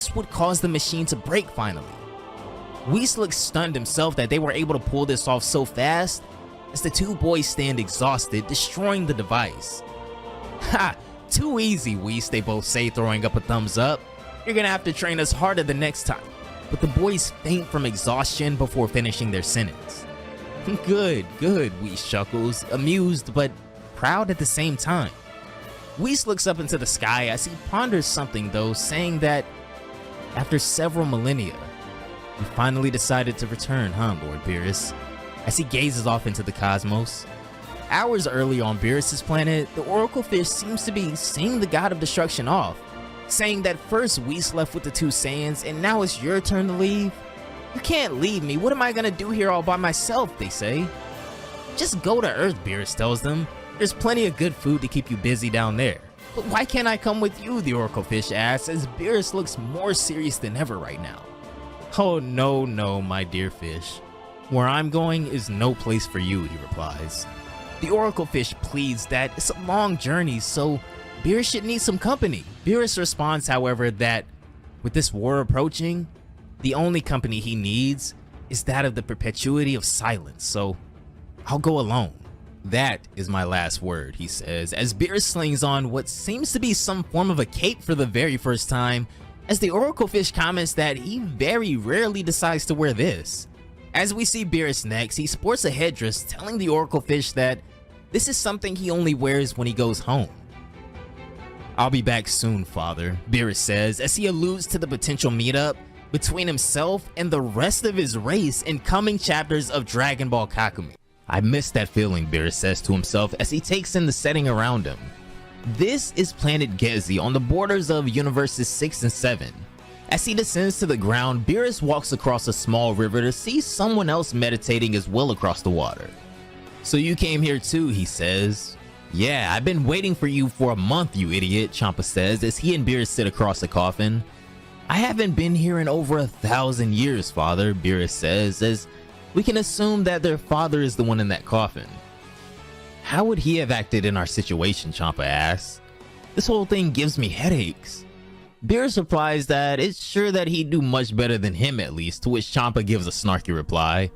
This would cause the machine to break finally. Whis looks stunned himself that they were able to pull this off so fast, as the two boys stand exhausted, destroying the device. Ha! Too easy, Whis, they both say, throwing up a thumbs up. You're gonna have to train us harder the next time. But the boys faint from exhaustion before finishing their sentence. Good, Whis chuckles, amused but proud at the same time. Whis looks up into the sky as he ponders something though, saying that after several millennia, you finally decided to return, huh, Lord Beerus? As he gazes off into the cosmos. Hours earlier on Beerus' planet, the Oracle Fish seems to be seeing the God of Destruction off, saying that first Whis left with the two Saiyans and now it's your turn to leave? You can't leave me, what am I gonna do here all by myself, they say. Just go to Earth, Beerus tells them. There's plenty of good food to keep you busy down there. But why can't I come with you, the Oracle Fish asks, as Beerus looks more serious than ever right now. Oh no, my dear fish. Where I'm going is no place for you, he replies. The Oracle Fish pleads that it's a long journey, so Beerus should need some company. Beerus responds, however, that with this war approaching, the only company he needs is that of the perpetuity of silence, so I'll go alone. That is my last word, he says, as Beerus slings on what seems to be some form of a cape for the very first time, as the Oracle Fish comments that he very rarely decides to wear this. As we see Beerus next, he sports a headdress telling the Oracle Fish that this is something he only wears when he goes home. I'll be back soon, father, Beerus says, as he alludes to the potential meetup between himself and the rest of his race in coming chapters of Dragon Ball Kakumei. I miss that feeling, Beerus says to himself as he takes in the setting around him. This is planet Gezi on the borders of universes 6 and 7. As he descends to the ground, Beerus walks across a small river to see someone else meditating as well across the water. So you came here too, he says. Yeah, I've been waiting for you for a month, you idiot, Champa says as he and Beerus sit across the coffin. I haven't been here in over 1,000 years, father, Beerus says, as we can assume that their father is the one in that coffin. How would he have acted in our situation, Champa asks. This whole thing gives me headaches. Beerus replies that it's sure that he'd do much better than him at least, to which Champa gives a snarky reply.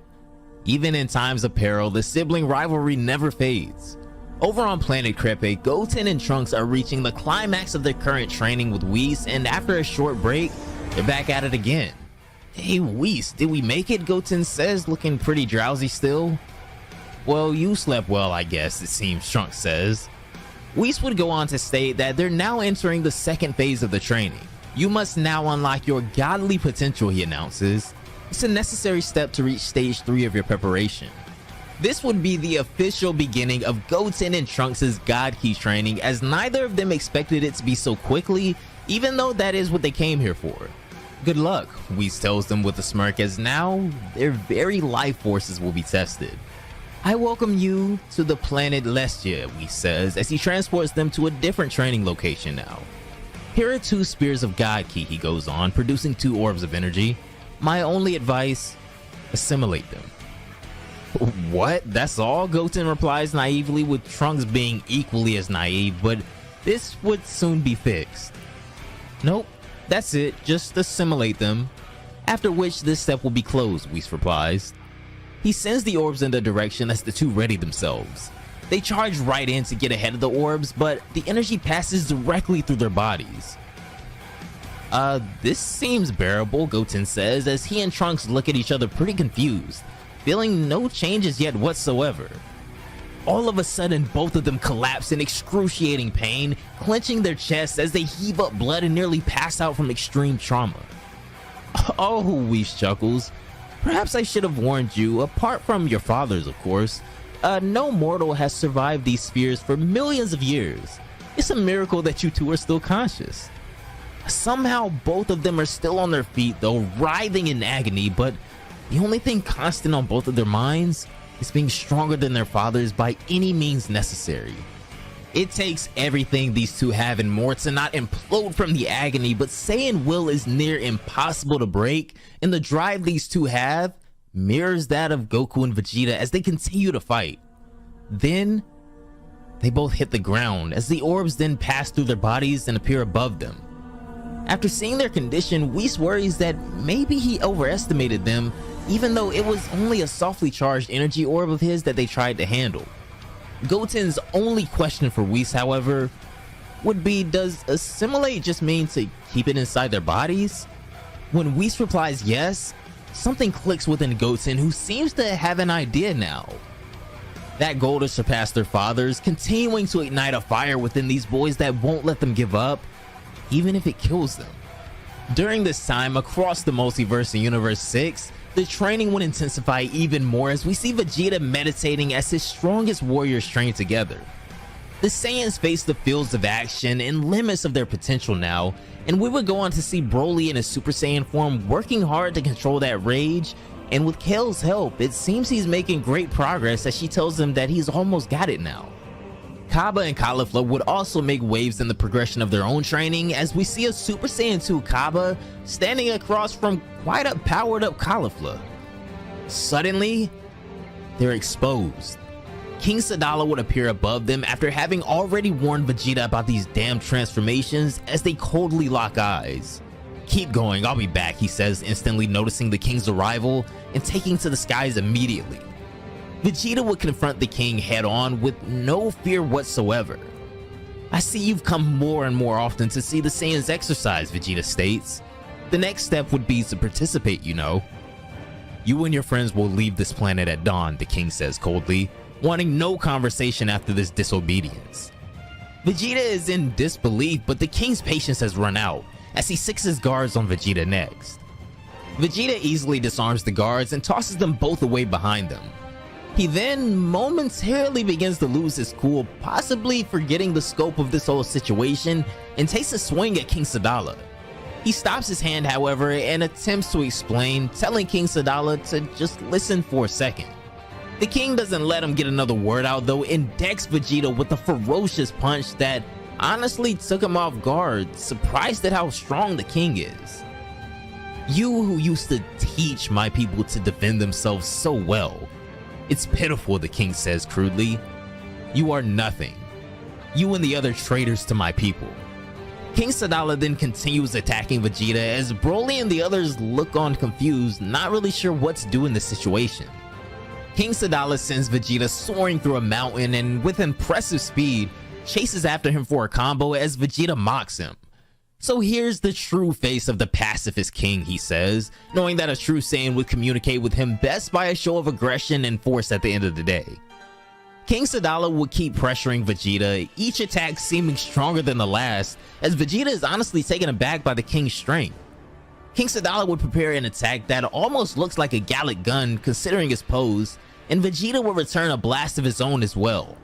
Even in times of peril, the sibling rivalry never fades. Over on planet Crepe, Goten and Trunks are reaching the climax of their current training with Whis, and after a short break, they're back at it again. Hey Whis, did we make it? Goten says, looking pretty drowsy still. Well, you slept well, I guess, it seems, Trunks says. Whis would go on to state that they're now entering the second phase of the training. You must now unlock your godly potential, he announces. It's a necessary step to reach stage 3 of your preparation. This would be the official beginning of Goten and Trunks' God Key training, as neither of them expected it to be so quickly, even though that is what they came here for. Good luck, Whis tells them with a smirk, as now their very life forces will be tested. I welcome you to the planet Lestia, Whis says, as he transports them to a different training location now. Here are 2 spears of God Key, he goes on, producing 2 orbs of energy. My only advice, assimilate them. What? That's all? Goten replies naively, with Trunks being equally as naive, but this would soon be fixed. Nope, that's it, just assimilate them. After which this step will be closed, Whis replies. He sends the orbs in their direction as the 2 ready themselves. They charge right in to get ahead of the orbs, but the energy passes directly through their bodies. This seems bearable, Goten says, as he and Trunks look at each other pretty confused, feeling no changes yet whatsoever. All of a sudden, both of them collapse in excruciating pain, clenching their chests as they heave up blood and nearly pass out from extreme trauma. Oh, Whis chuckles. Perhaps I should have warned you, apart from your fathers, of course. No mortal has survived these spheres for millions of years. It's a miracle that you 2 are still conscious. Somehow, both of them are still on their feet, though, writhing in agony, but the only thing constant on both of their minds is being stronger than their fathers by any means necessary. It takes everything these 2 have and more to not implode from the agony, but Saiyan will is near impossible to break, and the drive these 2 have mirrors that of Goku and Vegeta as they continue to fight. Then, they both hit the ground as the orbs then pass through their bodies and appear above them. After seeing their condition, Whis worries that maybe he overestimated them, even though it was only a softly charged energy orb of his that they tried to handle. Goten's only question for Whis, however, would be, does assimilate just mean to keep it inside their bodies? When Whis replies yes, something clicks within Goten, who seems to have an idea now. That goal to surpass their fathers, continuing to ignite a fire within these boys that won't let them give up, even if it kills them. During this time, across the multiverse in Universe 6, the training would intensify even more as we see Vegeta meditating as his strongest warriors train together. The Saiyans face the fields of action and limits of their potential now, and we would go on to see Broly in his Super Saiyan form working hard to control that rage, and with Kale's help, it seems he's making great progress as she tells him that he's almost got it now. Cabba and Caulifla would also make waves in the progression of their own training as we see a Super Saiyan 2 Cabba standing across from quite a powered up Caulifla. Suddenly, they're exposed. King Sadala would appear above them after having already warned Vegeta about these damn transformations as they coldly lock eyes. "Keep going, I'll be back," he says, instantly noticing the king's arrival and taking to the skies immediately. Vegeta would confront the king head on with no fear whatsoever. "I see you've come more and more often to see the Saiyans exercise," Vegeta states. "The next step would be to participate, you know." "You and your friends will leave this planet at dawn," the king says coldly, wanting no conversation after this disobedience. Vegeta is in disbelief, but the king's patience has run out as he six his guards on Vegeta next. Vegeta easily disarms the guards and tosses them both away behind them. He then momentarily begins to lose his cool, possibly forgetting the scope of this whole situation, and takes a swing at King Sadala. He stops his hand, however, and attempts to explain, telling King Sadala to just listen for a second. The king doesn't let him get another word out though, and decks Vegeta with a ferocious punch that honestly took him off guard, surprised at how strong the king is. "You who used to teach my people to defend themselves so well. It's pitiful," the king says crudely. "You are nothing. You and the other traitors to my people." King Sadala then continues attacking Vegeta as Broly and the others look on confused, not really sure what to do in this situation. King Sadala sends Vegeta soaring through a mountain and with impressive speed chases after him for a combo as Vegeta mocks him. "So here's the true face of the pacifist king," he says, knowing that a true Saiyan would communicate with him best by a show of aggression and force at the end of the day. King Sadala would keep pressuring Vegeta, each attack seeming stronger than the last, as Vegeta is honestly taken aback by the king's strength. King Sadala would prepare an attack that almost looks like a Gallic gun considering his pose, and Vegeta would return a blast of his own as well.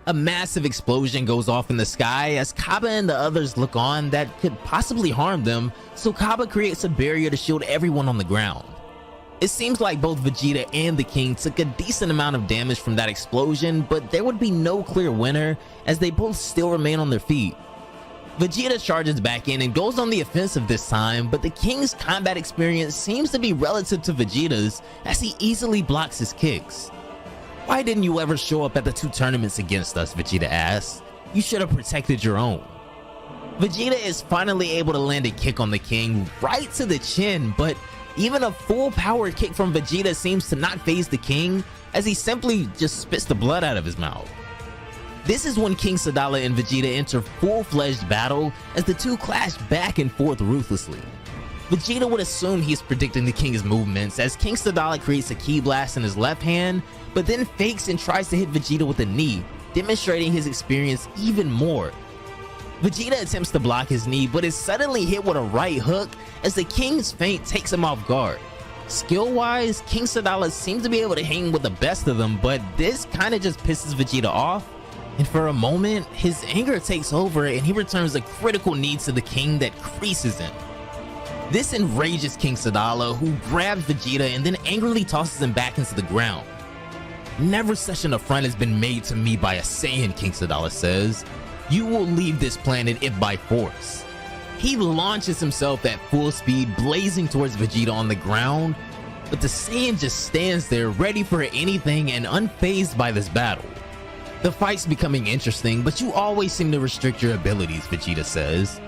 A massive explosion goes off in the sky as Cabba and the others look on that could possibly harm them, so Cabba creates a barrier to shield everyone on the ground. It seems like both Vegeta and the king took a decent amount of damage from that explosion, but there would be no clear winner as they both still remain on their feet. Vegeta charges back in and goes on the offensive this time, but the king's combat experience seems to be relative to Vegeta's as he easily blocks his kicks. "Why didn't you ever show up at the 2 tournaments against us?" Vegeta asks. "You should have protected your own." Vegeta is finally able to land a kick on the king right to the chin, but even a full power kick from Vegeta seems to not faze the king as he simply just spits the blood out of his mouth. This is when King Sadala and Vegeta enter full-fledged battle as the two clash back and forth ruthlessly. Vegeta would assume he's predicting the king's movements as King Sadala creates a ki blast in his left hand, but then fakes and tries to hit Vegeta with a knee, demonstrating his experience even more. Vegeta attempts to block his knee, but is suddenly hit with a right hook as the king's feint takes him off guard. Skill-wise, King Sadala seems to be able to hang with the best of them, but this kinda just pisses Vegeta off, and for a moment, his anger takes over and he returns a critical knee to the king that creases him. This enrages King Sadala, who grabs Vegeta and then angrily tosses him back into the ground. "Never such an affront has been made to me by a Saiyan," King Sadala says. "You will leave this planet if by force." He launches himself at full speed, blazing towards Vegeta on the ground, but the Saiyan just stands there ready for anything and unfazed by this battle. "The fight's becoming interesting, but you always seem to restrict your abilities," Vegeta says.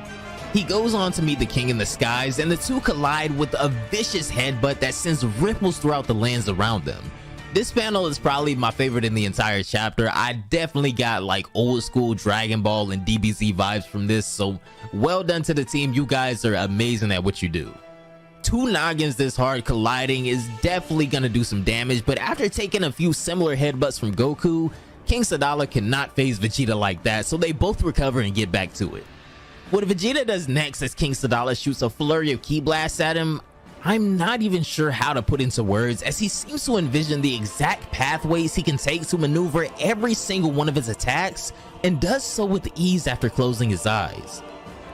He goes on to meet the king in the skies, and the two collide with a vicious headbutt that sends ripples throughout the lands around them. This panel is probably my favorite in the entire chapter. I definitely got like old school Dragon Ball and DBZ vibes from this, so well done to the team. You guys are amazing at what you do. Two noggins this hard colliding is definitely gonna do some damage, but after taking a few similar headbutts from Goku, King Sadala cannot phase Vegeta like that, so they both recover and get back to it. What Vegeta does next as King Sadala shoots a flurry of ki blasts at him, I'm not even sure how to put into words, as he seems to envision the exact pathways he can take to maneuver every single one of his attacks, and does so with ease after closing his eyes.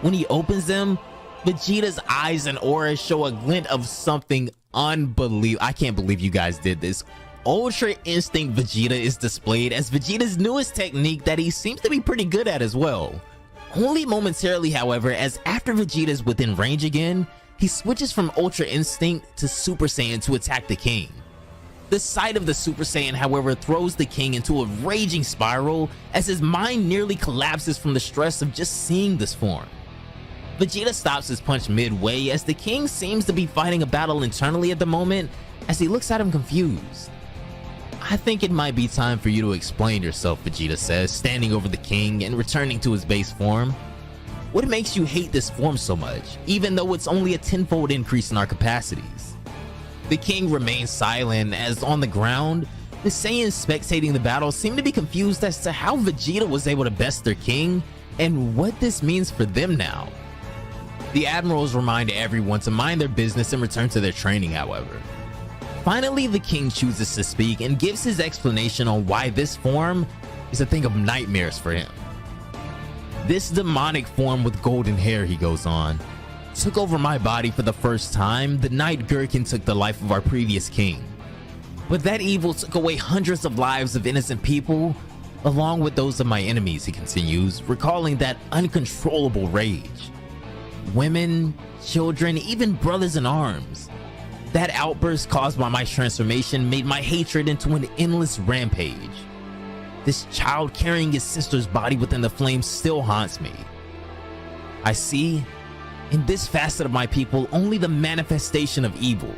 When he opens them, Vegeta's eyes and aura show a glint of something unbelievable. I can't believe you guys did this. Ultra Instinct Vegeta is displayed as Vegeta's newest technique that he seems to be pretty good at as well. Only momentarily, however, as after Vegeta is within range again, he switches from Ultra Instinct to Super Saiyan to attack the king. The sight of the Super Saiyan, however, throws the king into a raging spiral as his mind nearly collapses from the stress of just seeing this form. Vegeta stops his punch midway as the king seems to be fighting a battle internally at the moment as he looks at him confused. I think it might be time for you to explain yourself, Vegeta says, standing over the king and returning to his base form. What makes you hate this form so much, even though it's only a tenfold increase in our capacities? The king remains silent as on the ground, the Saiyans spectating the battle seem to be confused as to how Vegeta was able to best their king and what this means for them now. The admirals remind everyone to mind their business and return to their training, however. Finally, the king chooses to speak and gives his explanation on why this form is a thing of nightmares for him. This demonic form with golden hair, he goes on, took over my body for the first time the night Gherkin took the life of our previous king. But that evil took away hundreds of lives of innocent people, along with those of my enemies, he continues, recalling that uncontrollable rage. Women, children, even brothers in arms. That outburst caused by my transformation made my hatred into an endless rampage. This child carrying his sister's body within the flames still haunts me. I see, in this facet of my people, only the manifestation of evil.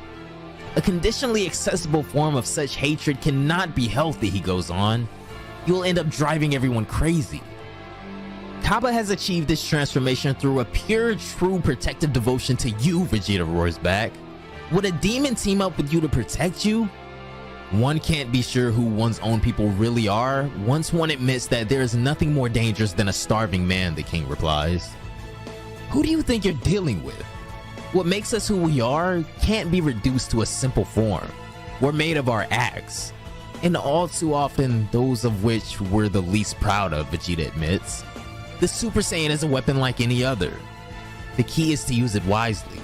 A conditionally accessible form of such hatred cannot be healthy, he goes on. You'll end up driving everyone crazy. Cabba has achieved this transformation through a pure, true protective devotion to you, Vegeta roars back. Would a demon team up with you to protect you? One can't be sure who one's own people really are once one admits that there is nothing more dangerous than a starving man, the king replies. Who do you think you're dealing with? What makes us who we are can't be reduced to a simple form. We're made of our acts, and all too often those of which we're the least proud of, Vegeta admits. The Super Saiyan is a weapon like any other. The key is to use it wisely.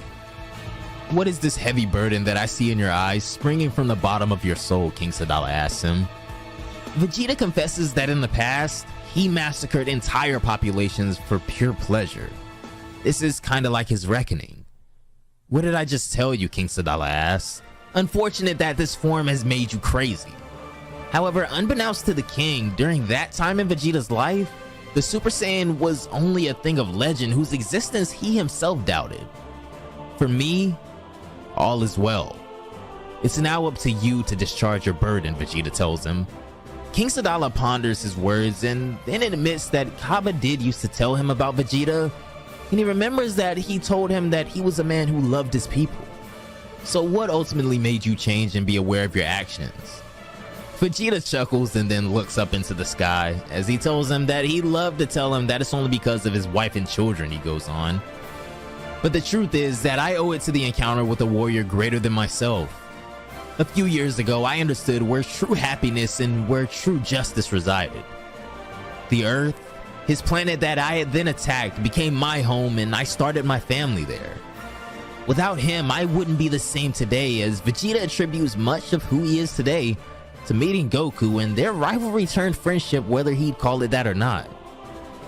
What is this heavy burden that I see in your eyes springing from the bottom of your soul, King Sadala asks him. Vegeta confesses that in the past, he massacred entire populations for pure pleasure. This is kinda like his reckoning. What did I just tell you, King Sadala asks. Unfortunate that this form has made you crazy. However, unbeknownst to the king, during that time in Vegeta's life, the Super Saiyan was only a thing of legend whose existence he himself doubted. For me, all is well. It's now up to you to discharge your burden, Vegeta tells him. King Sadala ponders his words and then admits that Cabba did used to tell him about Vegeta, and he remembers that he told him that he was a man who loved his people. So what ultimately made you change and be aware of your actions? Vegeta chuckles and then looks up into the sky as he tells him that he'd love to tell him that it's only because of his wife and children, he goes on. But the truth is that I owe it to the encounter with a warrior greater than myself. A few years ago, I understood where true happiness and where true justice resided. The Earth, his planet that I had then attacked, became my home and I started my family there. Without him, I wouldn't be the same today, as Vegeta attributes much of who he is today to meeting Goku and their rivalry turned friendship, whether he'd call it that or not.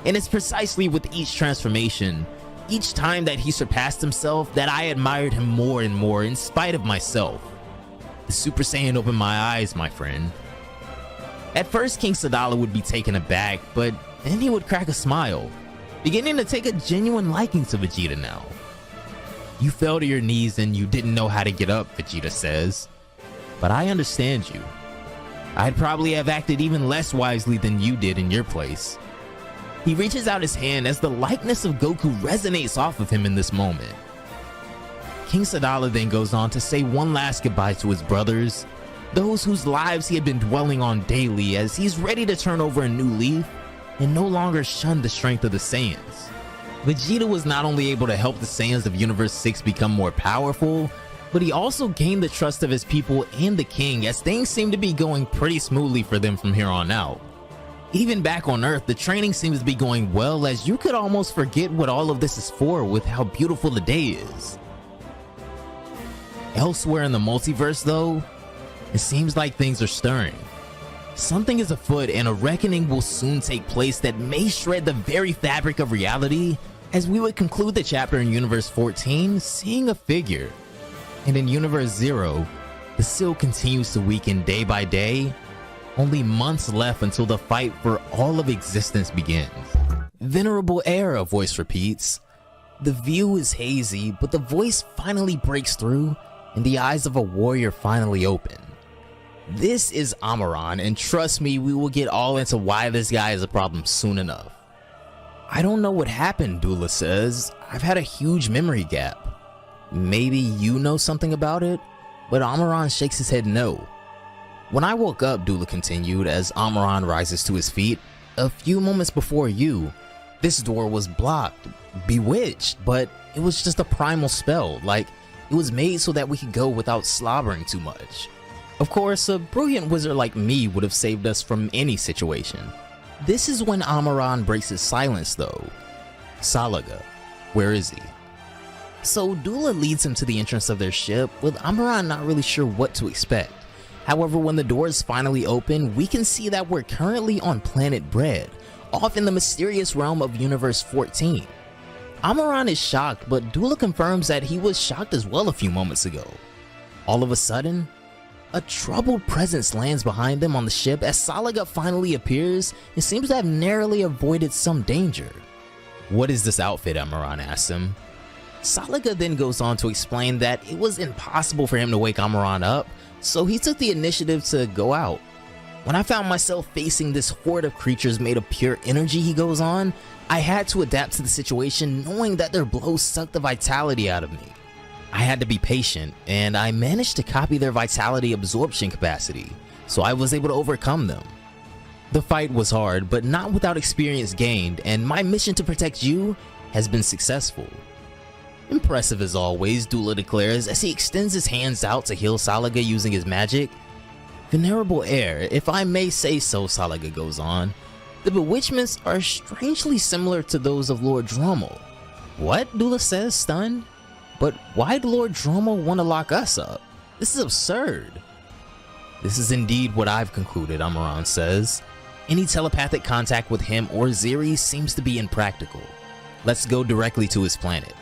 And it's precisely with each transformation, each time that he surpassed himself, that I admired him more and more in spite of myself. The Super Saiyan opened my eyes, my friend. At first, King Sadala would be taken aback, but then he would crack a smile. beginning to take a genuine liking to Vegeta now. "You fell to your knees and you didn't know how to get up," Vegeta says. "But I understand you. I'd probably have acted even less wisely than you did in your place." He reaches out his hand as the likeness of Goku resonates off of him in this moment. King Sadala then goes on to say one last goodbye to his brothers, those whose lives he had been dwelling on daily, as he's ready to turn over a new leaf and no longer shun the strength of the Saiyans. Vegeta was not only able to help the Saiyans of Universe 6 become more powerful, but he also gained the trust of his people and the king, as things seem to be going pretty smoothly for them from here on out. Even back on Earth, the training seems to be going well, as you could almost forget what all of this is for with how beautiful the day is. Elsewhere in the multiverse though, it seems like things are stirring. Something is afoot and a reckoning will soon take place that may shred the very fabric of reality, as we would conclude the chapter in Universe 14 seeing a figure. And in Universe 0, the seal continues to weaken day by day, only months left until the fight for all of existence begins. "Venerable Heir," a voice repeats. The view is hazy, but the voice finally breaks through and the eyes of a warrior finally open. This is Amaran, and trust me, we will get all into why this guy is a problem soon enough. "I don't know what happened," Dula says. "I've had a huge memory gap." "Maybe you know something about it?" But Amaran shakes his head no. "When I woke up," Dula continued as Amaran rises to his feet, "a few moments before you, this door was blocked, bewitched, but it was just a primal spell, like it was made so that we could go without slobbering too much. Of course, a brilliant wizard like me would have saved us from any situation." This is when Amaran breaks his silence though. "Salaga, where is he?" So Dula leads him to the entrance of their ship, with Amaran not really sure what to expect. However, when the doors finally open, we can see that we're currently on planet Bread, off in the mysterious realm of Universe 14. Amaran is shocked, but Dula confirms that he was shocked as well a few moments ago. All of a sudden, a troubled presence lands behind them on the ship as Salaga finally appears and seems to have narrowly avoided some danger. "What is this outfit?" Amaran asks him. Salaga then goes on to explain that it was impossible for him to wake Amaran up, so he took the initiative to go out. "When I found myself facing this horde of creatures made of pure energy," he goes on, "I had to adapt to the situation, knowing that their blows sucked the vitality out of me. I had to be patient, and I managed to copy their vitality absorption capacity, so I was able to overcome them. The fight was hard, but not without experience gained, and my mission to protect you has been successful." Impressive as always, Dula declares as he extends his hands out to heal Salaga using his magic. "Venerable Heir, if I may say so," Salaga goes on, "the bewitchments are strangely similar to those of Lord Drommel." "What?" Dula says, stunned. "But why'd Lord Drommel want to lock us up? This is absurd." "This is indeed what I've concluded," Amaran says. "Any telepathic contact with him or Ziri seems to be impractical. Let's go directly to his planet."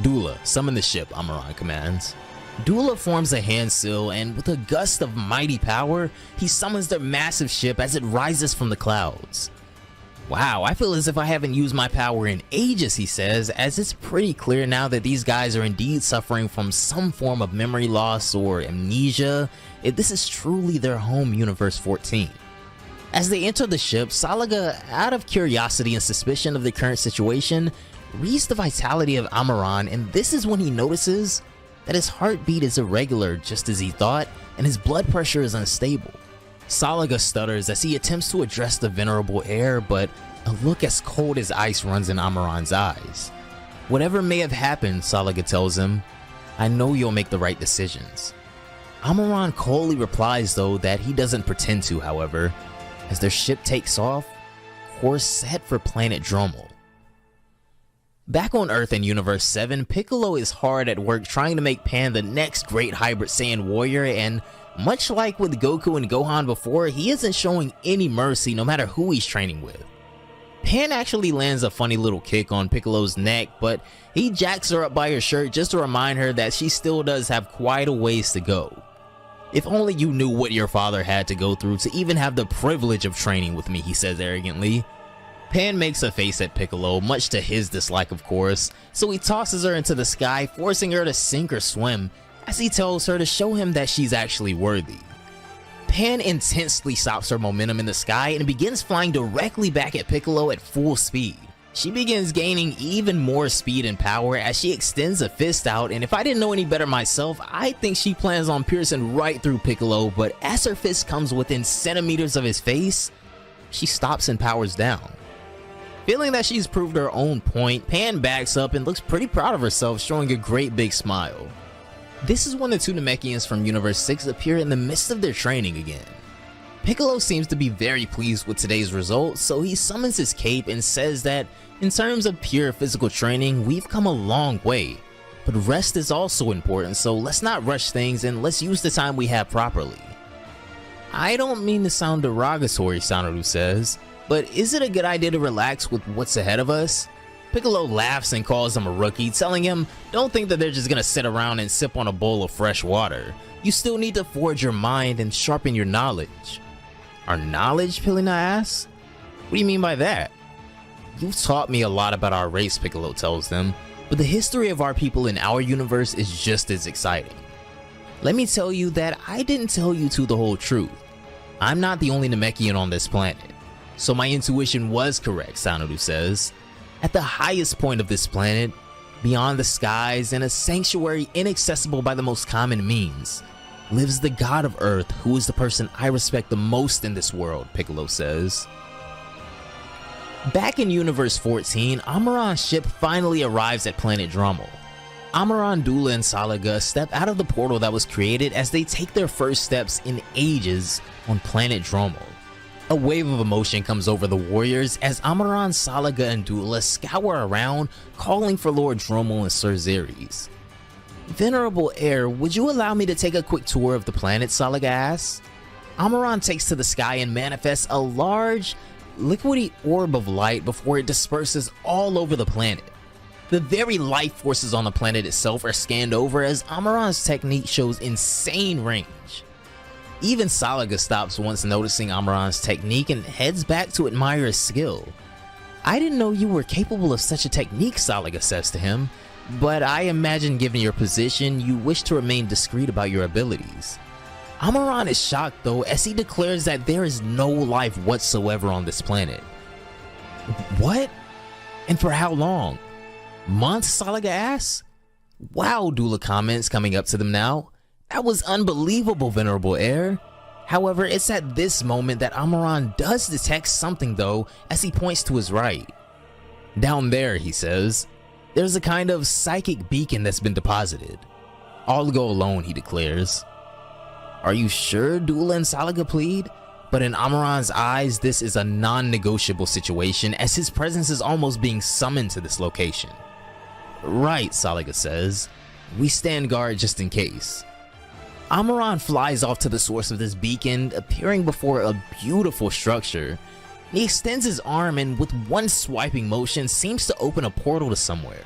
"Dula, summon the ship," Amaran commands. Dula forms a hand seal, and with a gust of mighty power, he summons their massive ship as it rises from the clouds. "Wow, I feel as if I haven't used my power in ages," he says, as it's pretty clear now that these guys are indeed suffering from some form of memory loss or amnesia, if this is truly their home Universe 14. As they enter the ship, Salaga, out of curiosity and suspicion of the current situation, reads the vitality of Amaran, and this is when he notices that his heartbeat is irregular just as he thought, and his blood pressure is unstable. Salaga stutters as he attempts to address the Venerable Heir, but a look as cold as ice runs in Amaran's eyes. "Whatever may have happened," Salaga tells him, "I know you'll make the right decisions." Amaran coldly replies though that he doesn't pretend to, however, as their ship takes off, course set for planet Drommel. Back on Earth in Universe 7, Piccolo is hard at work trying to make Pan the next great hybrid Saiyan warrior, and much like with Goku and Gohan before, he isn't showing any mercy no matter who he's training with. Pan actually lands a funny little kick on Piccolo's neck, but he jacks her up by her shirt just to remind her that she still does have quite a ways to go. "If only you knew what your father had to go through to even have the privilege of training with me," he says arrogantly. Pan makes a face at Piccolo, much to his dislike of course, so he tosses her into the sky, forcing her to sink or swim, as he tells her to show him that she's actually worthy. Pan intensely stops her momentum in the sky and begins flying directly back at Piccolo at full speed. She begins gaining even more speed and power as she extends a fist out, and if I didn't know any better myself, I think she plans on piercing right through Piccolo, but as her fist comes within centimeters of his face, she stops and powers down. Feeling that she's proved her own point, Pan backs up and looks pretty proud of herself, showing a great big smile. This is when the two Namekians from Universe 6 appear in the midst of their training again. Piccolo seems to be very pleased with today's result, so he summons his cape and says that in terms of pure physical training, we've come a long way, but rest is also important, so let's not rush things and let's use the time we have properly. I don't mean to sound derogatory, Sanadu says, but is it a good idea to relax with what's ahead of us? Piccolo laughs and calls him a rookie, telling him, don't think that they're just gonna sit around and sip on a bowl of fresh water. You still need to forge your mind and sharpen your knowledge. Our knowledge? Pilina asks. What do you mean by that? You've taught me a lot about our race, Piccolo tells them, but the history of our people in our universe is just as exciting. Let me tell you that I didn't tell you the whole truth. I'm not the only Namekian on this planet. So my intuition was correct, Sanadu says. At the highest point of this planet, beyond the skies in a sanctuary inaccessible by the most common means, lives the god of Earth, who is the person I respect the most in this world, Piccolo says. Back in Universe 14, Amaran's ship finally arrives at planet Drummel. Amaran, Dula, and Salaga step out of the portal that was created as they take their first steps in ages on planet Drummel. A wave of emotion comes over the warriors as Amaran, Salaga, and Dula scour around, calling for Lord Drummel and Sir Xeres. Venerable Heir, would you allow me to take a quick tour of the planet, Salaga asks. Amaran takes to the sky and manifests a large, liquidy orb of light before it disperses all over the planet. The very life forces on the planet itself are scanned over as Amaran's technique shows insane range. Even Salaga stops once noticing Amaran's technique and heads back to admire his skill. I didn't know you were capable of such a technique, Salaga says to him, but I imagine given your position, you wish to remain discreet about your abilities. Amaran is shocked though as he declares that there is no life whatsoever on this planet. What? And for how long? Months, Salaga asks? Wow, Dula comments, coming up to them now. That was unbelievable, Venerable Heir. However, it's at this moment that Amaran does detect something though, as he points to his right. Down there, he says, there's a kind of psychic beacon that's been deposited. I'll go alone, he declares. Are you sure, Dula and Salaga plead? But in Amaran's eyes, this is a non-negotiable situation as his presence is almost being summoned to this location. Right, Salaga says. We stand guard just in case. Amaran flies off to the source of this beacon, appearing before a beautiful structure. He extends his arm and with one swiping motion seems to open a portal to somewhere.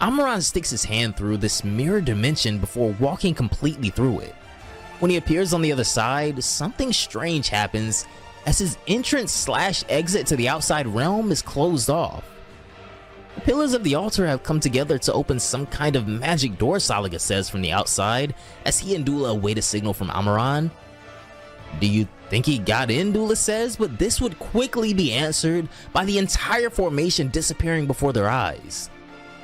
Amaran sticks his hand through this mirror dimension before walking completely through it. When he appears on the other side, something strange happens as his entrance/exit to the outside realm is closed off. The pillars of the altar have come together to open some kind of magic door, Salaga says from the outside as he and Dula await a signal from Amaran. Do you think he got in, Dula says, but this would quickly be answered by the entire formation disappearing before their eyes.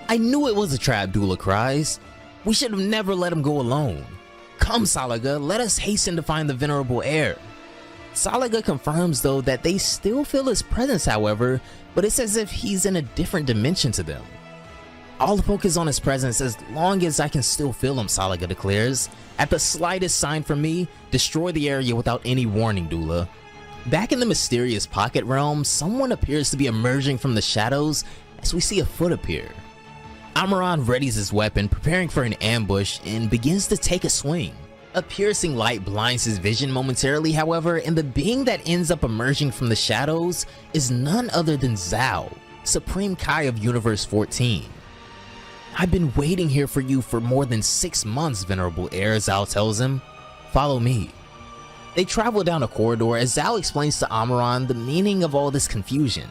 I knew it was a trap, Dula cries. We should have never let him go alone. Come, Salaga, let us hasten to find the Venerable Heir. Salaga confirms though that they still feel his presence, however, but it's as if he's in a different dimension to them. I'll focus on his presence as long as I can still feel him, Salaga declares. At the slightest sign from me, destroy the area without any warning, Dula. Back in the mysterious pocket realm, someone appears to be emerging from the shadows as we see a foot appear. Amaran readies his weapon, preparing for an ambush, and begins to take a swing. A piercing light blinds his vision momentarily, however, and the being that ends up emerging from the shadows is none other than Zhao, Supreme Kai of Universe 14. I've been waiting here for you for more than 6 months, Venerable Heir, Zhao tells him. Follow me. They travel down a corridor as Zhao explains to Amaran the meaning of all this confusion.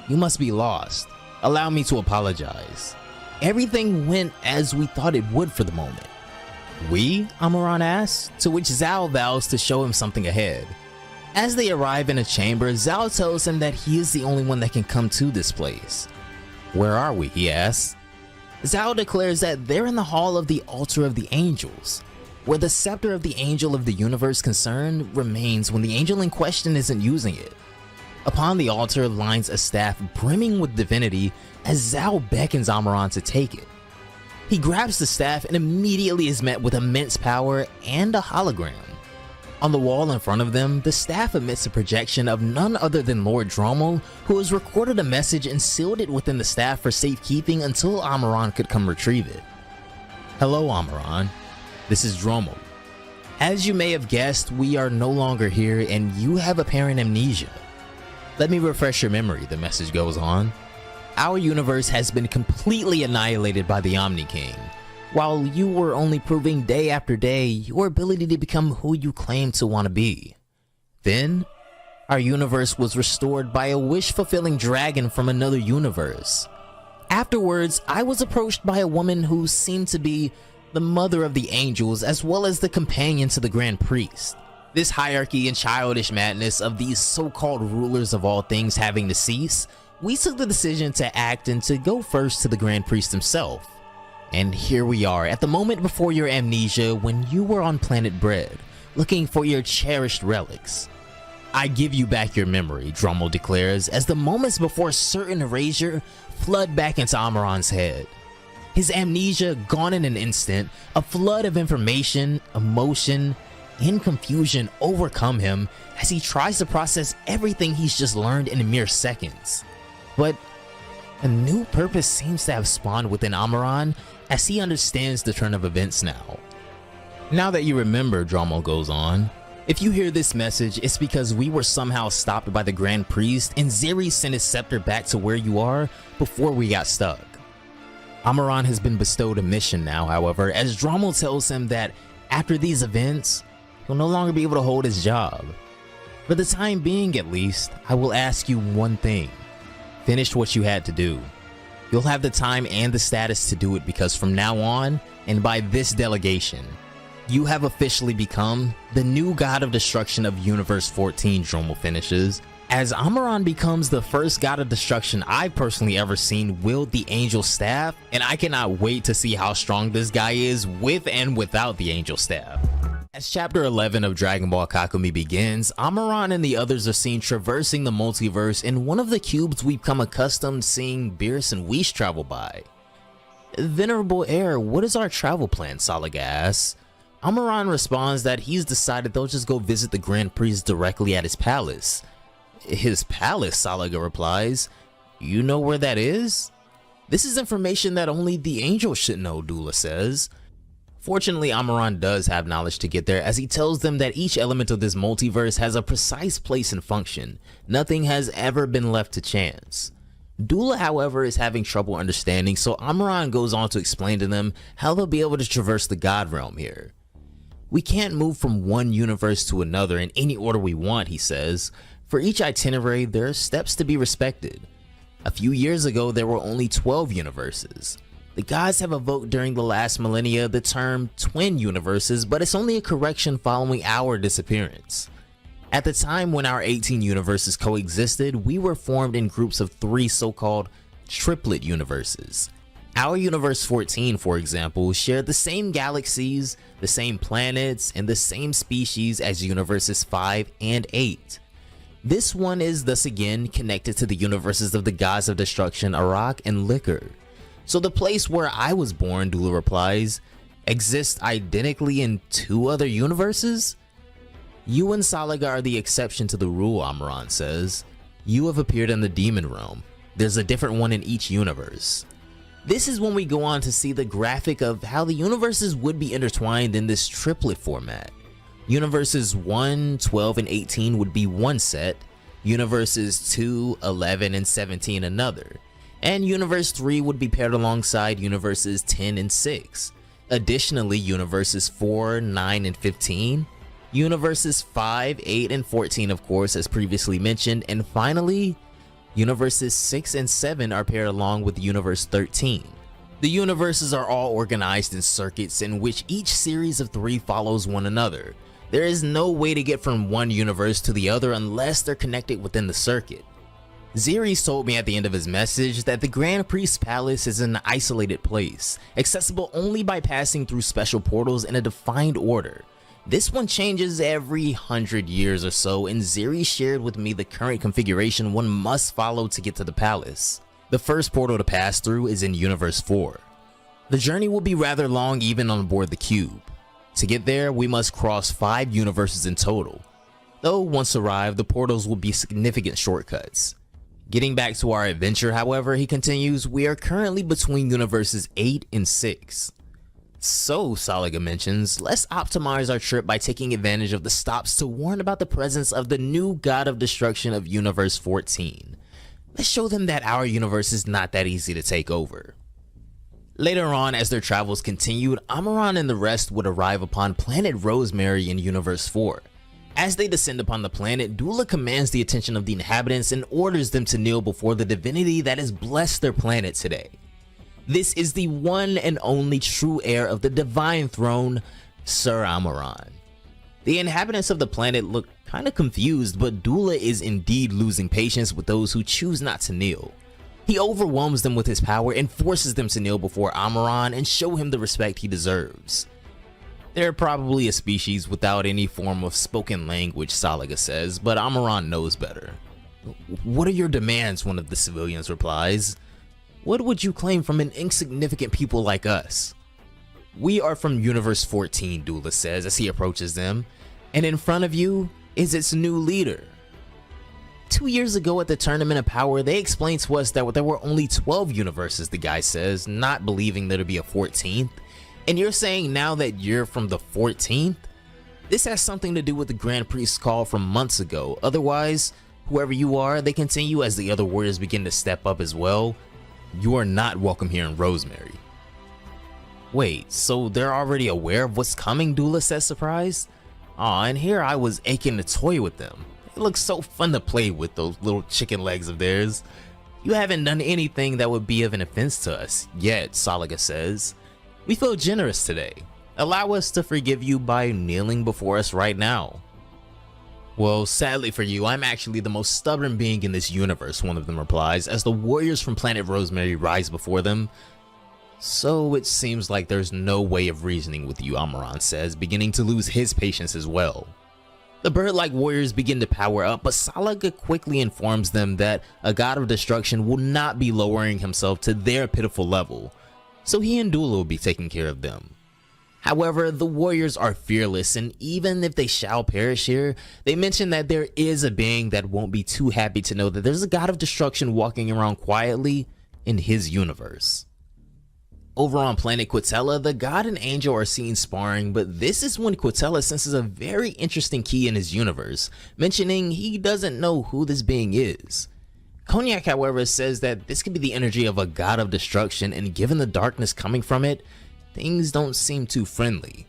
You must be lost. Allow me to apologize. Everything went as we thought it would for the moment. We? Amaran asks, to which Zhao vows to show him something ahead. As they arrive in a chamber, Zhao tells him that he is the only one that can come to this place. Where are we? He asks. Zhao declares that they're in the hall of the altar of the angels, where the scepter of the angel of the universe concerned remains when the angel in question isn't using it. Upon the altar lines a staff brimming with divinity as Zhao beckons Amaran to take it. He grabs the staff and immediately is met with immense power and a hologram. On the wall in front of them, the staff emits a projection of none other than Lord Dromo, who has recorded a message and sealed it within the staff for safekeeping until Amaran could come retrieve it. Hello, Amaran. This is Dromo. As you may have guessed, we are no longer here and you have apparent amnesia. Let me refresh your memory, the message goes on. Our universe has been completely annihilated by the Omni King, while you were only proving day after day your ability to become who you claim to want to be. Then, our universe was restored by a wish-fulfilling dragon from another universe. Afterwards, I was approached by a woman who seemed to be the mother of the angels as well as the companion to the Grand Priest. This hierarchy and childish madness of these so-called rulers of all things having to cease, we took the decision to act and to go first to the Grand Priest himself. And here we are at the moment before your amnesia when you were on planet Bread, looking for your cherished relics. I give you back your memory, Dromo declares, as the moments before certain erasure flood back into Amaran's head. His amnesia gone in an instant, a flood of information, emotion, and confusion overcome him as he tries to process everything he's just learned in mere seconds. But a new purpose seems to have spawned within Amaran as he understands the turn of events now. Now that you remember, Dromo goes on, if you hear this message, it's because we were somehow stopped by the Grand Priest and Zeri sent his scepter back to where you are before we got stuck. Amaran has been bestowed a mission now, however, as Dromo tells him that after these events, he'll no longer be able to hold his job. For the time being at least, I will ask you one thing. Finish what you had to do. You'll have the time and the status to do it because from now on, and by this delegation, you have officially become the new god of destruction of Universe 14, Dromo finishes, as Amaran becomes the first god of destruction I've personally ever seen wield the angel staff, and I cannot wait to see how strong this guy is with and without the angel staff. As chapter 11 of Dragon Ball Kakumei begins, Amaran and the others are seen traversing the multiverse in one of the cubes we've come accustomed seeing Beerus and Whis travel by. Venerable Heir, what is our travel plan? Salaga asks. Amaran responds that he's decided they'll just go visit the Grand Priest directly at his palace. His palace, Salaga replies. You know where that is? This is information that only the angels should know, Dula says. Fortunately, Amaran does have knowledge to get there as he tells them that each element of this multiverse has a precise place and function. Nothing has ever been left to chance. Dula, however, is having trouble understanding, so Amaran goes on to explain to them how they'll be able to traverse the God Realm here. We can't move from one universe to another in any order we want, he says. For each itinerary, there are steps to be respected. A few years ago, there were only 12 universes. The gods have evoked during the last millennia the term twin universes, but it's only a correction following our disappearance. At the time when our 18 universes coexisted, we were formed in groups of 3 so-called triplet universes. Our Universe 14, for example, shared the same galaxies, the same planets, and the same species as Universes 5 and 8. This one is thus again connected to the universes of the gods of destruction Arak and Liquor. So the place where I was born, Dula replies, exists identically in 2 other universes? You and Salaga are the exception to the rule, Amaran says. You have appeared in the demon realm. There's a different one in each universe. This is when we go on to see the graphic of how the universes would be intertwined in this triplet format. Universes 1, 12, and 18 would be one set, Universes 2, 11, and 17 another. And Universe 3 would be paired alongside Universes 10 and 6. Additionally, Universes 4, 9, and 15, Universes 5, 8, and 14 of course as previously mentioned, and finally, Universes 6 and 7 are paired along with Universe 13. The universes are all organized in circuits in which each series of 3 follows one another. There is no way to get from one universe to the other unless they're connected within the circuit. Zeres told me at the end of his message that the Grand Priest's Palace is an isolated place, accessible only by passing through special portals in a defined order. This one changes every 100 years or so, and Zeres shared with me the current configuration one must follow to get to the palace. The first portal to pass through is in Universe 4. The journey will be rather long even on board the cube. To get there, we must cross 5 universes in total. Though once arrived, the portals will be significant shortcuts. Getting back to our adventure, however, he continues, we are currently between Universes 8 and 6. So, Salaga mentions, let's optimize our trip by taking advantage of the stops to warn about the presence of the new God of Destruction of Universe 14. Let's show them that our universe is not that easy to take over. Later on, as their travels continued, Amaran and the rest would arrive upon planet Rosemary in Universe 4. As they descend upon the planet, Dula commands the attention of the inhabitants and orders them to kneel before the divinity that has blessed their planet today. This is the one and only true heir of the divine throne, Sir Amaran. The inhabitants of the planet look kinda confused, but Dula is indeed losing patience with those who choose not to kneel. He overwhelms them with his power and forces them to kneel before Amaran and show him the respect he deserves. They're probably a species without any form of spoken language, Salaga says, but Amaran knows better. What are your demands? One of the civilians replies. What would you claim from an insignificant people like us? We are from Universe 14, Dula says as he approaches them, and in front of you is its new leader. 2 years ago at the Tournament of Power, they explained to us that there were only 12 universes, the guy says, not believing there to be a 14th. And you're saying now that you're from the 14th? This has something to do with the Grand Priest's call from months ago. Otherwise, whoever you are, they continue as the other warriors begin to step up as well. You are not welcome here in Rosemary. Wait, so they're already aware of what's coming, Dula says surprised? Aw, and here I was aching to toy with them. It looks so fun to play with those little chicken legs of theirs. You haven't done anything that would be of an offense to us yet, Salaga says. We feel generous today. Allow us to forgive you by kneeling before us right now. Well, sadly for you, I'm actually the most stubborn being in this universe, one of them replies, as the warriors from planet Rosemary rise before them. So it seems like there's no way of reasoning with you, Amaran says, beginning to lose his patience as well. The bird-like warriors begin to power up, but Salaga quickly informs them that a god of destruction will not be lowering himself to their pitiful level, so he and Dula will be taking care of them. However, the warriors are fearless, and even if they shall perish here, they mention that there is a being that won't be too happy to know that there's a god of destruction walking around quietly in his universe. Over on planet Quitella, the god and angel are seen sparring, but this is when Quitella senses a very interesting key in his universe, mentioning he doesn't know who this being is. Cognac, however, says that this could be the energy of a god of destruction, and given the darkness coming from it, things don't seem too friendly.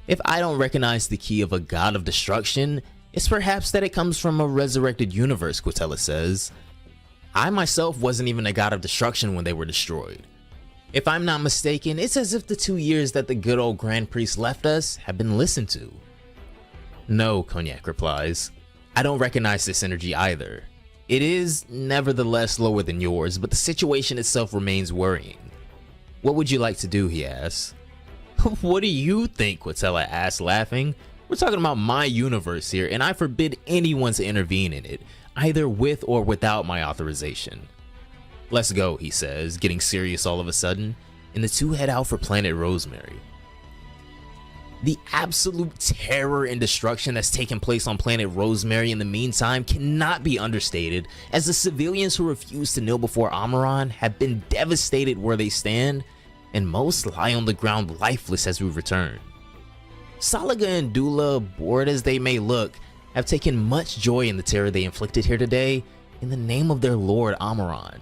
If I don't recognize the key of a god of destruction, it's perhaps that it comes from a resurrected universe, Quitella says. I myself wasn't even a god of destruction when they were destroyed. If I'm not mistaken, it's as if the 2 years that the good old Grand Priest left us have been listened to. No, Cognac replies. I don't recognize this energy either. It is, nevertheless, lower than yours, but the situation itself remains worrying. What would you like to do, he asks. What do you think, Quitella asks, laughing. We're talking about my universe here, and I forbid anyone to intervene in it, either with or without my authorization. Let's go, he says, getting serious all of a sudden, and the two head out for planet Rosemary. The absolute terror and destruction that's taken place on planet Rosemary in the meantime cannot be understated, as the civilians who refuse to kneel before Amaran have been devastated where they stand, and most lie on the ground lifeless as we return. Salaga and Dula, bored as they may look, have taken much joy in the terror they inflicted here today in the name of their lord Amaran.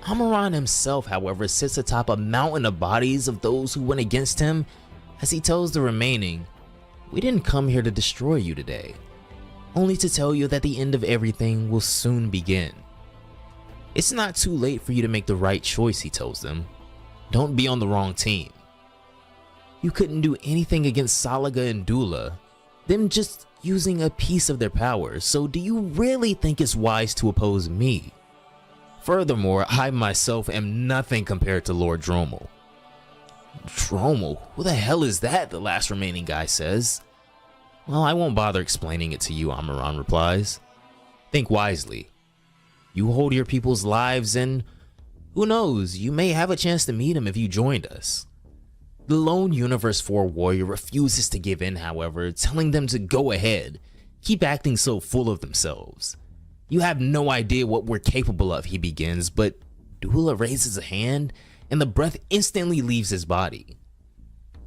Amaran himself, however, sits atop a mountain of bodies of those who went against him, as he tells the remaining, we didn't come here to destroy you today, only to tell you that the end of everything will soon begin. It's not too late for you to make the right choice, he tells them. Don't be on the wrong team. You couldn't do anything against Salaga and Dula, them just using a piece of their power, so do you really think it's wise to oppose me? Furthermore, I myself am nothing compared to Lord Drommel. Drommel? Who the hell is that? The last remaining guy says. Well, I won't bother explaining it to you, Amaran replies. Think wisely. You hold your people's lives and who knows, you may have a chance to meet him if you joined us. The lone Universe 4 warrior refuses to give in, however, telling them to go ahead. Keep acting so full of themselves. You have no idea what we're capable of, he begins, but Dula raises a hand and the breath instantly leaves his body.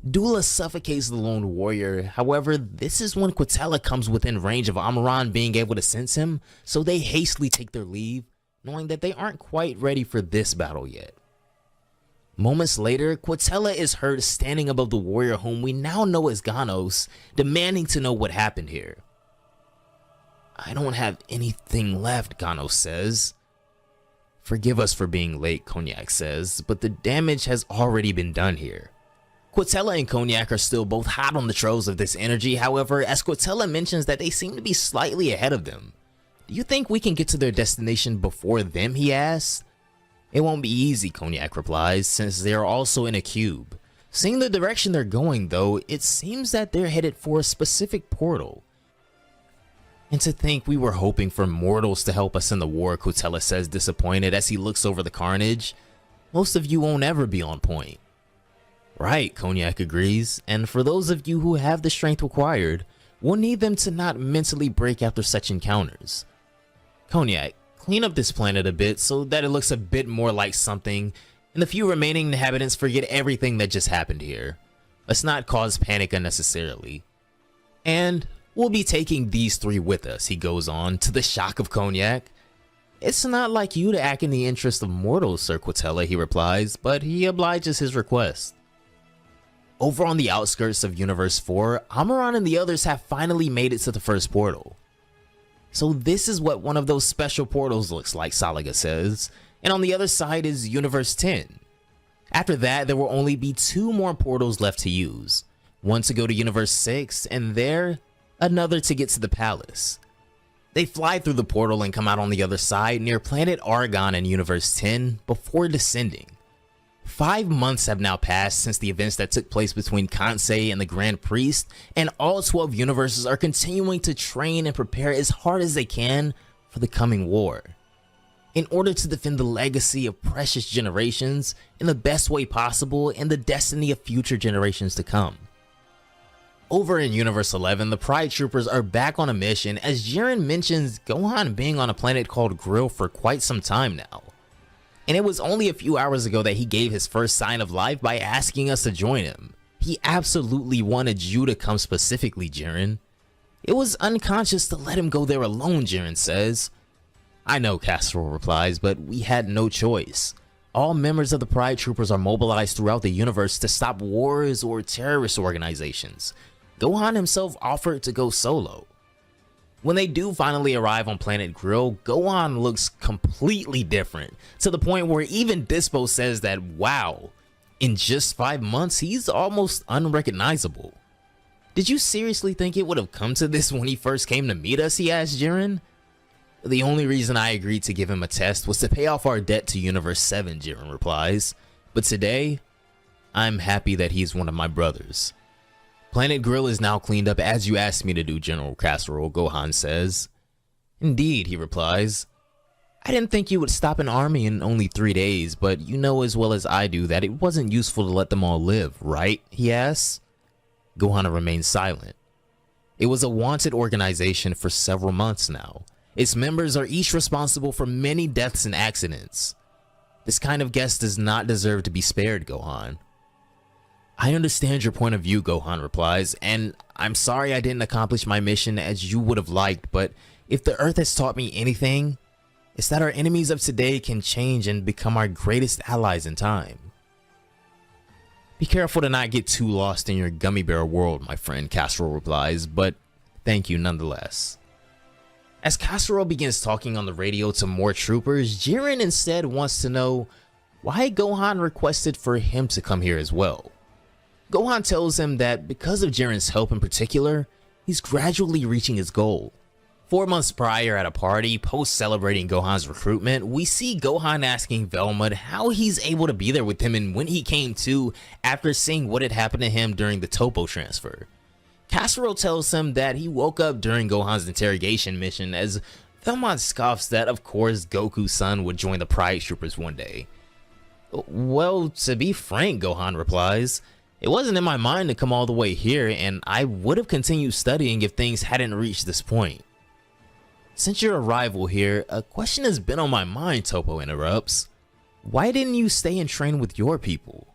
Dula suffocates the lone warrior, however, this is when Quatela comes within range of Amaran being able to sense him, so they hastily take their leave, knowing that they aren't quite ready for this battle yet. Moments later, Quatela is heard standing above the warrior whom we now know as Ganos, demanding to know what happened here. I don't have anything left, Ganos says. Forgive us for being late, Cognac says, but the damage has already been done here. Quatela and Cognac are still both hot on the trails of this energy, however, as Quatela mentions that they seem to be slightly ahead of them. Do you think we can get to their destination before them, he asks. It won't be easy, Cognac replies, since they are also in a cube. Seeing the direction they're going though, it seems that they're headed for a specific portal. And to think we were hoping for mortals to help us in the war, Quatela says disappointed as he looks over the carnage. Most of you won't ever be on point. Right, Cognac agrees, and for those of you who have the strength required, we'll need them to not mentally break after such encounters. Cognac, clean up this planet a bit so that it looks a bit more like something, and the few remaining inhabitants forget everything that just happened here. Let's not cause panic unnecessarily. And we'll be taking these three with us, he goes on, to the shock of Cognac. It's not like you to act in the interest of mortals, Sir Quatela, he replies, but he obliges his request. Over on the outskirts of Universe 4, Amaran and the others have finally made it to the first portal. So this is what one of those special portals looks like, Salaga says, and on the other side is Universe 10. After that, there will only be 2 more portals left to use. One to go to Universe 6, and there, another to get to the palace. They fly through the portal and come out on the other side near planet Argon in Universe 10 before descending. 5 months have now passed since the events that took place between Kansei and the Grand Priest, and all 12 universes are continuing to train and prepare as hard as they can for the coming war, in order to defend the legacy of precious generations in the best way possible and the destiny of future generations to come. Over in Universe 11, the Pride Troopers are back on a mission as Jiren mentions Gohan being on a planet called Grill for quite some time now. And it was only a few hours ago that he gave his first sign of life by asking us to join him. He absolutely wanted you to come specifically, Jiren. It was unconscious to let him go there alone, Jiren says. I know, Castrol replies, but we had no choice. All members of the Pride Troopers are mobilized throughout the universe to stop wars or terrorist organizations. Gohan himself offered to go solo. When they do finally arrive on planet Grill, Gohan looks completely different, to the point where even Dispo says that, wow, in just 5 months, he's almost unrecognizable. Did you seriously think it would have come to this when he first came to meet us, he asked Jiren. The only reason I agreed to give him a test was to pay off our debt to Universe 7, Jiren replies. But today, I'm happy that he's one of my brothers. Planet Grill is now cleaned up as you asked me to do, General Casserole, Gohan says. Indeed, he replies. I didn't think you would stop an army in only 3 days, but you know as well as I do that it wasn't useful to let them all live, right? He asks. Gohan remains silent. It was a wanted organization for several months now. Its members are each responsible for many deaths and accidents. This kind of guest does not deserve to be spared, Gohan. I understand your point of view, Gohan replies, and I'm sorry I didn't accomplish my mission as you would have liked, but if the Earth has taught me anything, it's that our enemies of today can change and become our greatest allies in time. Be careful to not get too lost in your gummy bear world, my friend, Castrol replies, but thank you nonetheless. As Kasuro begins talking on the radio to more troopers, Jiren instead wants to know why Gohan requested for him to come here as well. Gohan tells him that because of Jiren's help in particular, he's gradually reaching his goal. 4 months prior at a party, post-celebrating Gohan's recruitment, we see Gohan asking Velma how he's able to be there with him and when he came to after seeing what had happened to him during the Topo transfer. Kasuro tells him that he woke up during Gohan's interrogation mission, as Velma scoffs that of course Goku's son would join the Pride Troopers one day. Well, to be frank, Gohan replies, it wasn't in my mind to come all the way here, and I would have continued studying if things hadn't reached this point. Since your arrival here, a question has been on my mind, Topo interrupts. Why didn't you stay and train with your people?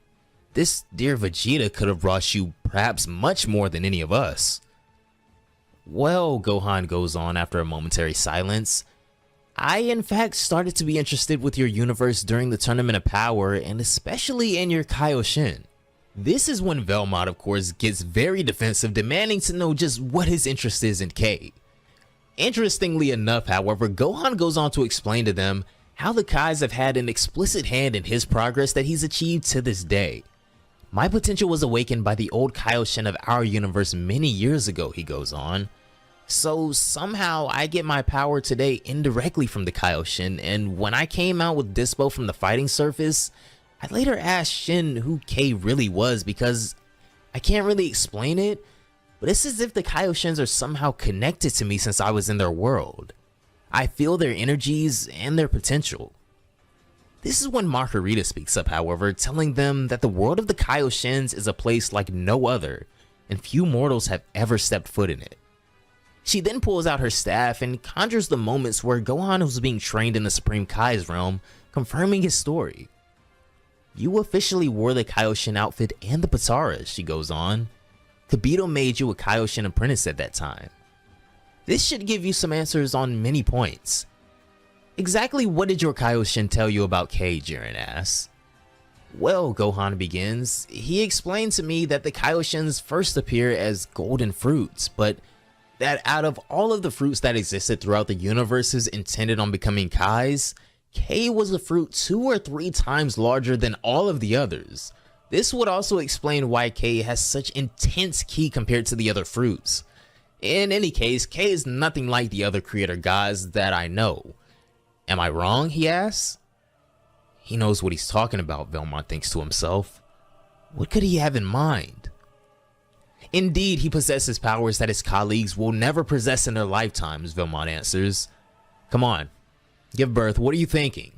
This dear Vegeta could have brought you perhaps much more than any of us. Well, Gohan goes on after a momentary silence, I in fact started to be interested with your universe during the Tournament of Power, and especially in your Kaioshin. This is when Velma, of course, gets very defensive, demanding to know just what his interest is in K. Interestingly enough, however, Gohan goes on to explain to them how the Kais have had an explicit hand in his progress that he's achieved to this day. My potential was awakened by the old Kaioshin of our universe many years ago, he goes on. So somehow I get my power today indirectly from the Kaioshin, and when I came out with Dispo from the fighting surface, I later asked Shin who K really was because I can't really explain it, but it's as if the Kaioshins are somehow connected to me since I was in their world. I feel their energies and their potential. This is when Margarita speaks up, however, telling them that the world of the Kaioshins is a place like no other, and few mortals have ever stepped foot in it. She then pulls out her staff and conjures the moments where Gohan was being trained in the Supreme Kai's realm, confirming his story. You officially wore the Kaioshin outfit and the Patara, she goes on. Pipino made you a Kaioshin apprentice at that time. This should give you some answers on many points. Exactly what did your Kaioshin tell you about K, Jiren asks. Well, Gohan begins, he explained to me that the Kaioshins first appear as golden fruits, but that out of all of the fruits that existed throughout the universes intended on becoming Kais, K was a fruit 2 or 3 times larger than all of the others. This would also explain why K has such intense ki compared to the other fruits. In any case, K is nothing like the other creator gods that I know. Am I wrong, he asks? He knows what he's talking about, Velma thinks to himself. What could he have in mind? Indeed, he possesses powers that his colleagues will never possess in their lifetimes, Velma answers. Come on, give birth, what are you thinking?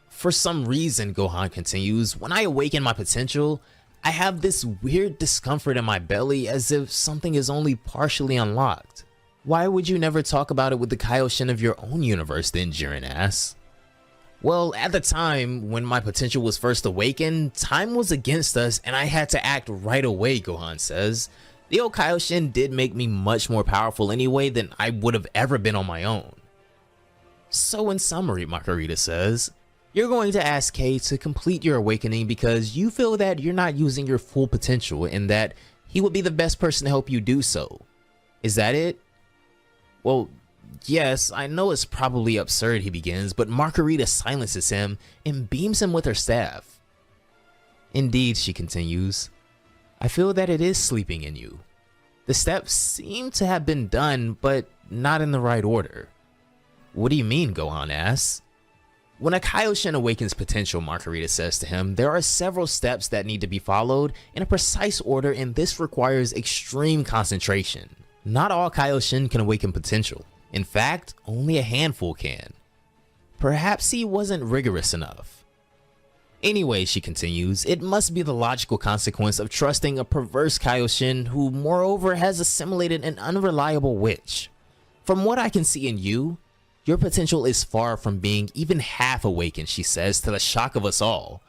For some reason, Gohan continues, when I awaken my potential, I have this weird discomfort in my belly as if something is only partially unlocked. Why would you never talk about it with the Kaioshin of your own universe then, Jiren asks. Well, at the time, when my potential was first awakened, time was against us and I had to act right away, Gohan says. The old Kaioshin did make me much more powerful anyway than I would have ever been on my own. So in summary, Margarita says, you're going to ask K to complete your awakening because you feel that you're not using your full potential and that he would be the best person to help you do so. Is that it? Well, yes, I know it's probably absurd, he begins, but Margarita silences him and beams him with her staff. Indeed, she continues, I feel that it is sleeping in you. The steps seem to have been done, but not in the right order. What do you mean, Gohan asks. When a Kaioshin awakens potential, Margarita says to him, there are several steps that need to be followed in a precise order, and this requires extreme concentration. Not all Kaioshin can awaken potential. In fact, only a handful can. Perhaps he wasn't rigorous enough. Anyway, she continues, it must be the logical consequence of trusting a perverse Kaioshin who moreover has assimilated an unreliable witch. From what I can see in you, your potential is far from being even half awakened, she says, to the shock of us all.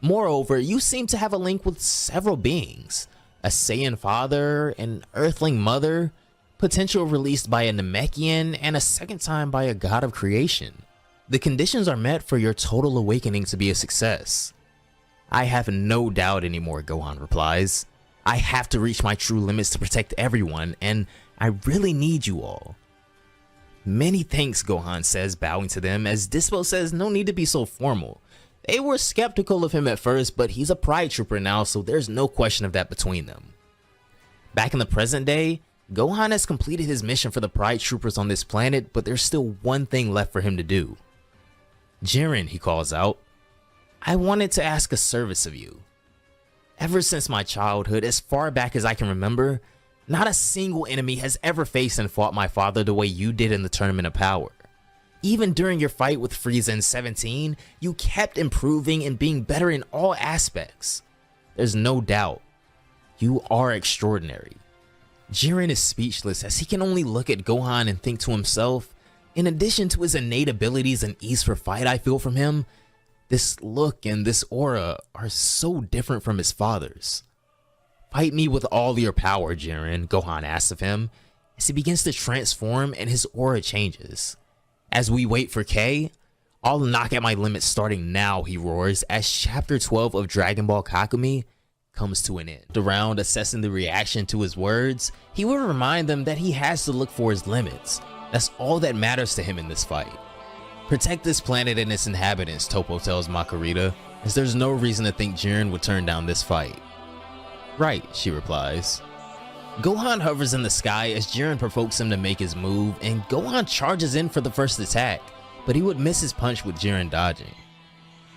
Moreover, you seem to have a link with several beings. A Saiyan father, an Earthling mother, potential released by a Namekian, and a second time by a god of creation. The conditions are met for your total awakening to be a success. I have no doubt anymore, Gohan replies. I have to reach my true limits to protect everyone, and I really need you all. Many thanks, Gohan says, bowing to them, as Dispo says no need to be so formal. They were skeptical of him at first, but he's a pride trooper now, so there's no question of that between them. Back in the present day, Gohan has completed his mission for the pride troopers on this planet, but there's still one thing left for him to do. Jiren, he calls out, I wanted to ask a service of you. Ever since my childhood, as far back as I can remember, not a single enemy has ever faced and fought my father the way you did in the Tournament of Power. Even during your fight with Frieza in 17, you kept improving and being better in all aspects. There's no doubt, you are extraordinary. Jiren is speechless as he can only look at Gohan and think to himself, in addition to his innate abilities and ease for fight I feel from him, this look and this aura are so different from his father's. Fight me with all your power, Jiren, Gohan asks of him, as he begins to transform and his aura changes. As we wait for K, I'll knock at my limit starting now, he roars, as chapter 12 of Dragon Ball Kakumei comes to an end. Around assessing the reaction to his words, he will remind them that he has to look for his limits. That's all that matters to him in this fight. Protect this planet and its inhabitants, Toppo tells Makurita, as there's no reason to think Jiren would turn down this fight. Right, she replies. Gohan hovers in the sky as Jiren provokes him to make his move, and Gohan charges in for the first attack, but he would miss his punch with Jiren dodging.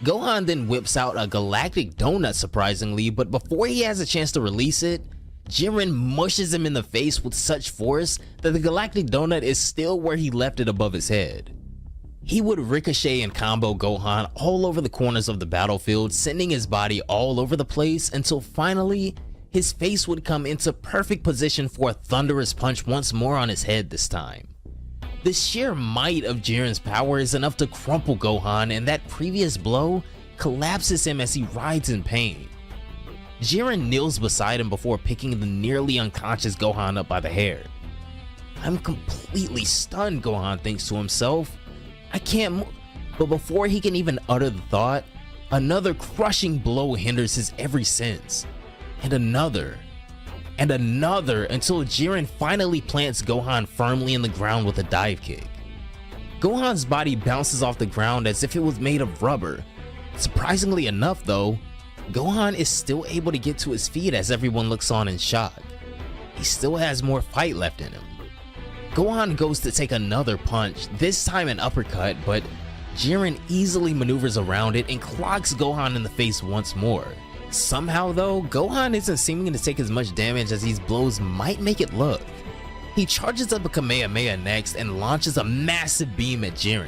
Gohan then whips out a galactic donut surprisingly, but before he has a chance to release it, Jiren mushes him in the face with such force that the galactic donut is still where he left it above his head. He would ricochet and combo Gohan all over the corners of the battlefield, sending his body all over the place until finally, his face would come into perfect position for a thunderous punch once more on his head this time. The sheer might of Jiren's power is enough to crumple Gohan, and that previous blow collapses him as he writhes in pain. Jiren kneels beside him before picking the nearly unconscious Gohan up by the hair. I'm completely stunned, Gohan thinks to himself. I can't move. But before he can even utter the thought, another crushing blow hinders his every sense. And another, until Jiren finally plants Gohan firmly in the ground with a dive kick. Gohan's body bounces off the ground as if it was made of rubber. Surprisingly enough though, Gohan is still able to get to his feet as everyone looks on in shock. He still has more fight left in him. Gohan goes to take another punch, this time an uppercut, but Jiren easily maneuvers around it and clocks Gohan in the face once more. Somehow though, Gohan isn't seeming to take as much damage as these blows might make it look. He charges up a Kamehameha next and launches a massive beam at Jiren.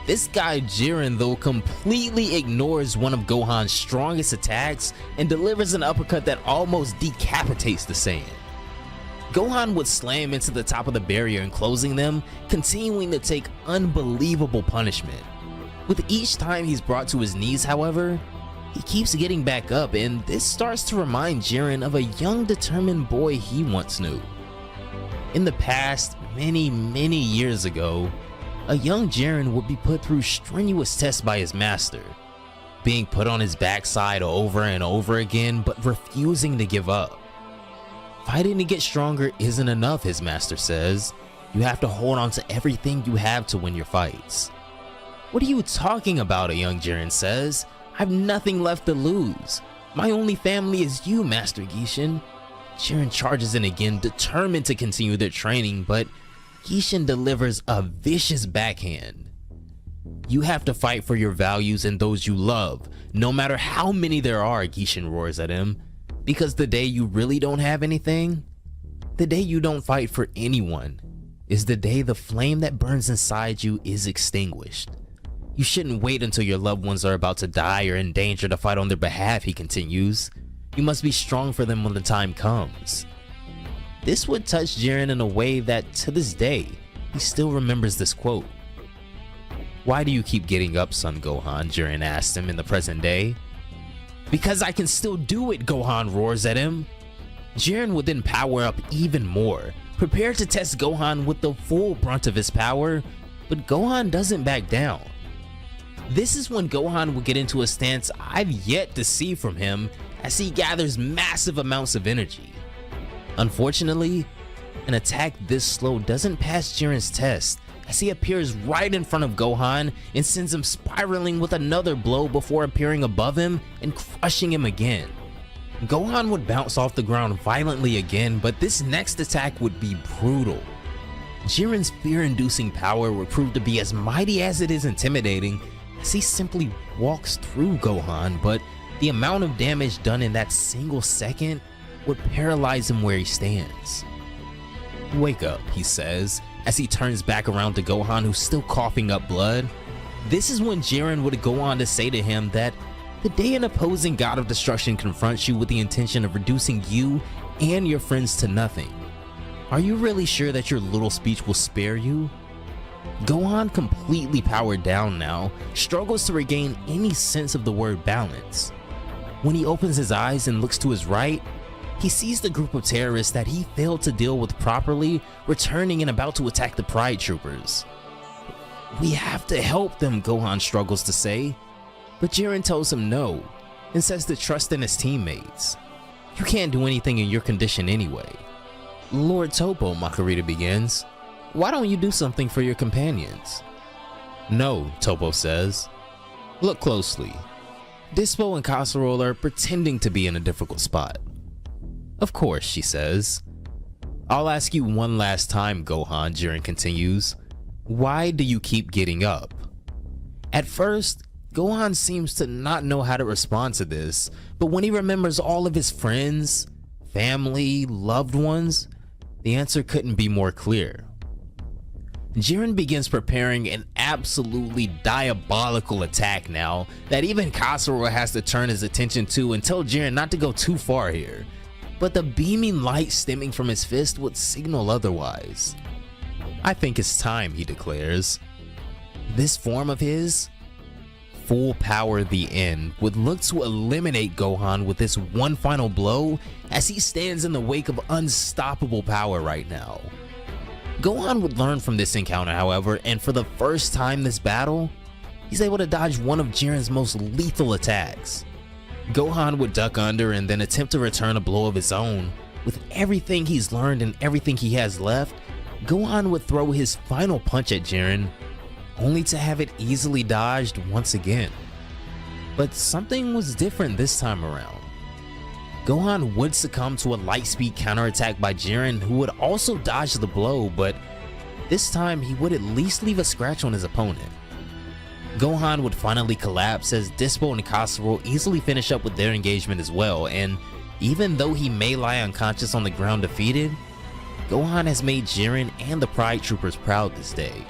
This guy Jiren though completely ignores one of Gohan's strongest attacks and delivers an uppercut that almost decapitates the Saiyan. Gohan would slam into the top of the barrier enclosing them, continuing to take unbelievable punishment. With each time he's brought to his knees, however, he keeps getting back up, and this starts to remind Jiren of a young determined boy he once knew. In the past, many years ago, a young Jiren would be put through strenuous tests by his master, being put on his backside over and over again, but refusing to give up. Fighting to get stronger isn't enough, his master says. You have to hold on to everything you have to win your fights. What are you talking about, a young Jiren says. I've nothing left to lose. My only family is you, Master Gishin. Jiren charges in again, determined to continue their training, but Gishin delivers a vicious backhand. You have to fight for your values and those you love, no matter how many there are, Gishin roars at him. Because the day you really don't have anything, the day you don't fight for anyone, is the day the flame that burns inside you is extinguished. You shouldn't wait until your loved ones are about to die or in danger to fight on their behalf, he continues. You must be strong for them when the time comes. This would touch Jiren in a way that, to this day, he still remembers this quote. Why do you keep getting up, son Gohan? Jiren asked him in the present day. Because I can still do it, Gohan roars at him. Jiren would then power up even more, prepared to test Gohan with the full brunt of his power, but Gohan doesn't back down. This is when Gohan will get into a stance I've yet to see from him as he gathers massive amounts of energy. Unfortunately, An attack this slow doesn't pass Jiren's test, as he appears right in front of Gohan and sends him spiraling with another blow before appearing above him and crushing him again. Gohan would bounce off the ground violently again, but this next attack would be brutal. Jiren's fear-inducing power would prove to be as mighty as it is intimidating, as he simply walks through Gohan, but the amount of damage done in that single second would paralyze him where he stands. "Wake up," he says, as he turns back around to Gohan, who's still coughing up blood. This is when Jiren would go on to say to him that the day an opposing god of destruction confronts you with the intention of reducing you and your friends to nothing, are you really sure that your little speech will spare you? Gohan, completely powered down now, struggles to regain any sense of the word balance. When he opens his eyes and looks to his right, he sees the group of terrorists that he failed to deal with properly returning and about to attack the Pride Troopers. "We have to help them," Gohan struggles to say, but Jiren tells him no and says to trust in his teammates. "You can't do anything in your condition anyway." "Lord Topo," Makurita begins, "why don't you do something for your companions?" "No," Topo says. "Look closely. Dispo and Casserole are pretending to be in a difficult spot." "Of course," she says. "I'll ask you one last time, Gohan," Jiren continues. "Why do you keep getting up?" At first, Gohan seems to not know how to respond to this, but when he remembers all of his friends, family, loved ones, the answer couldn't be more clear. Jiren begins preparing an absolutely diabolical attack now that even Casserole has to turn his attention to and tell Jiren not to go too far here. But the beaming light stemming from his fist would signal otherwise. "I think it's time," he declares. This form of his, full power the end, would look to eliminate Gohan with this one final blow as he stands in the wake of unstoppable power right now. Gohan would learn from this encounter, however, and for the first time this battle, he's able to dodge one of Jiren's most lethal attacks. Gohan would duck under and then attempt to return a blow of his own. With everything he's learned and everything he has left, Gohan would throw his final punch at Jiren, only to have it easily dodged once again. But something was different this time around. Gohan would succumb to a light-speed counterattack by Jiren, who would also dodge the blow, but this time he would at least leave a scratch on his opponent. Gohan would finally collapse as Dispo and Casserole easily finish up with their engagement as well, and even though he may lie unconscious on the ground defeated, Gohan has made Jiren and the Pride Troopers proud this day.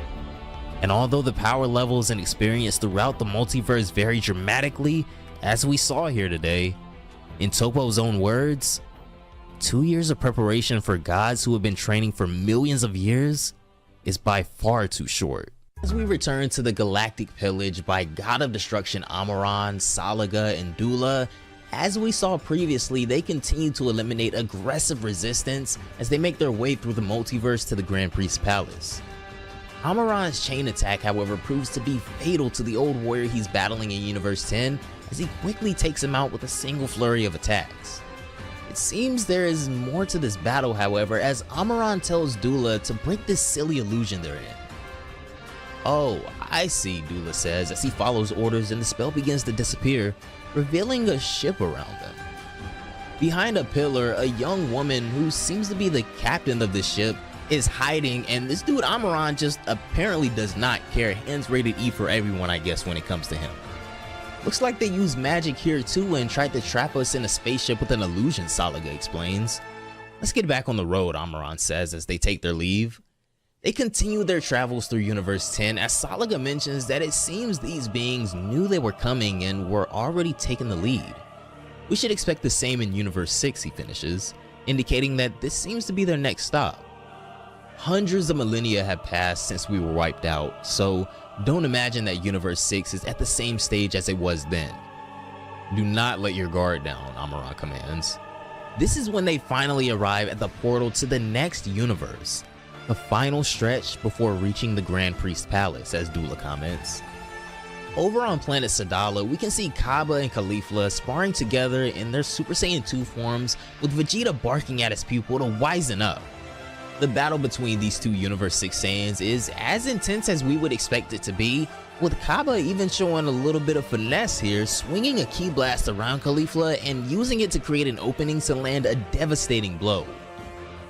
And although the power levels and experience throughout the multiverse vary dramatically, as we saw here today, in Topo's own words, 2 years of preparation for gods who have been training for millions of years is by far too short. As we return to the galactic pillage by God of Destruction Amaran, Salaga, and Dula, as we saw previously, they continue to eliminate aggressive resistance as they make their way through the multiverse to the Grand Priest's palace. Amaran's chain attack, however, proves to be fatal to the old warrior he's battling in Universe 10, as he quickly takes him out with a single flurry of attacks. It seems there is more to this battle, however, as Amaran tells Dula to break this silly illusion they're in. "Oh, I see," Dula says as he follows orders and the spell begins to disappear, revealing a ship around them. Behind a pillar, a young woman who seems to be the captain of this ship is hiding, and this dude Amaran just apparently does not care. Hands rated E for everyone, I guess, when it comes to him. Looks like they used magic here too and tried to trap us in a spaceship with an illusion, Salaga explains. "Let's get back on the road," Amaran says as they take their leave. They continue their travels through Universe 10 as Salaga mentions that it seems these beings knew they were coming and were already taking the lead. "We should expect the same in Universe 6, he finishes, indicating that this seems to be their next stop. Hundreds of millennia have passed since we were wiped out, so don't imagine that Universe 6 is at the same stage as it was then. Do not let your guard down, Amaran commands. This is when they finally arrive at the portal to the next universe, the final stretch before reaching the Grand Priest's palace, as Dula comments. Over on planet Sadala, we can see Cabba and Caulifla sparring together in their Super Saiyan 2 forms, with Vegeta barking at his pupil to wisen up. The battle between these two Universe 6 Saiyans is as intense as we would expect it to be, with Cabba even showing a little bit of finesse here, swinging a ki blast around Caulifla and using it to create an opening to land a devastating blow.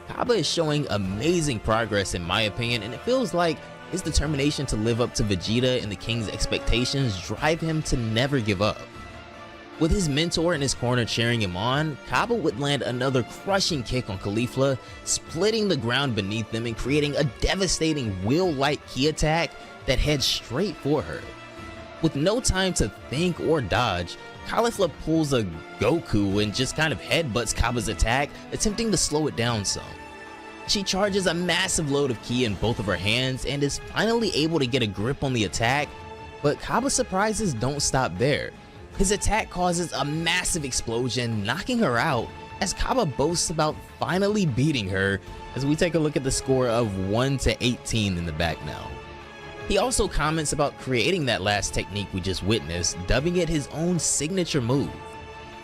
Cabba is showing amazing progress in my opinion, and it feels like his determination to live up to Vegeta and the King's expectations drive him to never give up. With his mentor in his corner cheering him on, Cabba would land another crushing kick on Caulifla, splitting the ground beneath them and creating a devastating wheel-like ki attack that heads straight for her. With no time to think or dodge, Caulifla pulls a Goku and just kind of headbutts Cabba's attack, attempting to slow it down some. She charges a massive load of ki in both of her hands and is finally able to get a grip on the attack, but Cabba's surprises don't stop there. His attack causes a massive explosion, knocking her out, as Cabba boasts about finally beating her, as we take a look at the score of 1-18 in the back now. He also comments about creating that last technique we just witnessed, dubbing it his own signature move.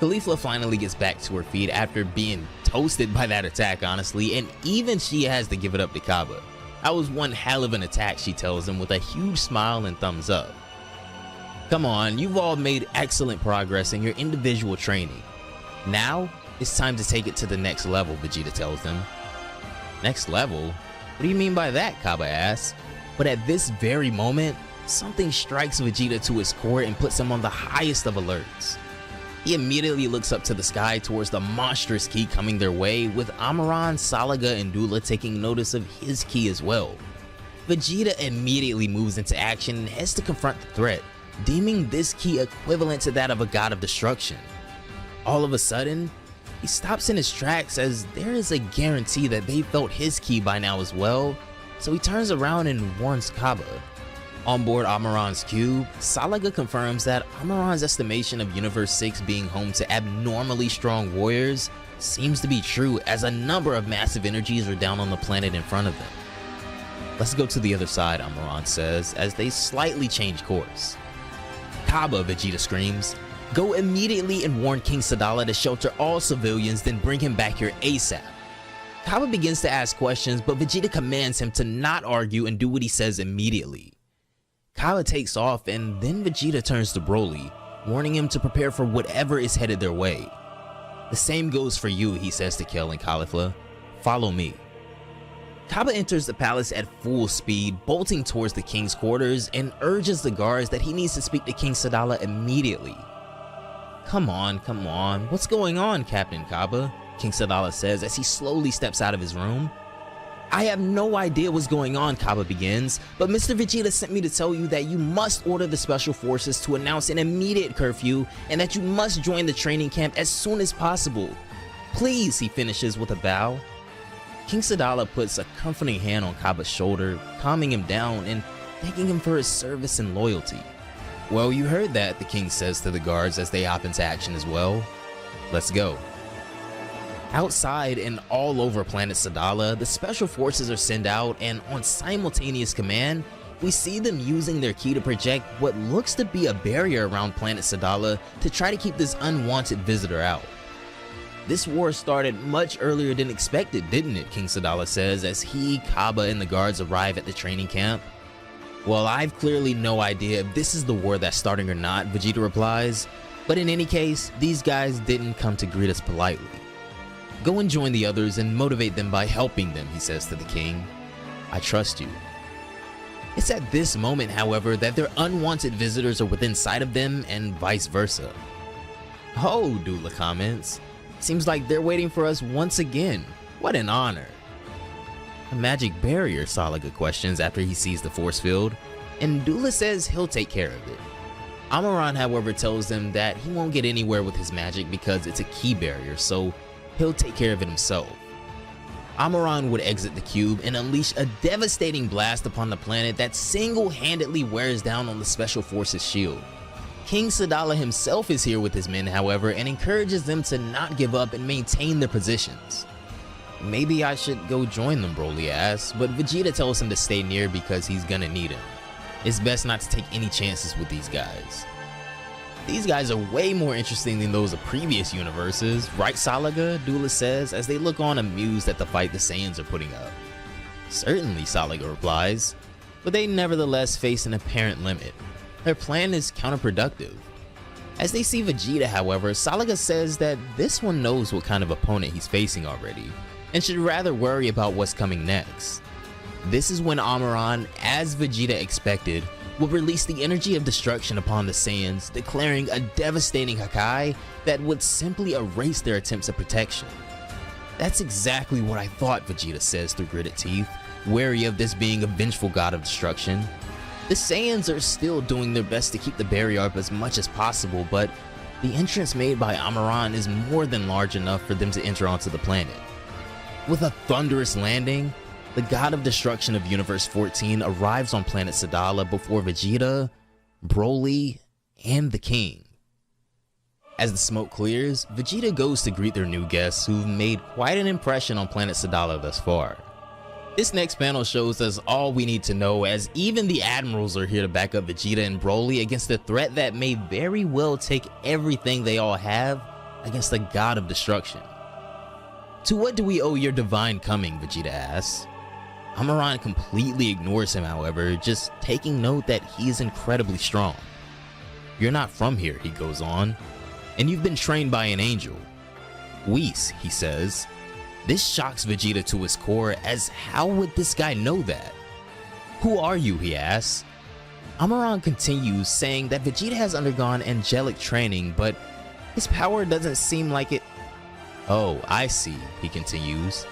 Caulifla finally gets back to her feet after being toasted by that attack, honestly, and even she has to give it up to Cabba. That was one hell of an attack, she tells him with a huge smile and thumbs up. Come on, you've all made excellent progress in your individual training. Now, it's time to take it to the next level, Vegeta tells them. Next level? What do you mean by that? Cabba asks. But at this very moment, something strikes Vegeta to his core and puts him on the highest of alerts. He immediately looks up to the sky towards the monstrous ki coming their way, with Amaran, Salaga, and Dula taking notice of his ki as well. Vegeta immediately moves into action and heads to confront the threat, deeming this ki equivalent to that of a god of destruction. All of a sudden, he stops in his tracks as there is a guarantee that they felt his ki by now as well, so he turns around and warns Cabba. On board Amaran's cube, Salaga confirms that Amaran's estimation of Universe 6 being home to abnormally strong warriors seems to be true, as a number of massive energies are down on the planet in front of them. Let's go to the other side, Amaran says, as they slightly change course. Cabba, Vegeta screams, go immediately and warn King Sadala to shelter all civilians, then bring him back here ASAP. Cabba begins to ask questions, but Vegeta commands him to not argue and do what he says immediately. Cabba takes off, and then Vegeta turns to Broly, warning him to prepare for whatever is headed their way. The same goes for you, he says to Kel and Caulifla. Follow me. Cabba enters the palace at full speed, bolting towards the king's quarters, and urges the guards that he needs to speak to King Sadala immediately. Come on, what's going on, Captain Cabba? King Sadala says as he slowly steps out of his room. I have no idea what's going on, Cabba begins, but Mr. Vegeta sent me to tell you that you must order the special forces to announce an immediate curfew and that you must join the training camp as soon as possible. Please, he finishes with a bow. King Sadala puts a comforting hand on Cabba's shoulder, calming him down and thanking him for his service and loyalty. Well, you heard that, the king says to the guards as they hop into action as well. Let's go. Outside and all over planet Sadala, the special forces are sent out, and on simultaneous command, we see them using their ki to project what looks to be a barrier around planet Sadala to try to keep this unwanted visitor out. This war started much earlier than expected, didn't it? King Sadala says as he, Cabba, and the guards arrive at the training camp. Well, I've clearly no idea if this is the war that's starting or not, Vegeta replies, but in any case, these guys didn't come to greet us politely. Go and join the others and motivate them by helping them, he says to the king. I trust you. It's at this moment, however, that their unwanted visitors are within sight of them and vice versa. Oh, Dula comments. Seems like they're waiting for us once again. What an honor. A magic barrier, Salaga questions after he sees the force field, and Dula says he'll take care of it. Amaran, however, tells them that he won't get anywhere with his magic because it's a ki barrier, so he'll take care of it himself. Amaran would exit the cube and unleash a devastating blast upon the planet that single-handedly wears down on the Special Forces shield. King Sadala himself is here with his men, however, and encourages them to not give up and maintain their positions. Maybe I should go join them, Broly asks, but Vegeta tells him to stay near because he's gonna need him. It's best not to take any chances with these guys. These guys are way more interesting than those of previous universes, right Salaga? Dula says as they look on amused at the fight the Saiyans are putting up. Certainly, Salaga replies, but they nevertheless face an apparent limit. Their plan is counterproductive. As they see Vegeta, however, Salaga says that this one knows what kind of opponent he's facing already, and should rather worry about what's coming next. This is when Amaran, as Vegeta expected, will release the energy of destruction upon the Saiyans, declaring a devastating Hakai that would simply erase their attempts at protection. That's exactly what I thought, Vegeta says through gritted teeth, wary of this being a vengeful god of destruction. The Saiyans are still doing their best to keep the barrier up as much as possible, but the entrance made by Amaran is more than large enough for them to enter onto the planet. With a thunderous landing, the god of destruction of Universe 14 arrives on planet Sadala before Vegeta, Broly, and the King. As the smoke clears, Vegeta goes to greet their new guests who've made quite an impression on planet Sadala thus far. This next panel shows us all we need to know, as even the admirals are here to back up Vegeta and Broly against a threat that may very well take everything they all have against the god of destruction. To what do we owe your divine coming? Vegeta asks. Amaran completely ignores him, however, just taking note that he is incredibly strong. You're not from here, he goes on, and you've been trained by an angel. Whis, he says. This shocks Vegeta to his core, as how would this guy know that? Who are you, he asks. Amaran continues, saying that Vegeta has undergone angelic training, but his power doesn't seem like it. Oh, I see, he continues.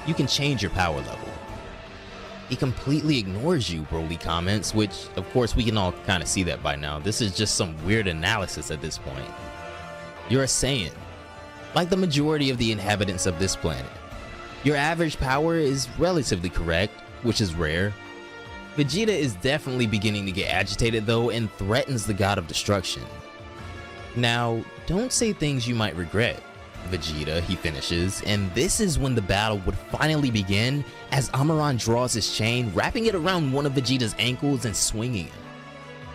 You can change your power level. He completely ignores you, Broly comments, which of course we can all kind of see that by now. This is just some weird analysis at this point. You're a Saiyan, like the majority of the inhabitants of this planet. Your average power is relatively correct, which is rare. Vegeta is definitely beginning to get agitated though, and threatens the god of destruction. Now, don't say things you might regret, Vegeta, he finishes, and this is when the battle would finally begin, as Amaran draws his chain, wrapping it around one of Vegeta's ankles and swinging him.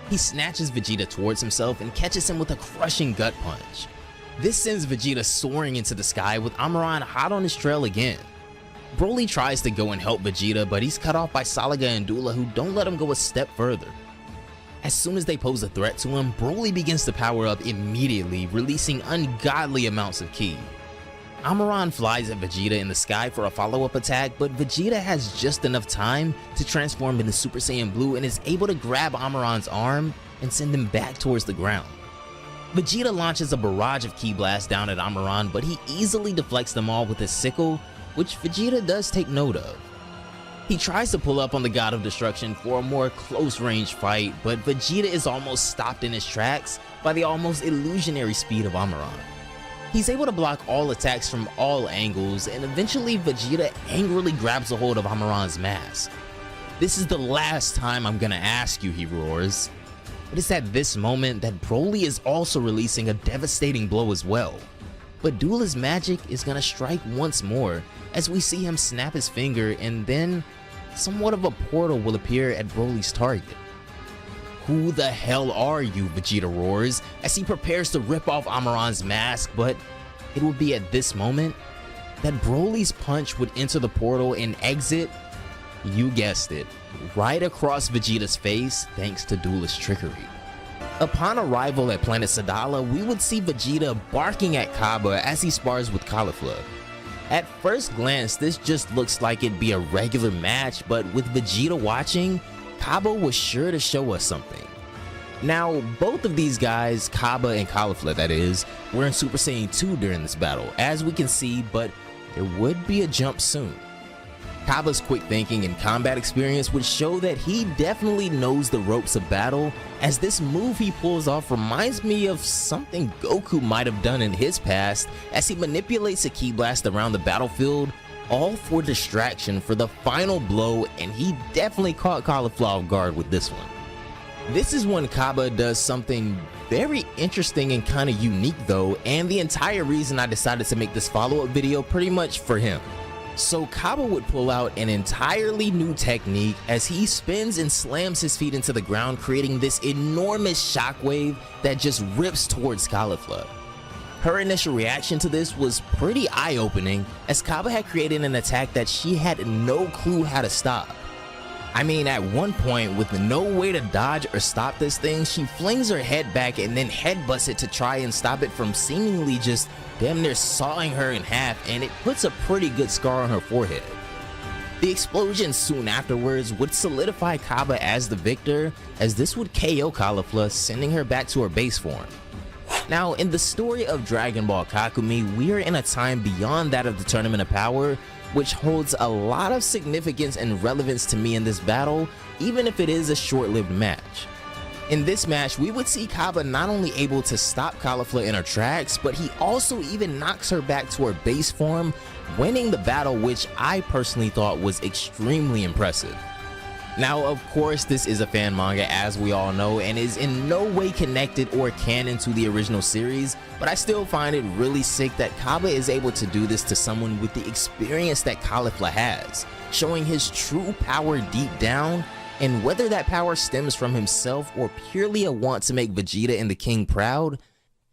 He snatches Vegeta towards himself and catches him with a crushing gut punch. This sends Vegeta soaring into the sky, with Amaran hot on his trail again. Broly tries to go and help Vegeta, but he's cut off by Salaga and Dula, who don't let him go a step further. As soon as they pose a threat to him, Broly begins to power up immediately, releasing ungodly amounts of ki. Amaran flies at Vegeta in the sky for a follow-up attack, but Vegeta has just enough time to transform into Super Saiyan Blue and is able to grab Amaran's arm and send him back towards the ground. Vegeta launches a barrage of ki blasts down at Amaran, but he easily deflects them all with his sickle, which Vegeta does take note of. He tries to pull up on the god of destruction for a more close-range fight, but Vegeta is almost stopped in his tracks by the almost illusionary speed of Amaran. He's able to block all attacks from all angles, and eventually Vegeta angrily grabs a hold of Amaran's mask. This is the last time I'm gonna ask you, he roars. But it's at this moment that Broly is also releasing a devastating blow as well. But Dula's magic is gonna strike once more, as we see him snap his finger, and then somewhat of a portal will appear at Broly's target. Who the hell are you? Vegeta roars as he prepares to rip off Amaran's mask, but it will be at this moment that Broly's punch would enter the portal and exit, you guessed it, right across Vegeta's face thanks to Dula's trickery. Upon arrival at planet Sadala, we would see Vegeta barking at Cabba as he spars with Caulifla. At first glance, this just looks like it'd be a regular match, but with Vegeta watching, Cabba was sure to show us something. Now, both of these guys, Cabba and Caulifla that is, were in Super Saiyan 2 during this battle, as we can see, but there would be a jump soon. Cabba's quick thinking and combat experience would show that he definitely knows the ropes of battle, as this move he pulls off reminds me of something Goku might have done in his past, as he manipulates a ki blast around the battlefield, all for distraction for the final blow, and he definitely caught Caulifla off guard with this one. This is when Cabba does something very interesting and kind of unique though, and the entire reason I decided to make this follow-up video pretty much for him. So Cabba would pull out an entirely new technique as he spins and slams his feet into the ground, creating this enormous shockwave that just rips towards Caulifla. Her initial reaction to this was pretty eye-opening, as Cabba had created an attack that she had no clue how to stop. I mean, at one point, with no way to dodge or stop this thing, she flings her head back and then headbutts it to try and stop it from seemingly just damn near sawing her in half, and it puts a pretty good scar on her forehead. The explosion soon afterwards would solidify Cabba as the victor, as this would KO Caulifla, sending her back to her base form. Now, in the story of Dragon Ball Kakumei, we are in a time beyond that of the Tournament of Power, which holds a lot of significance and relevance to me in this battle, even if it is a short-lived match. In this match, we would see Cabba not only able to stop Caulifla in her tracks, but he also even knocks her back to her base form, winning the battle, which I personally thought was extremely impressive. Now, of course, this is a fan manga, as we all know, and is in no way connected or canon to the original series, but I still find it really sick that Cabba is able to do this to someone with the experience that Caulifla has, showing his true power deep down, and whether that power stems from himself or purely a want to make Vegeta and the King proud,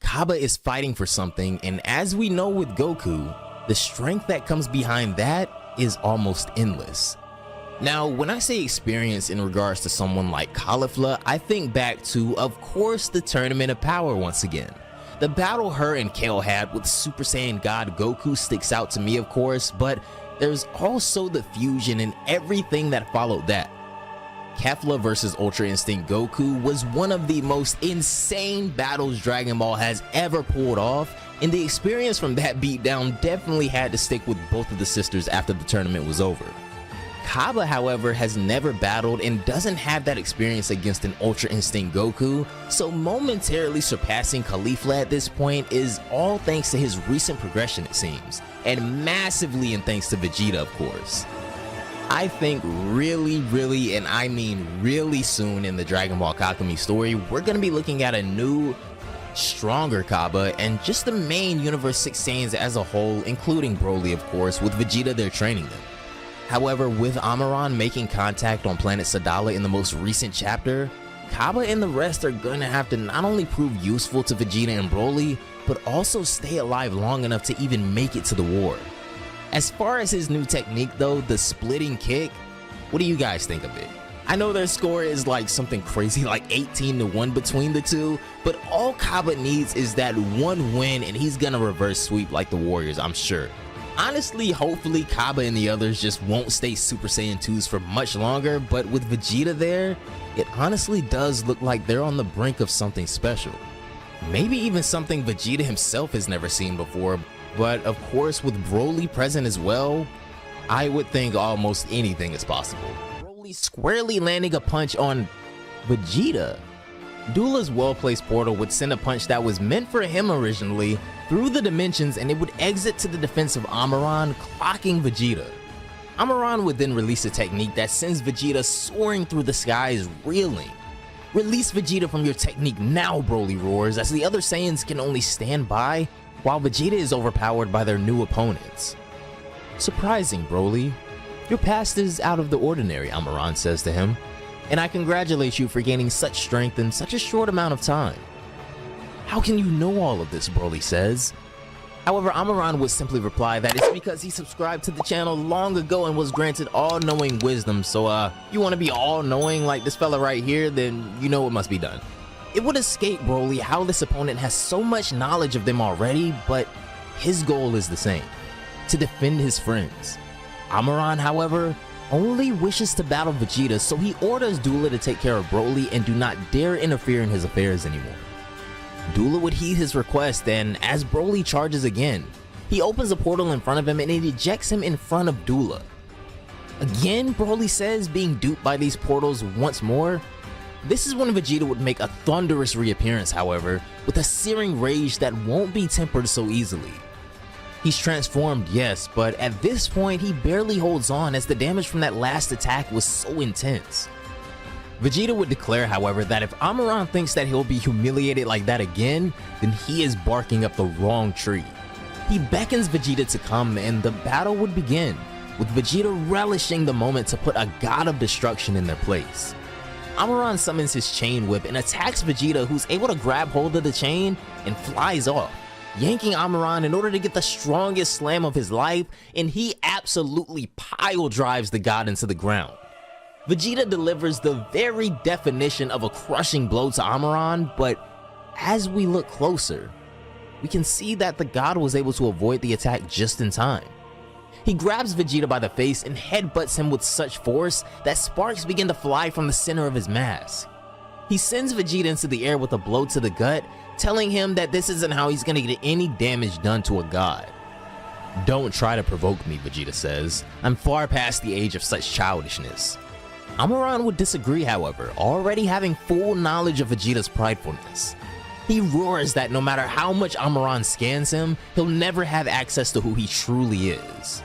Cabba is fighting for something, and as we know with Goku, the strength that comes behind that is almost endless. Now, when I say experience in regards to someone like Caulifla, I think back to, of course, the Tournament of Power once again. The battle her and Kale had with Super Saiyan God Goku sticks out to me, of course, but there's also the fusion and everything that followed that. Kefla vs Ultra Instinct Goku was one of the most insane battles Dragon Ball has ever pulled off, and the experience from that beatdown definitely had to stick with both of the sisters after the tournament was over. Cabba, however, has never battled and doesn't have that experience against an Ultra Instinct Goku, so momentarily surpassing Caulifla at this point is all thanks to his recent progression, it seems, and massively in thanks to Vegeta, of course. I think really, and I mean really soon in the Dragon Ball Kakumei story, we're going to be looking at a new, stronger Cabba and just the main Universe 6 Saiyans as a whole, including Broly, of course, with Vegeta there training them. However, with Amaran making contact on planet Sadala in the most recent chapter, Cabba and the rest are going to have to not only prove useful to Vegeta and Broly, but also stay alive long enough to even make it to the war. As far as his new technique though, the splitting kick, what do you guys think of it? I know their score is like something crazy like 18-1 between the two, but all Cabba needs is that one win and he's gonna reverse sweep like the Warriors, I'm sure. Honestly, hopefully Cabba and the others just won't stay Super Saiyan 2s for much longer, but with Vegeta there, it honestly does look like they're on the brink of something special. Maybe even something Vegeta himself has never seen before, but of course with Broly present as well, I would think almost anything is possible. Broly squarely landing a punch on Vegeta. Doula's well-placed portal would send a punch that was meant for him originally through the dimensions, and it would exit to the defense of Amaran, clocking Vegeta. Amaran would then release a technique that sends Vegeta soaring through the skies, reeling. Release Vegeta from your technique now, Broly roars, as the other Saiyans can only stand by, while Vegeta is overpowered by their new opponents. Surprising, Broly. Your past is out of the ordinary, Amaran says to him, and I congratulate you for gaining such strength in such a short amount of time. How can you know all of this, Broly says. However, Amaran would simply reply that it's because he subscribed to the channel long ago and was granted all-knowing wisdom, so you want to be all-knowing like this fella right here, then you know it must be done. It would escape Broly how this opponent has so much knowledge of them already, but his goal is the same, to defend his friends. Amaran, however, only wishes to battle Vegeta, so he orders Doula to take care of Broly and do not dare interfere in his affairs anymore. Doula would heed his request, and as Broly charges again, he opens a portal in front of him and it ejects him in front of Doula. Again, Broly says, being duped by these portals once more. This is when Vegeta would make a thunderous reappearance, however, with a searing rage that won't be tempered so easily. He's transformed, yes, but at this point he barely holds on as the damage from that last attack was so intense. Vegeta would declare, however, that if Amaran thinks that he'll be humiliated like that again, then he is barking up the wrong tree. He beckons Vegeta to come and the battle would begin, with Vegeta relishing the moment to put a god of destruction in their place. Amaran summons his chain whip and attacks Vegeta, who's able to grab hold of the chain and flies off. yanking Amaran in order to get the strongest slam of his life, and he absolutely pile drives the god into the ground. Vegeta delivers the very definition of a crushing blow to Amaran, but as we look closer, we can see that the god was able to avoid the attack just in time. He grabs Vegeta by the face and headbutts him with such force that sparks begin to fly from the center of his mask. He sends Vegeta into the air with a blow to the gut, telling him that this isn't how he's gonna get any damage done to a god. "Don't try to provoke me," Vegeta says. "I'm far past the age of such childishness." Amaran would disagree, however, already having full knowledge of Vegeta's pridefulness. He roars that no matter how much Amaran scans him, he'll never have access to who he truly is.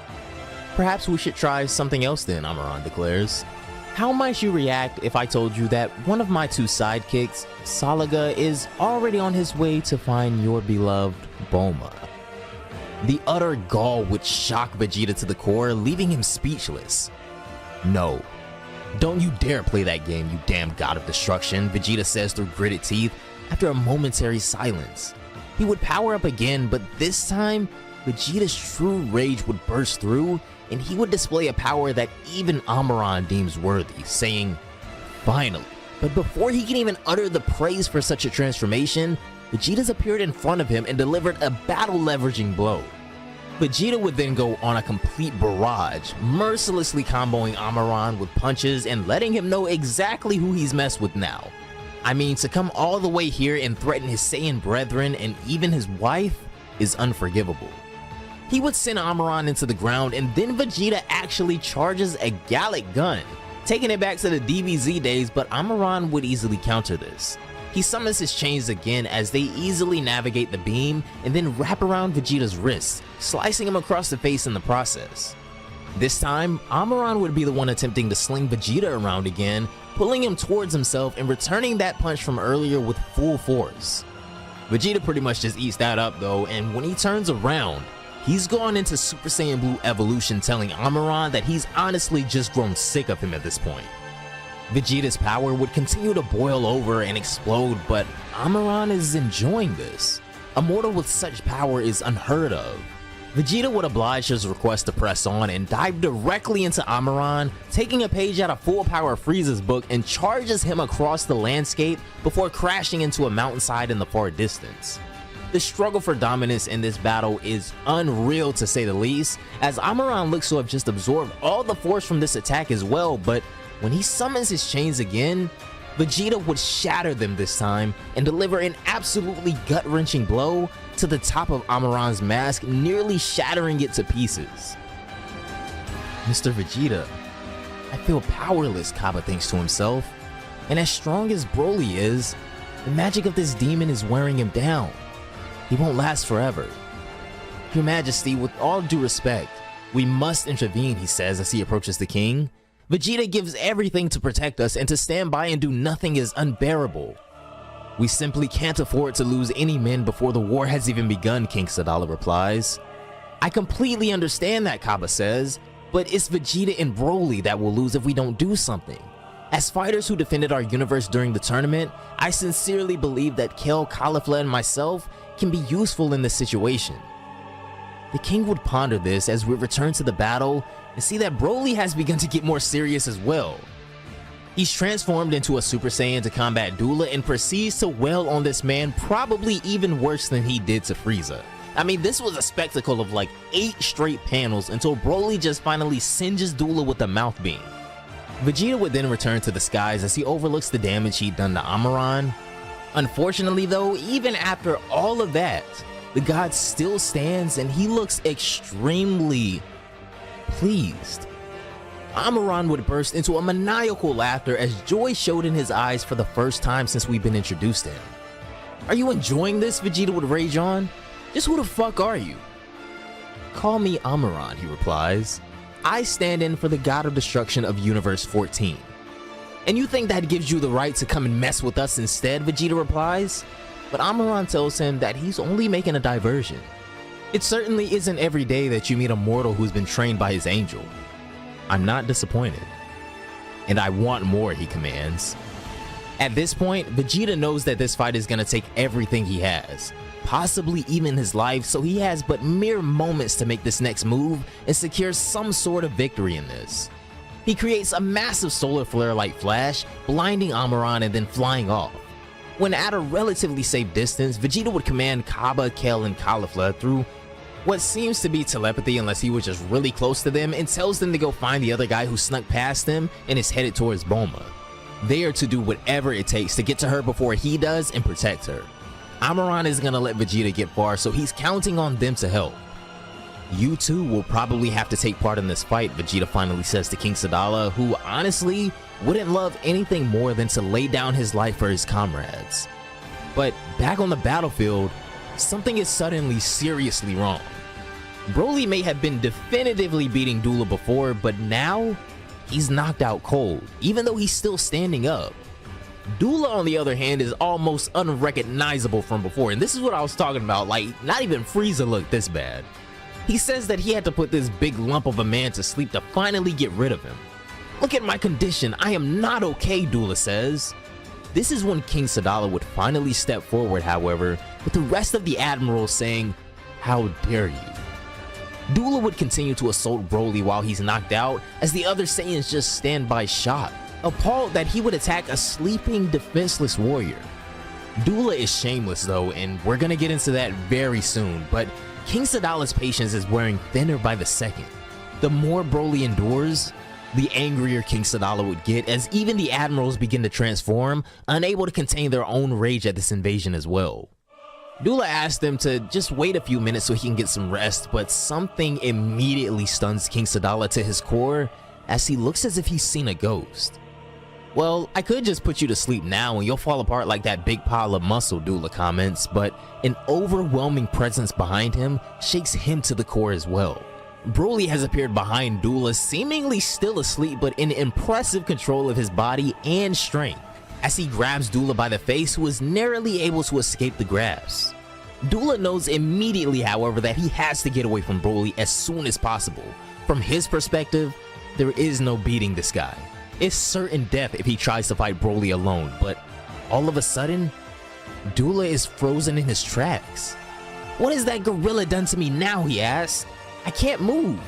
"Perhaps we should try something else then," Amaran declares. "How might you react if I told you that one of my two sidekicks, Salaga, is already on his way to find your beloved Bulma?" The utter gall would shock Vegeta to the core, leaving him speechless. "No. Don't you dare play that game, you damn god of destruction," Vegeta says through gritted teeth after a momentary silence. He would power up again, but this time, Vegeta's true rage would burst through, and he would display a power that even Amaran deems worthy, saying, "Finally." But before he can even utter the praise for such a transformation, Vegeta's appeared in front of him and delivered a battle-leveraging blow. Vegeta would then go on a complete barrage, mercilessly comboing Amaran with punches and letting him know exactly who he's messed with now. I mean, to come all the way here and threaten his Saiyan brethren and even his wife is unforgivable. He would send Amaran into the ground, and then Vegeta actually charges a Gallic gun, taking it back to the DBZ days, but Amaran would easily counter this. He summons his chains again as they easily navigate the beam and then wrap around Vegeta's wrists, slicing him across the face in the process. This time, Amaran would be the one attempting to sling Vegeta around again, pulling him towards himself and returning that punch from earlier with full force. Vegeta pretty much just eats that up though, and when he turns around, he's gone into Super Saiyan Blue evolution, telling Amaran that he's honestly just grown sick of him at this point. Vegeta's power would continue to boil over and explode, but Amaran is enjoying this. A mortal with such power is unheard of. Vegeta would oblige his request to press on and dive directly into Amaran, taking a page out of Full Power Frieza's book and charges him across the landscape before crashing into a mountainside in the far distance. The struggle for dominance in this battle is unreal to say the least, as Amaran looks to have just absorbed all the force from this attack as well, but when he summons his chains again, Vegeta would shatter them this time and deliver an absolutely gut-wrenching blow to the top of Amaran's mask, nearly shattering it to pieces. "Mr. Vegeta, I feel powerless," Cabba thinks to himself, "and as strong as Broly is, the magic of this demon is wearing him down. He won't last forever. Your Majesty, with all due respect, we must intervene," he says as he approaches the king. "Vegeta gives everything to protect us, and to stand by and do nothing is unbearable." "We simply can't afford to lose any men before the war has even begun," King Sadala replies. "I completely understand that," Cabba says, "but it's Vegeta and Broly that will lose if we don't do something. As fighters who defended our universe during the tournament, I sincerely believe that Kel, Caulifla, and myself can be useful in this situation." The king would ponder this as we return to the battle and see that Broly has begun to get more serious as well. He's transformed into a Super Saiyan to combat Dula and proceeds to wail on this man probably even worse than he did to Frieza. I mean, this was a spectacle of like 8 straight panels until Broly just finally singes Dula with the mouth beam. Vegeta would then return to the skies as he overlooks the damage he'd done to Amaran. Unfortunately though, even after all of that, the god still stands and he looks extremely pleased. Amaran would burst into a maniacal laughter as joy showed in his eyes for the first time since we've been introduced to him. "Are you enjoying this?" Vegeta would rage on. "Just who the fuck are you?" "Call me Amaran," he replies. "I stand in for the god of destruction of Universe 14. "And you think that gives you the right to come and mess with us instead?" Vegeta replies. But Amaran tells him that he's only making a diversion. "It certainly isn't every day that you meet a mortal who's been trained by his angel. I'm not disappointed. And I want more," he commands. At this point, Vegeta knows that this fight is going to take everything he has, possibly even his life, so he has but mere moments to make this next move and secure some sort of victory in this. He creates a massive solar flare-like flash, blinding Amaran and then flying off. When at a relatively safe distance, Vegeta would command Cabba, Kel, and Caulifla through what seems to be telepathy unless he was just really close to them, and tells them to go find the other guy who snuck past them and is headed towards Bulma. They are to do whatever it takes to get to her before he does and protect her. Amaran isn't gonna let Vegeta get far, so he's counting on them to help. You two will probably have to take part in this fight, Vegeta finally says to King Sadala, who honestly wouldn't love anything more than to lay down his life for his comrades. But back on the battlefield, something is suddenly seriously wrong. Broly may have been definitively beating Dula before, but now he's knocked out cold, even though he's still standing up. Dula, on the other hand, is almost unrecognizable from before, and this is what I was talking about, like, not even Frieza looked this bad. He says that he had to put this big lump of a man to sleep to finally get rid of him. Look at my condition, I am not okay, Dula says. This is when King Sadala would finally step forward, however, with the rest of the admirals saying, "How dare you?" Dula would continue to assault Broly while he's knocked out, as the other Saiyans just stand by shocked, appalled that he would attack a sleeping, defenseless warrior. Dula is shameless though, and we're gonna get into that very soon, but King Sadala's patience is wearing thinner by the second. The more Broly endures, the angrier King Sadala would get, as even the admirals begin to transform, unable to contain their own rage at this invasion as well. Dula asks them to just wait a few minutes so he can get some rest, but something immediately stuns King Sadala to his core as he looks as if he's seen a ghost. "Well, I could just put you to sleep now and you'll fall apart like that big pile of muscle," Dula comments, but an overwhelming presence behind him shakes him to the core as well. Broly has appeared behind Dula, seemingly still asleep but in impressive control of his body and strength, as he grabs Dula by the face, who is narrowly able to escape the grasp. Dula knows immediately, however, that he has to get away from Broly as soon as possible. From his perspective, there is no beating this guy. It's certain death if he tries to fight Broly alone, but all of a sudden, Dula is frozen in his tracks. "What has that gorilla done to me now?" he asks. "I can't move."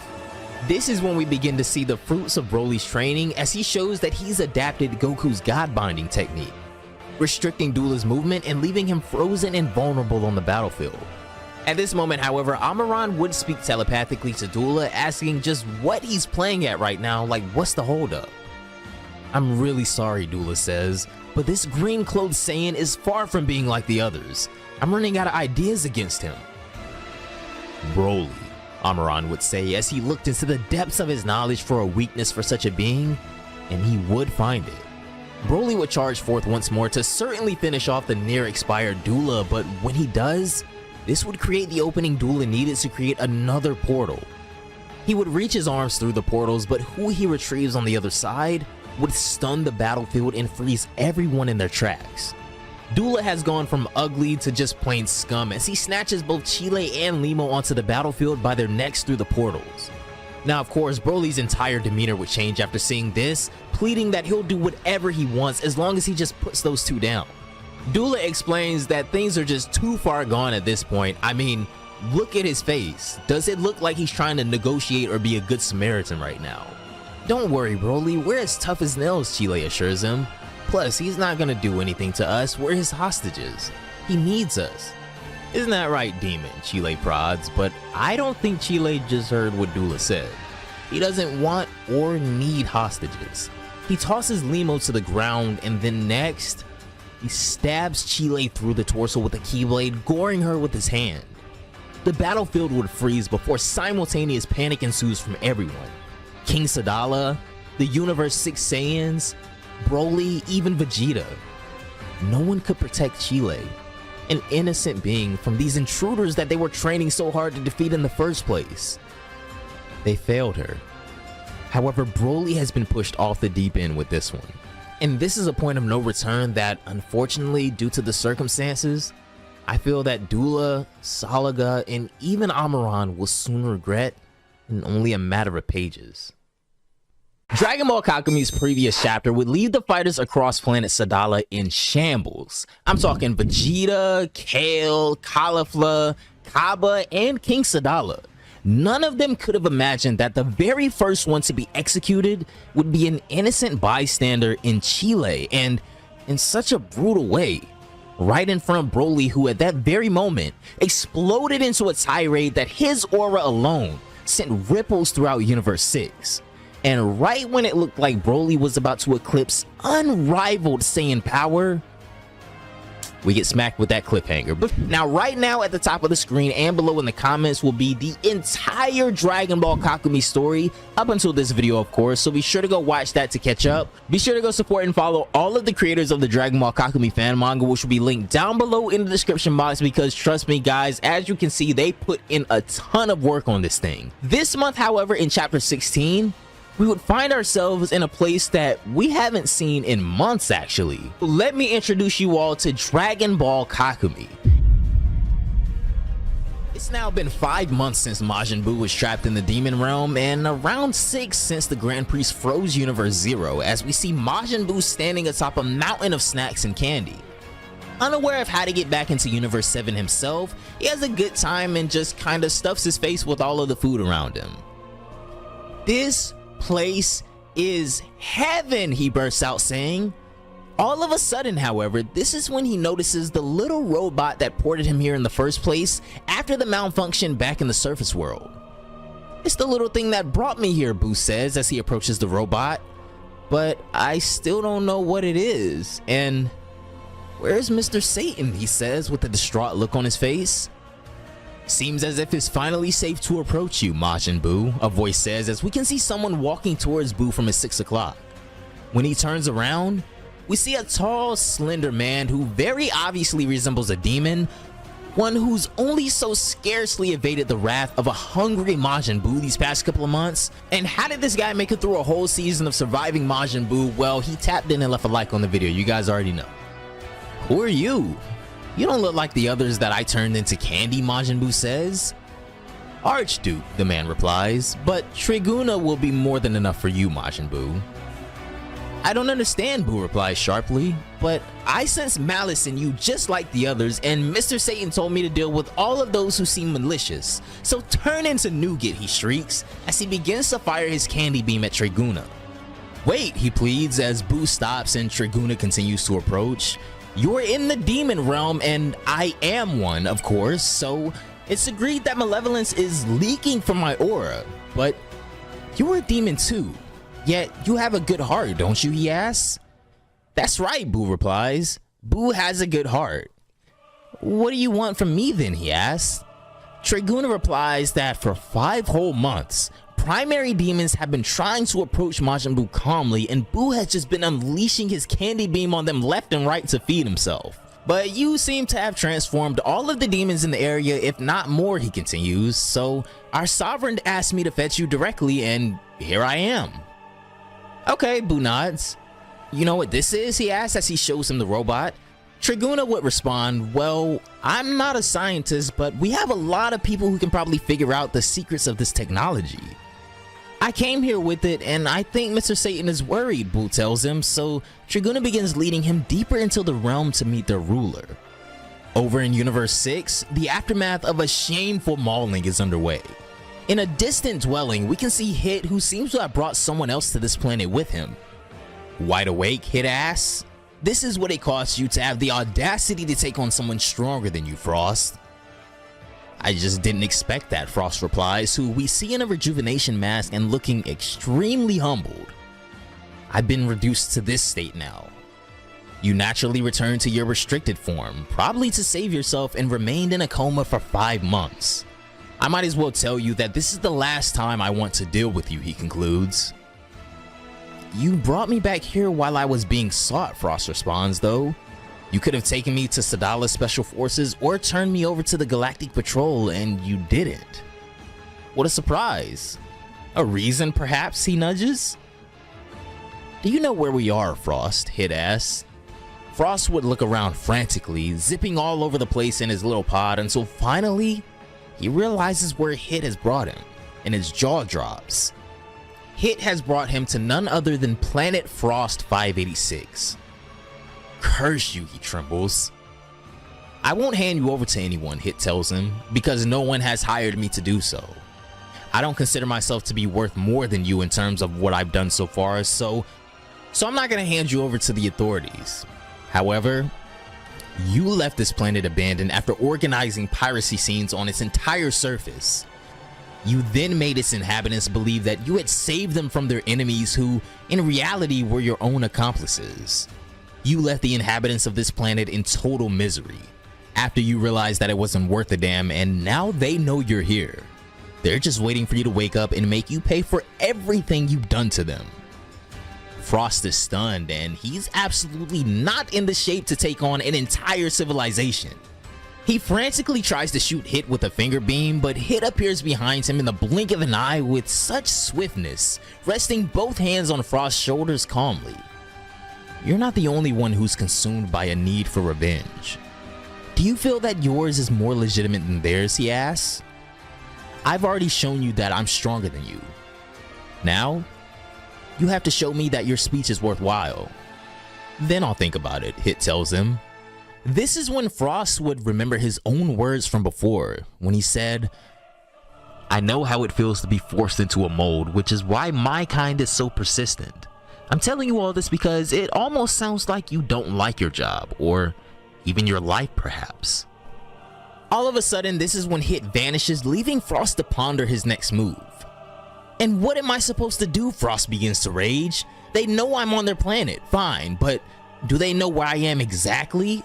This is when we begin to see the fruits of Broly's training, as he shows that he's adapted Goku's God binding technique, restricting Dula's movement and leaving him frozen and vulnerable on the battlefield. At this moment, however, Amaran would speak telepathically to Dula, asking just what he's playing at right now, like what's the holdup. "I'm really sorry," Dula says, "but this green-clothed Saiyan is far from being like the others. I'm running out of ideas against him." "Broly," Amaran would say as he looked into the depths of his knowledge for a weakness for such a being, and he would find it. Broly would charge forth once more to certainly finish off the near-expired Dula, but when he does, this would create the opening Dula needed to create another portal. He would reach his arms through the portals, but who he retrieves on the other side would stun the battlefield and freeze everyone in their tracks. Dula has gone from ugly to just plain scum, as he snatches both Chile and Limo onto the battlefield by their necks through the portals. Now, of course, Broly's entire demeanor would change after seeing this, pleading that he'll do whatever he wants as long as he just puts those two down. Dula explains that things are just too far gone at this point. I mean, look at his face. Does it look like he's trying to negotiate or be a good Samaritan right now? "Don't worry, Broly, we're as tough as nails," Chile assures him. "Plus, he's not gonna do anything to us, we're his hostages. He needs us." "Isn't that right, Demon?" Chile prods, but I don't think Chile just heard what Dula said. He doesn't want or need hostages. He tosses Limo to the ground, and then next, he stabs Chile through the torso with a keyblade, goring her with his hand. The battlefield would freeze before simultaneous panic ensues from everyone. King Sadala, the Universe 6 Saiyans, Broly, even Vegeta. No one could protect Chile, an innocent being, from these intruders that they were training so hard to defeat in the first place. They failed her. However, Broly has been pushed off the deep end with this one. And this is a point of no return that, unfortunately, due to the circumstances, I feel that Dula, Salaga, and even Amaran will soon regret in only a matter of pages. Dragon Ball Kakumei's previous chapter would leave the fighters across planet Sadala in shambles. I'm talking Vegeta, Kale, Caulifla, Cabba, and King Sadala. None of them could have imagined that the very first one to be executed would be an innocent bystander in Chile, and in such a brutal way. Right in front of Broly, who at that very moment exploded into a tirade that his aura alone sent ripples throughout Universe 6. And right when it looked like Broly was about to eclipse unrivaled Saiyan power, we get smacked with that cliffhanger. But now, right now at the top of the screen and below in the comments will be the entire Dragon Ball Kakumei story up until this video, of course, so be sure to go watch that to catch up. Be sure to go support and follow all of the creators of the Dragon Ball Kakumei fan manga, which will be linked down below in the description box, because trust me guys, as you can see, they put in a ton of work on this thing. This month, however, in chapter 16, we would find ourselves in a place that we haven't seen in months, actually. Let me introduce you all to Dragon Ball Kakumei. It's now been 5 months since Majin Buu was trapped in the Demon Realm, and around 6 since the Grand Priest froze Universe 0, as we see Majin Buu standing atop a mountain of snacks and candy. Unaware of how to get back into Universe 7 himself, he has a good time and just kinda stuffs his face with all of the food around him. This place is heaven, he bursts out saying. All of a sudden, however, this is when he notices the little robot that ported him here in the first place after the malfunction back in the surface world. It's the little thing that brought me here, Buu says as he approaches the robot, but I still don't know what it is. And where's Mr. Satan, he says with a distraught look on his face. Seems as if it's finally safe to approach you, Majin Buu, a voice says as we can see someone walking towards Buu from his 6 o'clock. When he turns around, we see a tall, slender man who very obviously resembles a demon, one who's only so scarcely evaded the wrath of a hungry Majin Buu these past couple of months. And how did this guy make it through a whole season of surviving Majin Buu? Well, he tapped in and left a like on the video, you guys already know. Who are you? You don't look like the others that I turned into candy, Majin Buu says. Archduke, the man replies, but Triguna will be more than enough for you, Majin Buu. I don't understand, Buu replies sharply, but I sense malice in you just like the others, and Mr. Satan told me to deal with all of those who seem malicious. So turn into nougat, he shrieks, as he begins to fire his candy beam at Triguna. Wait, he pleads as Buu stops and Triguna continues to approach. You're in the demon realm and I am one, of course, so it's agreed that malevolence is leaking from my aura, but you're a demon too, yet you have a good heart, don't you, he asks. That's right, Buu replies. Buu has a good heart. What do you want from me then, he asks. Triguna replies that for 5 whole months, primary demons have been trying to approach Majin Buu calmly, and Buu has just been unleashing his candy beam on them left and right to feed himself. But you seem to have transformed all of the demons in the area, if not more, he continues, so our sovereign asked me to fetch you directly, and here I am. Okay, Buu nods. You know what this is, he asks as he shows him the robot. Triguna would respond, well, I'm not a scientist, but we have a lot of people who can probably figure out the secrets of this technology. I came here with it, and I think Mr. Satan is worried, Buu tells him, so Triguna begins leading him deeper into the realm to meet their ruler. Over in Universe 6, the aftermath of a shameful mauling is underway. In a distant dwelling, we can see Hit, who seems to have brought someone else to this planet with him. Wide awake, Hit asks. This is what it costs you to have the audacity to take on someone stronger than you, Frost. I just didn't expect that, Frost replies, who we see in a rejuvenation mask and looking extremely humbled. I've been reduced to this state now. You naturally returned to your restricted form, probably to save yourself, and remained in a coma for 5 months. I might as well tell you that this is the last time I want to deal with you, he concludes. You brought me back here while I was being sought, Frost responds, though. You could have taken me to Sadala's Special Forces or turned me over to the Galactic Patrol, and you didn't. What a surprise. A reason, perhaps, he nudges? Do you know where we are, Frost? Hit asks. Frost would look around frantically, zipping all over the place in his little pod until finally, he realizes where Hit has brought him, and his jaw drops. Hit has brought him to none other than Planet Frost 586. Curse you, he trembles. I won't hand you over to anyone, Hit tells him, because no one has hired me to do so. I don't consider myself to be worth more than you in terms of what I've done so far, so I'm not gonna hand you over to the authorities. However, you left this planet abandoned after organizing piracy scenes on its entire surface. You then made its inhabitants believe that you had saved them from their enemies who, in reality, were your own accomplices. You left the inhabitants of this planet in total misery after you realized that it wasn't worth a damn, and now they know you're here. They're just waiting for you to wake up and make you pay for everything you've done to them. Frost is stunned, and he's absolutely not in the shape to take on an entire civilization. He frantically tries to shoot Hit with a finger beam, but Hit appears behind him in the blink of an eye with such swiftness, resting both hands on Frost's shoulders calmly. You're not the only one who's consumed by a need for revenge. Do you feel that yours is more legitimate than theirs, he asks. I've already shown you that I'm stronger than you. Now, you have to show me that your speech is worthwhile. Then I'll think about it, Hit tells him. This is when Frost would remember his own words from before, when he said, I know how it feels to be forced into a mold, which is why my kind is so persistent. I'm telling you all this because it almost sounds like you don't like your job, or even your life perhaps. All of a sudden, this is when Hit vanishes, leaving Frost to ponder his next move. And what am I supposed to do? Frost begins to rage. They know I'm on their planet, fine, but do they know where I am exactly?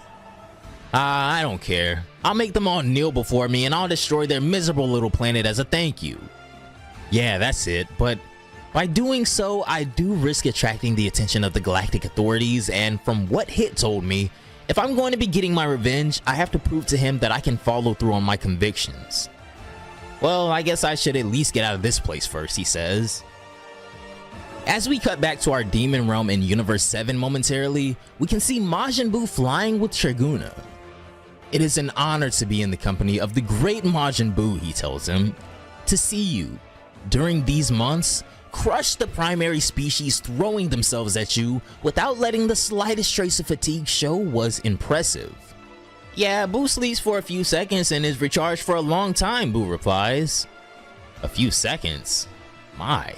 I don't care. I'll make them all kneel before me and I'll destroy their miserable little planet as a thank you. Yeah, that's it, but by doing so, I do risk attracting the attention of the galactic authorities, and from what Hit told me, if I'm going to be getting my revenge, I have to prove to him that I can follow through on my convictions. Well, I guess I should at least get out of this place first, he says. As we cut back to our demon realm in Universe 7 momentarily, we can see Majin Buu flying with Triguna. It is an honor to be in the company of the great Majin Buu, he tells him. To see you, during these months, crush the primary species throwing themselves at you without letting the slightest trace of fatigue show was impressive. Yeah, Buu sleeps for a few seconds and is recharged for a long time, Buu replies. A few seconds? My.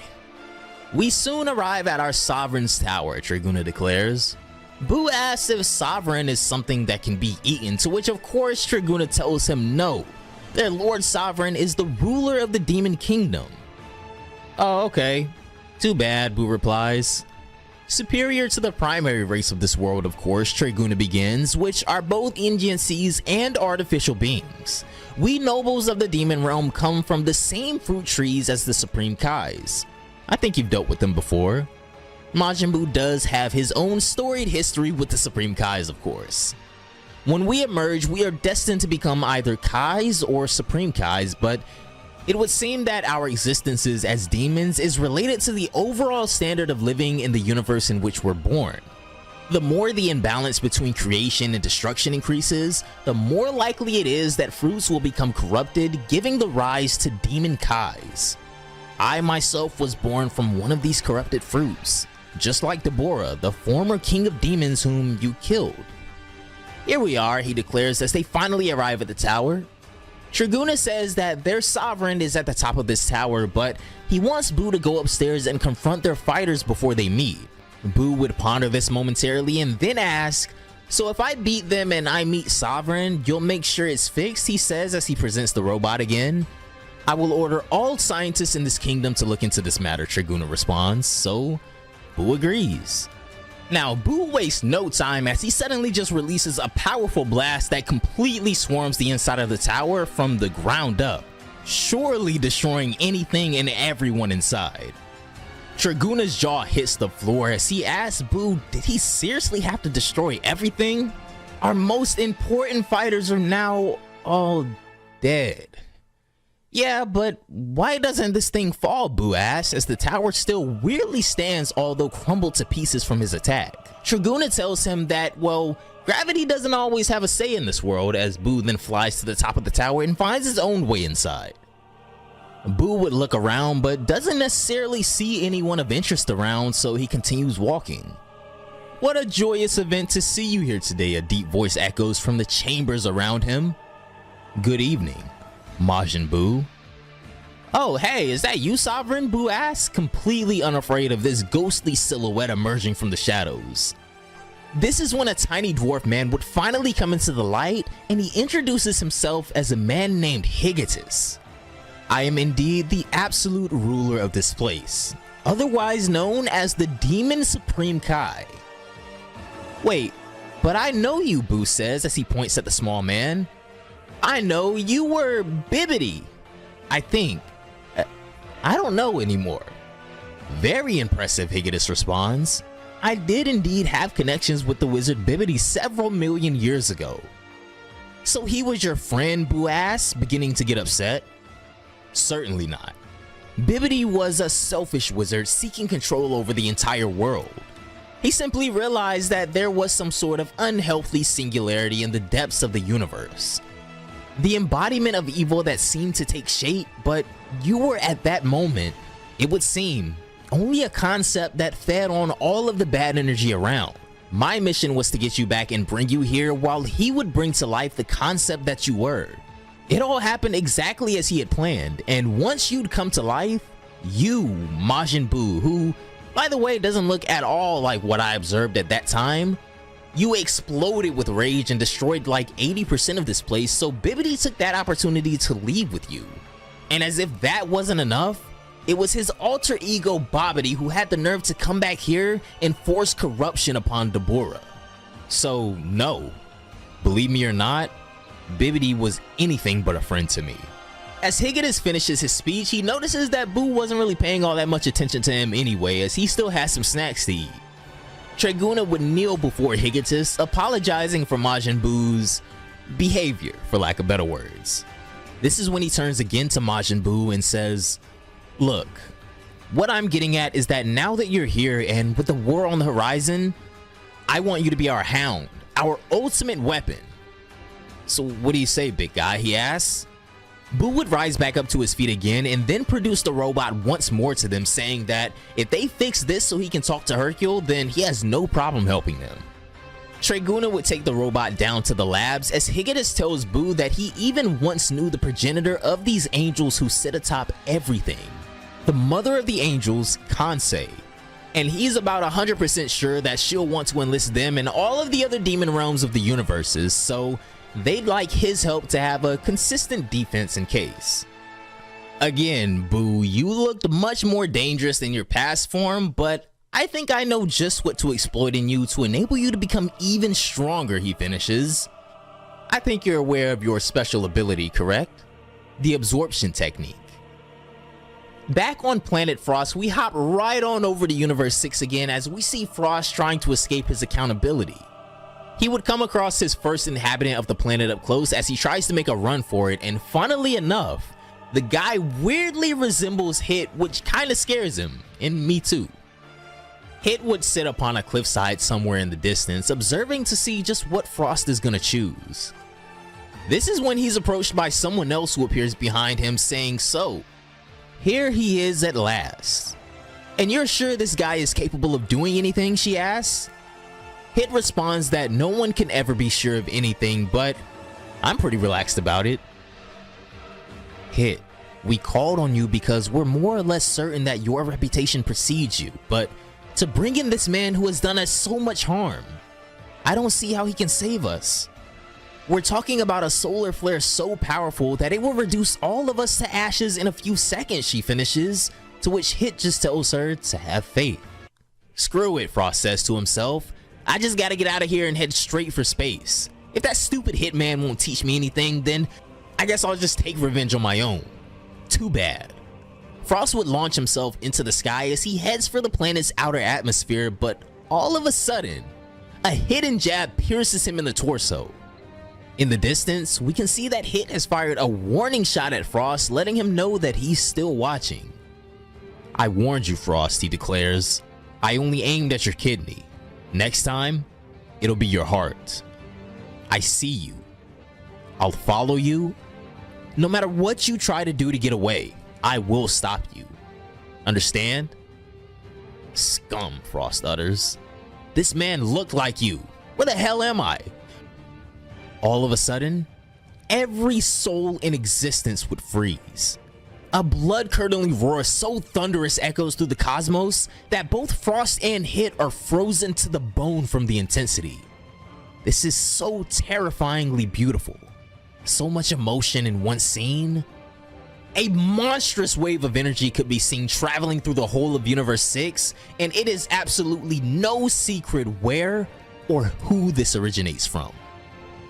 We soon arrive at our Sovereign's Tower, Triguna declares. Buu asks if Sovereign is something that can be eaten, to which of course Triguna tells him no. Their Lord Sovereign is the ruler of the Demon Kingdom. Oh, okay. Too bad, Buu replies. Superior to the primary race of this world, of course, Triguna begins, which are both Indian and artificial beings. We nobles of the demon realm come from the same fruit trees as the Supreme Kais. I think you've dealt with them before. Majin Buu does have his own storied history with the Supreme Kais, of course. When we emerge, we are destined to become either Kais or Supreme Kais, but it would seem that our existences as demons is related to the overall standard of living in the universe in which we're born. The more the imbalance between creation and destruction increases, the more likely it is that fruits will become corrupted, giving the rise to demon Kais. I myself was born from one of these corrupted fruits, just like Deborah, the former king of demons whom you killed. Here we are, he declares as they finally arrive at the tower. Triguna says that their sovereign is at the top of this tower, but he wants Buu to go upstairs and confront their fighters before they meet. Buu would ponder this momentarily and then ask, so if I beat them and I meet Sovereign, you'll make sure it's fixed, he says as he presents the robot again. I will order all scientists in this kingdom to look into this matter, Triguna responds, so Buu agrees. Now, Buu wastes no time as he suddenly just releases a powerful blast that completely swarms the inside of the tower from the ground up, surely destroying anything and everyone inside. Triguna's jaw hits the floor as he asks Buu, did he seriously have to destroy everything? Our most important fighters are now all dead. Yeah, but why doesn't this thing fall, Buu asks, as the tower still weirdly stands although crumbled to pieces from his attack. Triguna tells him that, well, gravity doesn't always have a say in this world, as Buu then flies to the top of the tower and finds his own way inside. Boo would look around but doesn't necessarily see anyone of interest around, so he continues walking. What a joyous event to see you here today, a deep voice echoes from the chambers around him. Good evening, Majin Buu. Oh, hey, is that you, Sovereign? Boo asks, completely unafraid of this ghostly silhouette emerging from the shadows. This is when a tiny dwarf man would finally come into the light, and he introduces himself as a man named Higatus. I am indeed the absolute ruler of this place, otherwise known as the Demon Supreme Kai. Wait, but I know you, Boo says as he points at the small man. I know you were Bibbidi, I think. I don't know anymore. Very impressive, Higatus responds. I did indeed have connections with the wizard Bibbidi several million years ago. So he was your friend, Boo asks, beginning to get upset. Certainly not. Bibbidi was a selfish wizard seeking control over the entire world. He simply realized that there was some sort of unhealthy singularity in the depths of the universe. The embodiment of evil that seemed to take shape, but you were at that moment, it would seem, only a concept that fed on all of the bad energy around. My mission was to get you back and bring you here while he would bring to life the concept that you were. It all happened exactly as he had planned, and once you'd come to life, you, Majin Buu, who, by the way, doesn't look at all like what I observed at that time, you exploded with rage and destroyed like 80% of this place, so Bibbidi took that opportunity to leave with you. And as if that wasn't enough, it was his alter ego Bobbidi who had the nerve to come back here and force corruption upon Dabura. So no, believe me or not, Bibbidi was anything but a friend to me. As Higatus finishes his speech, he notices that Boo wasn't really paying all that much attention to him anyway, as he still has some snacks to eat. Triguna would kneel before Higatus, apologizing for Majin Buu's behavior, for lack of better words. This is when he turns again to Majin Buu and says, look, what I'm getting at is that now that you're here and with the war on the horizon, I want you to be our hound, our ultimate weapon. So what do you say, big guy? He asks. Boo would rise back up to his feet again and then produce the robot once more to them, saying that if they fix this so he can talk to Hercule, then he has no problem helping them. Triguna would take the robot down to the labs as Higatus tells Boo that he even once knew the progenitor of these angels who sit atop everything, the mother of the angels, Kansei. And he's about 100% sure that she'll want to enlist them and all of the other demon realms of the universes, so they'd like his help to have a consistent defense in case. Again, Boo, you looked much more dangerous than your past form, but I think I know just what to exploit in you to enable you to become even stronger, he finishes. I think you're aware of your special ability, correct? The absorption technique. Back on planet Frost, we hop right on over to Universe 6 again as we see Frost trying to escape his accountability. He would come across his first inhabitant of the planet up close as he tries to make a run for it, and funnily enough, the guy weirdly resembles Hit, which kinda scares him, and me too. Hit would sit upon a cliffside somewhere in the distance, observing to see just what Frost is gonna choose. This is when he's approached by someone else who appears behind him saying, so, here he is at last. And you're sure this guy is capable of doing anything, she asks? Hit responds that no one can ever be sure of anything, but I'm pretty relaxed about it. Hit, we called on you because we're more or less certain that your reputation precedes you, but to bring in this man who has done us so much harm, I don't see how he can save us. We're talking about a solar flare so powerful that it will reduce all of us to ashes in a few seconds, she finishes, to which Hit just tells her to have faith. Screw it, Frost says to himself. I just gotta get out of here and head straight for space. If that stupid Hitman won't teach me anything, then I guess I'll just take revenge on my own. Too bad. Frost would launch himself into the sky as he heads for the planet's outer atmosphere, but all of a sudden, a hidden jab pierces him in the torso. In the distance, we can see that Hit has fired a warning shot at Frost, letting him know that he's still watching. I warned you, Frost, he declares. I only aimed at your kidney. Next time, it'll be your heart. I see you. I'll follow you. No matter what you try to do to get away, I will stop you. Understand? Scum, Frost utters. This man looked like you. Where the hell am I? All of a sudden, every soul in existence would freeze. A blood-curdling roar so thunderous echoes through the cosmos that both Frost and Hit are frozen to the bone from the intensity. This is so terrifyingly beautiful. So much emotion in one scene. A monstrous wave of energy could be seen traveling through the whole of Universe 6, and it is absolutely no secret where or who this originates from.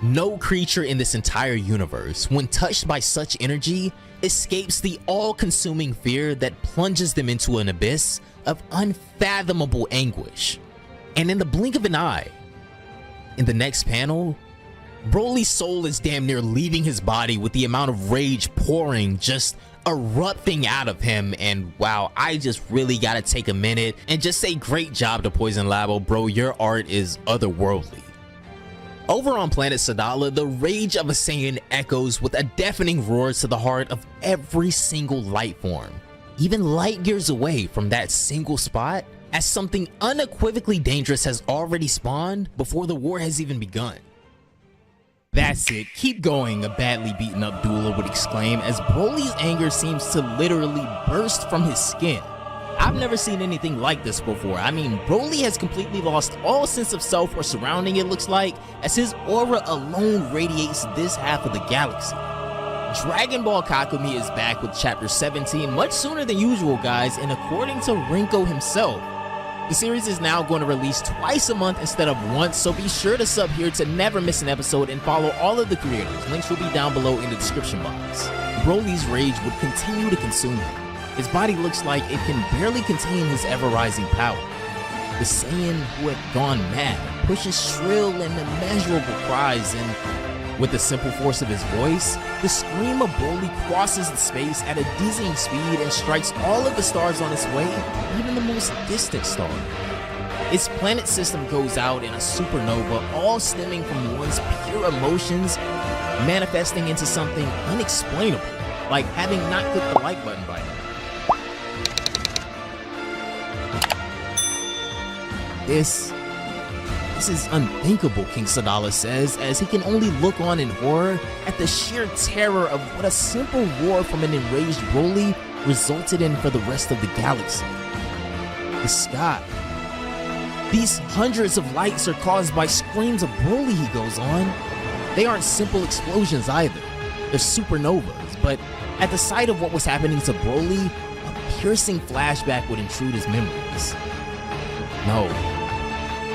No creature in this entire universe, when touched by such energy, escapes the all-consuming fear that plunges them into an abyss of unfathomable anguish. And in the blink of an eye, in the next panel, Broly's soul is damn near leaving his body with the amount of rage pouring, just erupting out of him. And wow, I just really gotta take a minute and just say great job to Poison Labo, bro. Your art is otherworldly. Over on planet Sadala, the rage of a Saiyan echoes with a deafening roar to the heart of every single life form, even light years away from that single spot, as something unequivocally dangerous has already spawned before the war has even begun. That's it, keep going, a badly beaten up Doula would exclaim as Broly's anger seems to literally burst from his skin. I've never seen anything like this before. I mean, Broly has completely lost all sense of self or surrounding, it looks like, as his aura alone radiates this half of the galaxy. Dragon Ball Kakumei is back with chapter 17 much sooner than usual, guys, and according to Rinko himself, the series is now going to release twice a month instead of once, so be sure to sub here to never miss an episode and follow all of the creators. Links will be down below in the description box. Broly's rage would continue to consume him. His body looks like it can barely contain his ever-rising power. The Saiyan who had gone mad pushes shrill and immeasurable cries, and with the simple force of his voice, the scream of Broly crosses the space at a dizzying speed and strikes all of the stars on its way, even the most distant star. Its planet system goes out in a supernova, all stemming from one's pure emotions, manifesting into something unexplainable, like having not clicked the like button by now. This is unthinkable, King Sadala says, as he can only look on in horror at the sheer terror of what a simple roar from an enraged Broly resulted in for the rest of the galaxy. The sky. These hundreds of lights are caused by screams of Broly, he goes on. They aren't simple explosions either. They're supernovas, but at the sight of what was happening to Broly, a piercing flashback would intrude his memories. No.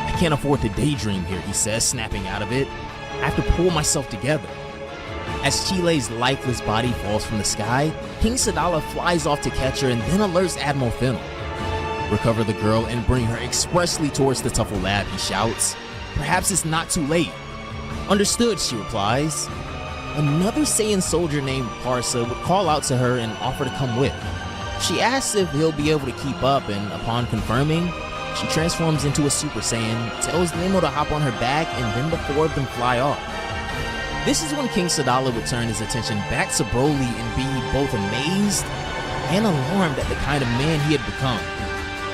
I can't afford to daydream here, he says, snapping out of it. I have to pull myself together. As Chile's lifeless body falls from the sky, King Sadala flies off to catch her and then alerts Admiral Fennel. Recover the girl and bring her expressly towards the Tuffle lab, he shouts. Perhaps it's not too late. Understood, she replies. Another Saiyan soldier named Parsa would call out to her and offer to come with. She asks if he'll be able to keep up, and upon confirming, she transforms into a Super Saiyan, tells Nemo to hop on her back, and then the four of them fly off. This is when King Sadala would turn his attention back to Broly and be both amazed and alarmed at the kind of man he had become.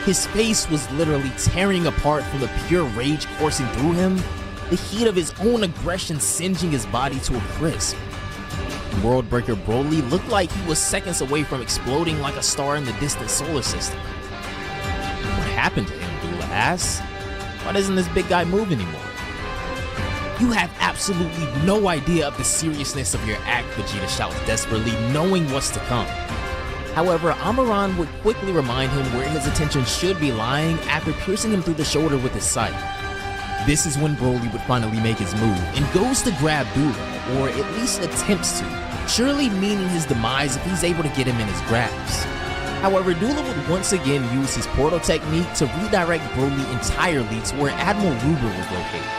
His face was literally tearing apart from the pure rage coursing through him, the heat of his own aggression singeing his body to a crisp. Worldbreaker Broly looked like he was seconds away from exploding like a star in the distant solar system. What happened to him, Doula asks. Why doesn't this big guy move anymore? You have absolutely no idea of the seriousness of your act, Vegeta shouts desperately, knowing what's to come. However, Amaran would quickly remind him where his attention should be lying after piercing him through the shoulder with his sight. This is when Broly would finally make his move and goes to grab Doula, or at least attempts to, surely meaning his demise if he's able to get him in his grasp. However, Doula would once again use his portal technique to redirect Broly entirely to where Admiral Ruber was located.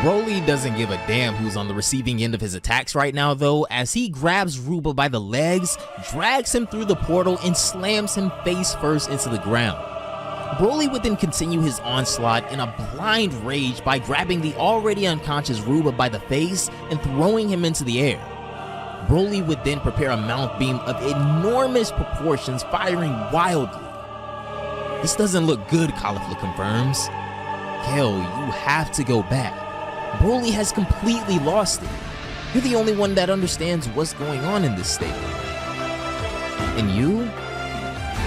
Broly doesn't give a damn who's on the receiving end of his attacks right now though, as he grabs Ruba by the legs, drags him through the portal, and slams him face first into the ground. Broly would then continue his onslaught in a blind rage by grabbing the already unconscious Ruba by the face and throwing him into the air. Broly would then prepare a mouth beam of enormous proportions, firing wildly. This doesn't look good, Caulifla confirms. Kale, you have to go back. Broly has completely lost it. You're the only one that understands what's going on in this state. And you?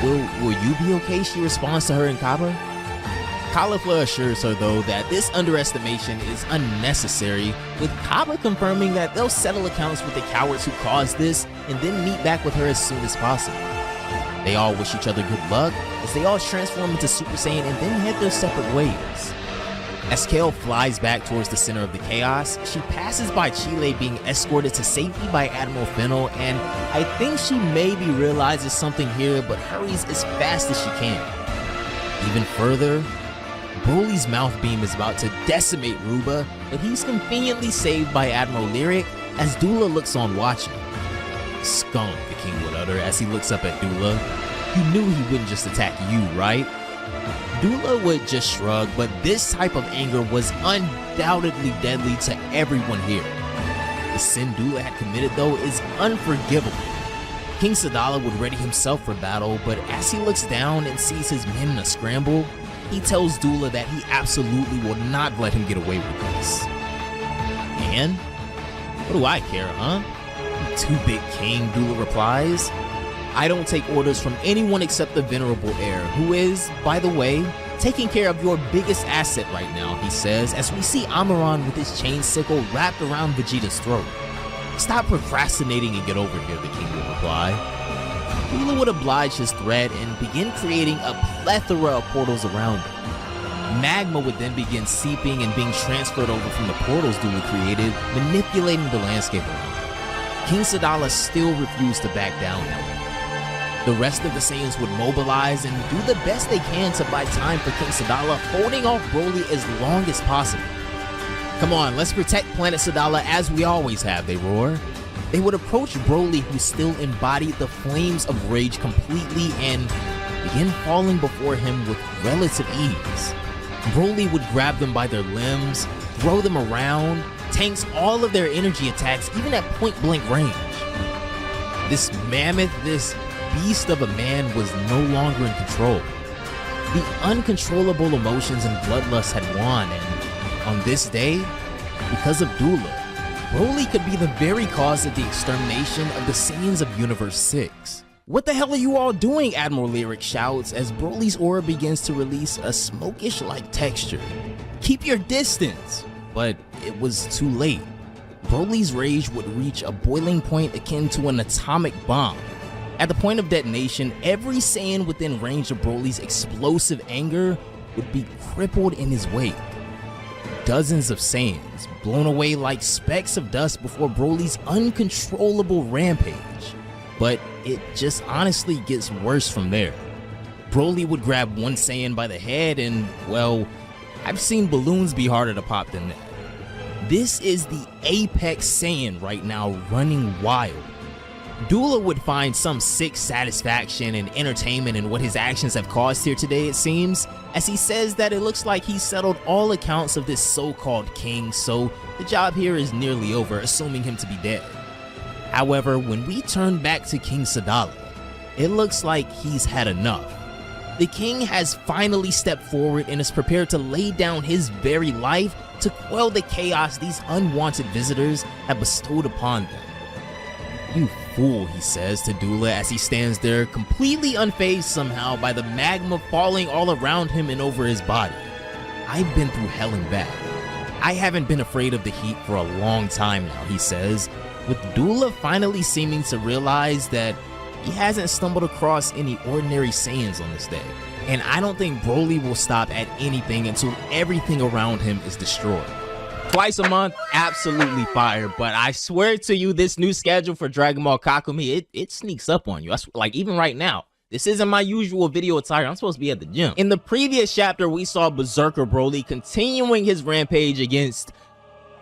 Will you be okay? She responds to her in Cabba. Caulifla assures her, though, that this underestimation is unnecessary, with Cabba confirming that they'll settle accounts with the cowards who caused this and then meet back with her as soon as possible. They all wish each other good luck as they all transform into Super Saiyan and then head their separate ways. As Kale flies back towards the center of the chaos, she passes by Chile being escorted to safety by Admiral Fennel, and I think she maybe realizes something here but hurries as fast as she can. Even further, Broly's mouth beam is about to decimate Ruba, but he's conveniently saved by Admiral Lyric as Dula looks on watching. Skunk, the king would utter as he looks up at Dula. You knew he wouldn't just attack you, right? Dula would just shrug, but this type of anger was undoubtedly deadly to everyone here. The sin Dula had committed, though, is unforgivable. King Sadala would ready himself for battle, but as he looks down and sees his men in a scramble, he tells Dula that he absolutely will not let him get away with this. And? What do I care, huh? You two-bit king, Dula replies. I don't take orders from anyone except the venerable heir, who is, by the way, taking care of your biggest asset right now, he says, as we see Amaran with his chain sickle wrapped around Vegeta's throat. Stop procrastinating and get over here, the king will reply. Dula would oblige his threat and begin creating a plethora of portals around him. Magma would then begin seeping and being transferred over from the portals Dula created, manipulating the landscape around him. King Sadala still refused to back down, however. The rest of the Saiyans would mobilize and do the best they can to buy time for King Sadala, holding off Broly as long as possible. Come on, let's protect Planet Sadala as we always have, they roar. They would approach Broly, who still embodied the flames of rage completely, and begin falling before him with relative ease. Broly would grab them by their limbs, throw them around, tanks all of their energy attacks even at point-blank range. This mammoth, this beast of a man was no longer in control. The uncontrollable emotions and bloodlust had won, and on this day, because of Dula, Broly could be the very cause of the extermination of the Saiyans of Universe 6. What the hell are you all doing? Admiral Lyric shouts as Broly's aura begins to release a smokish-like texture. Keep your distance! But it was too late. Broly's rage would reach a boiling point akin to an atomic bomb. At the point of detonation, every Saiyan within range of Broly's explosive anger would be crippled in his wake. Dozens of Saiyans blown away like specks of dust before Broly's uncontrollable rampage. But it just honestly gets worse from there. Broly would grab one Saiyan by the head and, well, I've seen balloons be harder to pop than that. This is the apex Saiyan right now, running wild. Dula would find some sick satisfaction and entertainment in what his actions have caused here today, it seems, as he says that it looks like he's settled all accounts of this so-called king, so the job here is nearly over, assuming him to be dead. However, when we turn back to King Sadala, it looks like he's had enough. The king has finally stepped forward and is prepared to lay down his very life to quell the chaos these unwanted visitors have bestowed upon them. You fool, he says to Dula as he stands there, completely unfazed somehow by the magma falling all around him and over his body. I've been through hell and back. I haven't been afraid of the heat for a long time now, he says, with Dula finally seeming to realize that he hasn't stumbled across any ordinary Saiyans on this day. And I don't think Broly will stop at anything until everything around him is destroyed. Twice a month, absolutely fire, but I swear to you, this new schedule for Dragon Ball Kakumei, it sneaks up on you. Like, even right now, this isn't my usual video attire. I'm supposed to be at the gym. In the previous chapter, we saw Berserker Broly continuing his rampage against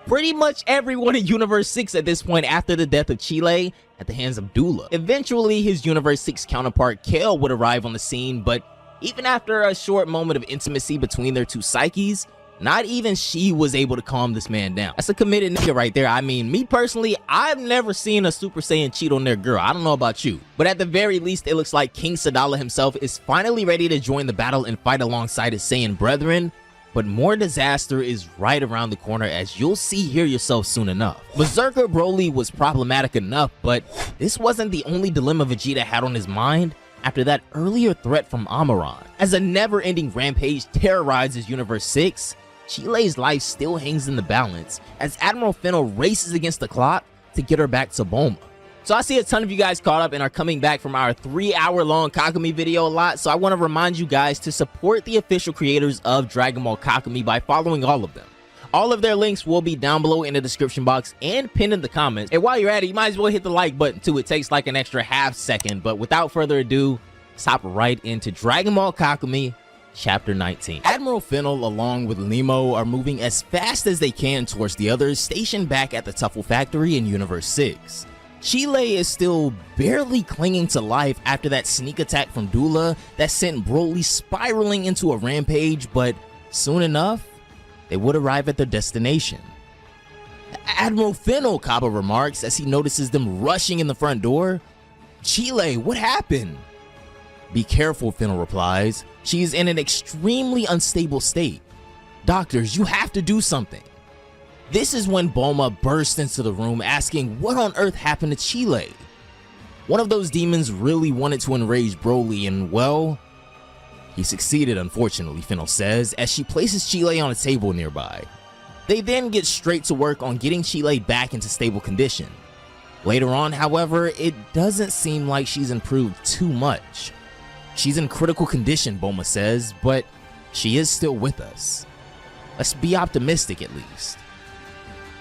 pretty much everyone in Universe 6 at this point after the death of Chile at the hands of Dula. Eventually, his Universe 6 counterpart, Kale, would arrive on the scene, but even after a short moment of intimacy between their two psyches, Not even she was able to calm this man down. That's a committed nigga right there. I mean, me personally, I've never seen a Super Saiyan cheat on their girl. I don't know about you. But at the very least, it looks like King Sadala himself is finally ready to join the battle and fight alongside his Saiyan brethren. But more disaster is right around the corner, as you'll see here yourself soon enough. Berserker Broly was problematic enough, but this wasn't the only dilemma Vegeta had on his mind after that earlier threat from Amaran. As a never-ending rampage terrorizes Universe 6, Chile's life still hangs in the balance as Admiral Fennel races against the clock to get her back to Bulma. So I see a ton of you guys caught up and are coming back from our 3-hour-long Kakumei video a lot, so I want to remind you guys to support the official creators of Dragon Ball Kakumei by following all of them. All of their links will be down below in the description box and pinned in the comments. And while you're at it, you might as well hit the like button too. It takes like an extra half second, but without further ado, let's hop right into Dragon Ball Kakumei Chapter 19. Admiral Fennel along with Nemo are moving as fast as they can towards the others stationed back at the Tuffle factory in Universe 6. Chile is still barely clinging to life after that sneak attack from Dula that sent Broly spiraling into a rampage, but soon enough, they would arrive at their destination. Admiral Fennel, Cabba remarks as he notices them rushing in the front door. Chile, what happened? Be careful, Fennel replies. She is in an extremely unstable state. Doctors, you have to do something. This is when Bulma bursts into the room asking what on earth happened to Chile. One of those demons really wanted to enrage Broly and, well, he succeeded unfortunately, Fennel says as she places Chile on a table nearby. They then get straight to work on getting Chile back into stable condition. Later on, however, it doesn't seem like she's improved too much. She's in critical condition, Bulma says, but she is still with us. Let's be optimistic at least.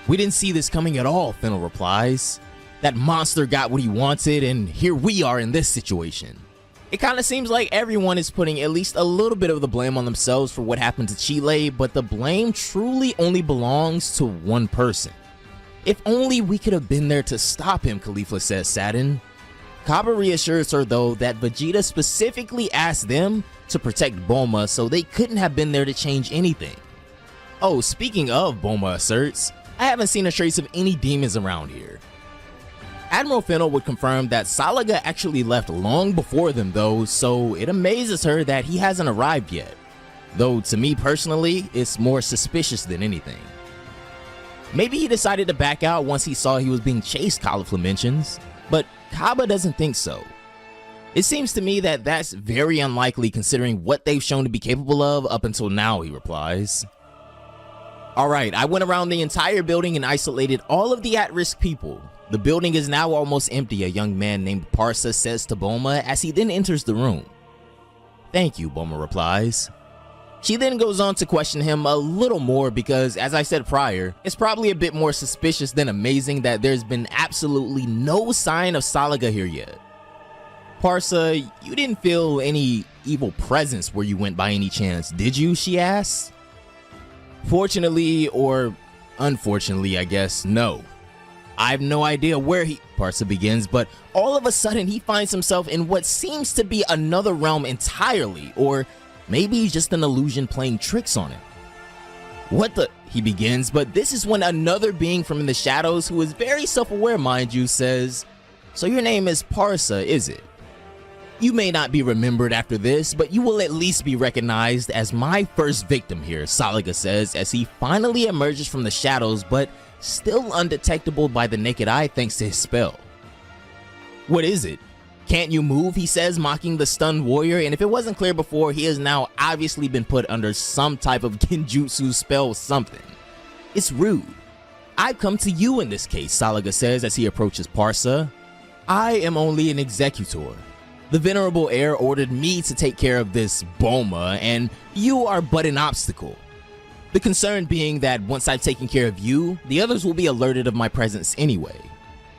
We didn't see this coming at all, Fennel replies. That monster got what he wanted, and here we are in this situation. It kind of seems like everyone is putting at least a little bit of the blame on themselves for what happened to Chile, but the blame truly only belongs to one person. If only we could have been there to stop him, Khalifa says saddened. Cabba reassures her though that Vegeta specifically asked them to protect Bulma, so they couldn't have been there to change anything. Oh, speaking of, Bulma asserts, I haven't seen a trace of any demons around here. Admiral Fennel would confirm that Salaga actually left long before them though, so it amazes her that he hasn't arrived yet. Though to me personally, it's more suspicious than anything. Maybe he decided to back out once he saw he was being chased, Caulifla mentions, but Cabba doesn't think so. It seems to me that that's very unlikely considering what they've shown to be capable of up until now, he replies. Alright, I went around the entire building and isolated all of the at-risk people. The building is now almost empty, a young man named Parsa says to Bulma as he then enters the room. Thank you, Bulma replies. She then goes on to question him a little more because, as I said prior, it's probably a bit more suspicious than amazing that there's been absolutely no sign of Salaga here yet. Parsa, you didn't feel any evil presence where you went by any chance, did you? She asks. Fortunately, or unfortunately, I guess, no. I have no idea where Parsa begins, but all of a sudden he finds himself in what seems to be another realm entirely, or maybe just an illusion playing tricks on him. What the, he begins, but this is when another being from the shadows, who is very self-aware mind you, says, so your name is Parsa, is it? You may not be remembered after this, but you will at least be recognized as my first victim here, Salaga says as he finally emerges from the shadows, but still undetectable by the naked eye thanks to his spell. What is it? Can't you move? He says, mocking the stunned warrior, and if it wasn't clear before, he has now obviously been put under some type of genjutsu spell something. It's rude. I've come to you in this case, Salaga says as he approaches Parsa. I am only an executor. The venerable heir ordered me to take care of this Bulma, and you are but an obstacle. The concern being that once I've taken care of you, the others will be alerted of my presence anyway.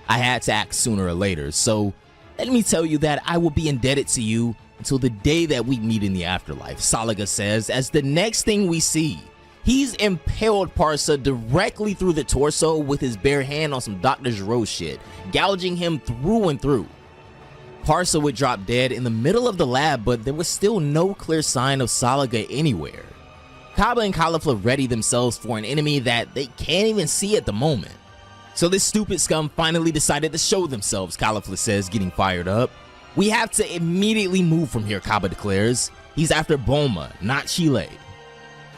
I had to act sooner or later, so let me tell you that I will be indebted to you until the day that we meet in the afterlife, Salaga says as the next thing we see, he's impaled Parsa directly through the torso with his bare hand on some Dr. Gero shit, gouging him through and through. Parsa would drop dead in the middle of the lab, but there was still no clear sign of Salaga anywhere. Cabba and Caulifla ready themselves for an enemy that they can't even see at the moment. So this stupid scum finally decided to show themselves, Caulifla says, getting fired up. We have to immediately move from here, Cabba declares. He's after Bulma, not Chile.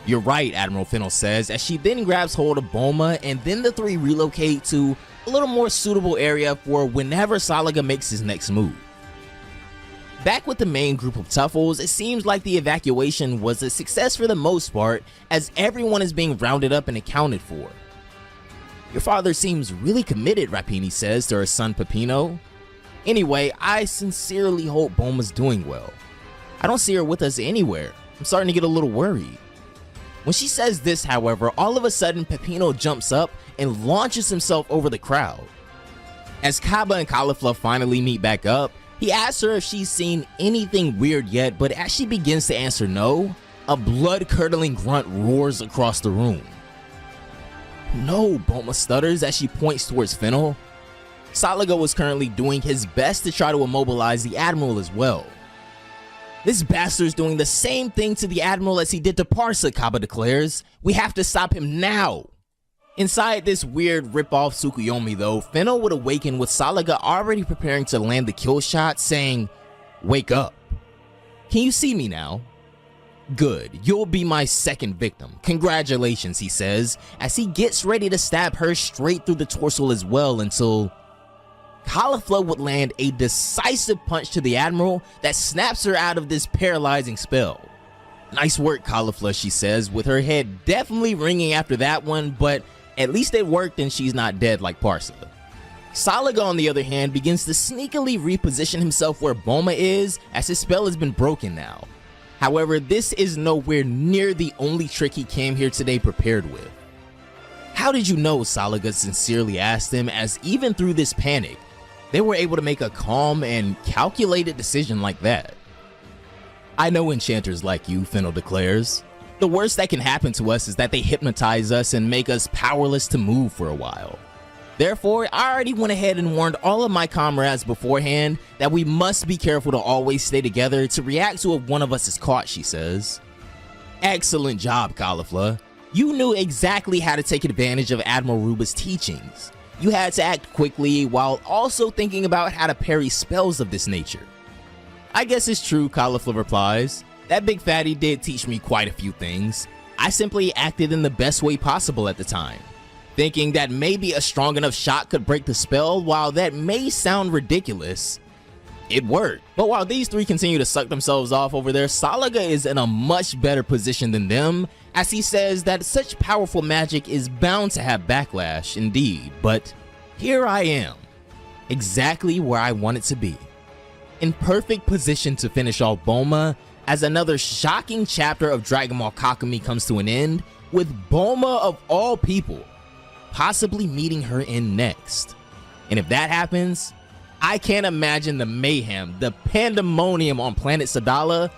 You're right, Admiral Fennel says, as she then grabs hold of Bulma, and then the three relocate to a little more suitable area for whenever Salaga makes his next move. Back with the main group of Tuffles, it seems like the evacuation was a success for the most part, as everyone is being rounded up and accounted for. Your father seems really committed, Rapini says to her son Pipino. Anyway, I sincerely hope Bulma's doing well. I don't see her with us anywhere. I'm starting to get a little worried. When she says this, however, all of a sudden Pipino jumps up and launches himself over the crowd. As Cabba and Caulifla finally meet back up, he asks her if she's seen anything weird yet, but as she begins to answer no, a blood-curdling grunt roars across the room. No, Bulma stutters as she points towards Fennel. Salaga was currently doing his best to try to immobilize the Admiral as well. This bastard's doing the same thing to the Admiral as he did to Parsa, Cabba declares. We have to stop him now. Inside this weird rip-off Tsukuyomi though, Fennel would awaken with Salaga already preparing to land the kill shot, saying, "Wake up. Can you see me now? Good, you'll be my second victim. Congratulations," he says, as he gets ready to stab her straight through the torso as well until Caulifla would land a decisive punch to the Admiral that snaps her out of this paralyzing spell. Nice work, Caulifla, she says, with her head definitely ringing after that one, but at least it worked and she's not dead like Parsa. Salaga, on the other hand, begins to sneakily reposition himself where Bulma is, as his spell has been broken now. However, this is nowhere near the only trick he came here today prepared with. How did you know? Salaga sincerely asked him, as even through this panic, they were able to make a calm and calculated decision like that. I know enchanters like you, Fennel declares. The worst that can happen to us is that they hypnotize us and make us powerless to move for a while. Therefore, I already went ahead and warned all of my comrades beforehand that we must be careful to always stay together to react to if one of us is caught, she says. Excellent job, Caulifla. You knew exactly how to take advantage of Admiral Ruba's teachings. You had to act quickly while also thinking about how to parry spells of this nature. I guess it's true, Caulifla replies. That big fatty did teach me quite a few things. I simply acted in the best way possible at the time, thinking that maybe a strong enough shot could break the spell. While that may sound ridiculous, it worked. But while these three continue to suck themselves off over there, Salaga is in a much better position than them, as he says that such powerful magic is bound to have backlash indeed. But here I am, exactly where I wanted to be, in perfect position to finish off Bulma, as another shocking chapter of Dragon Ball Kakumei comes to an end, with Bulma of all people possibly meeting her end next. And if that happens, I can't imagine the mayhem, the pandemonium on planet Sadala.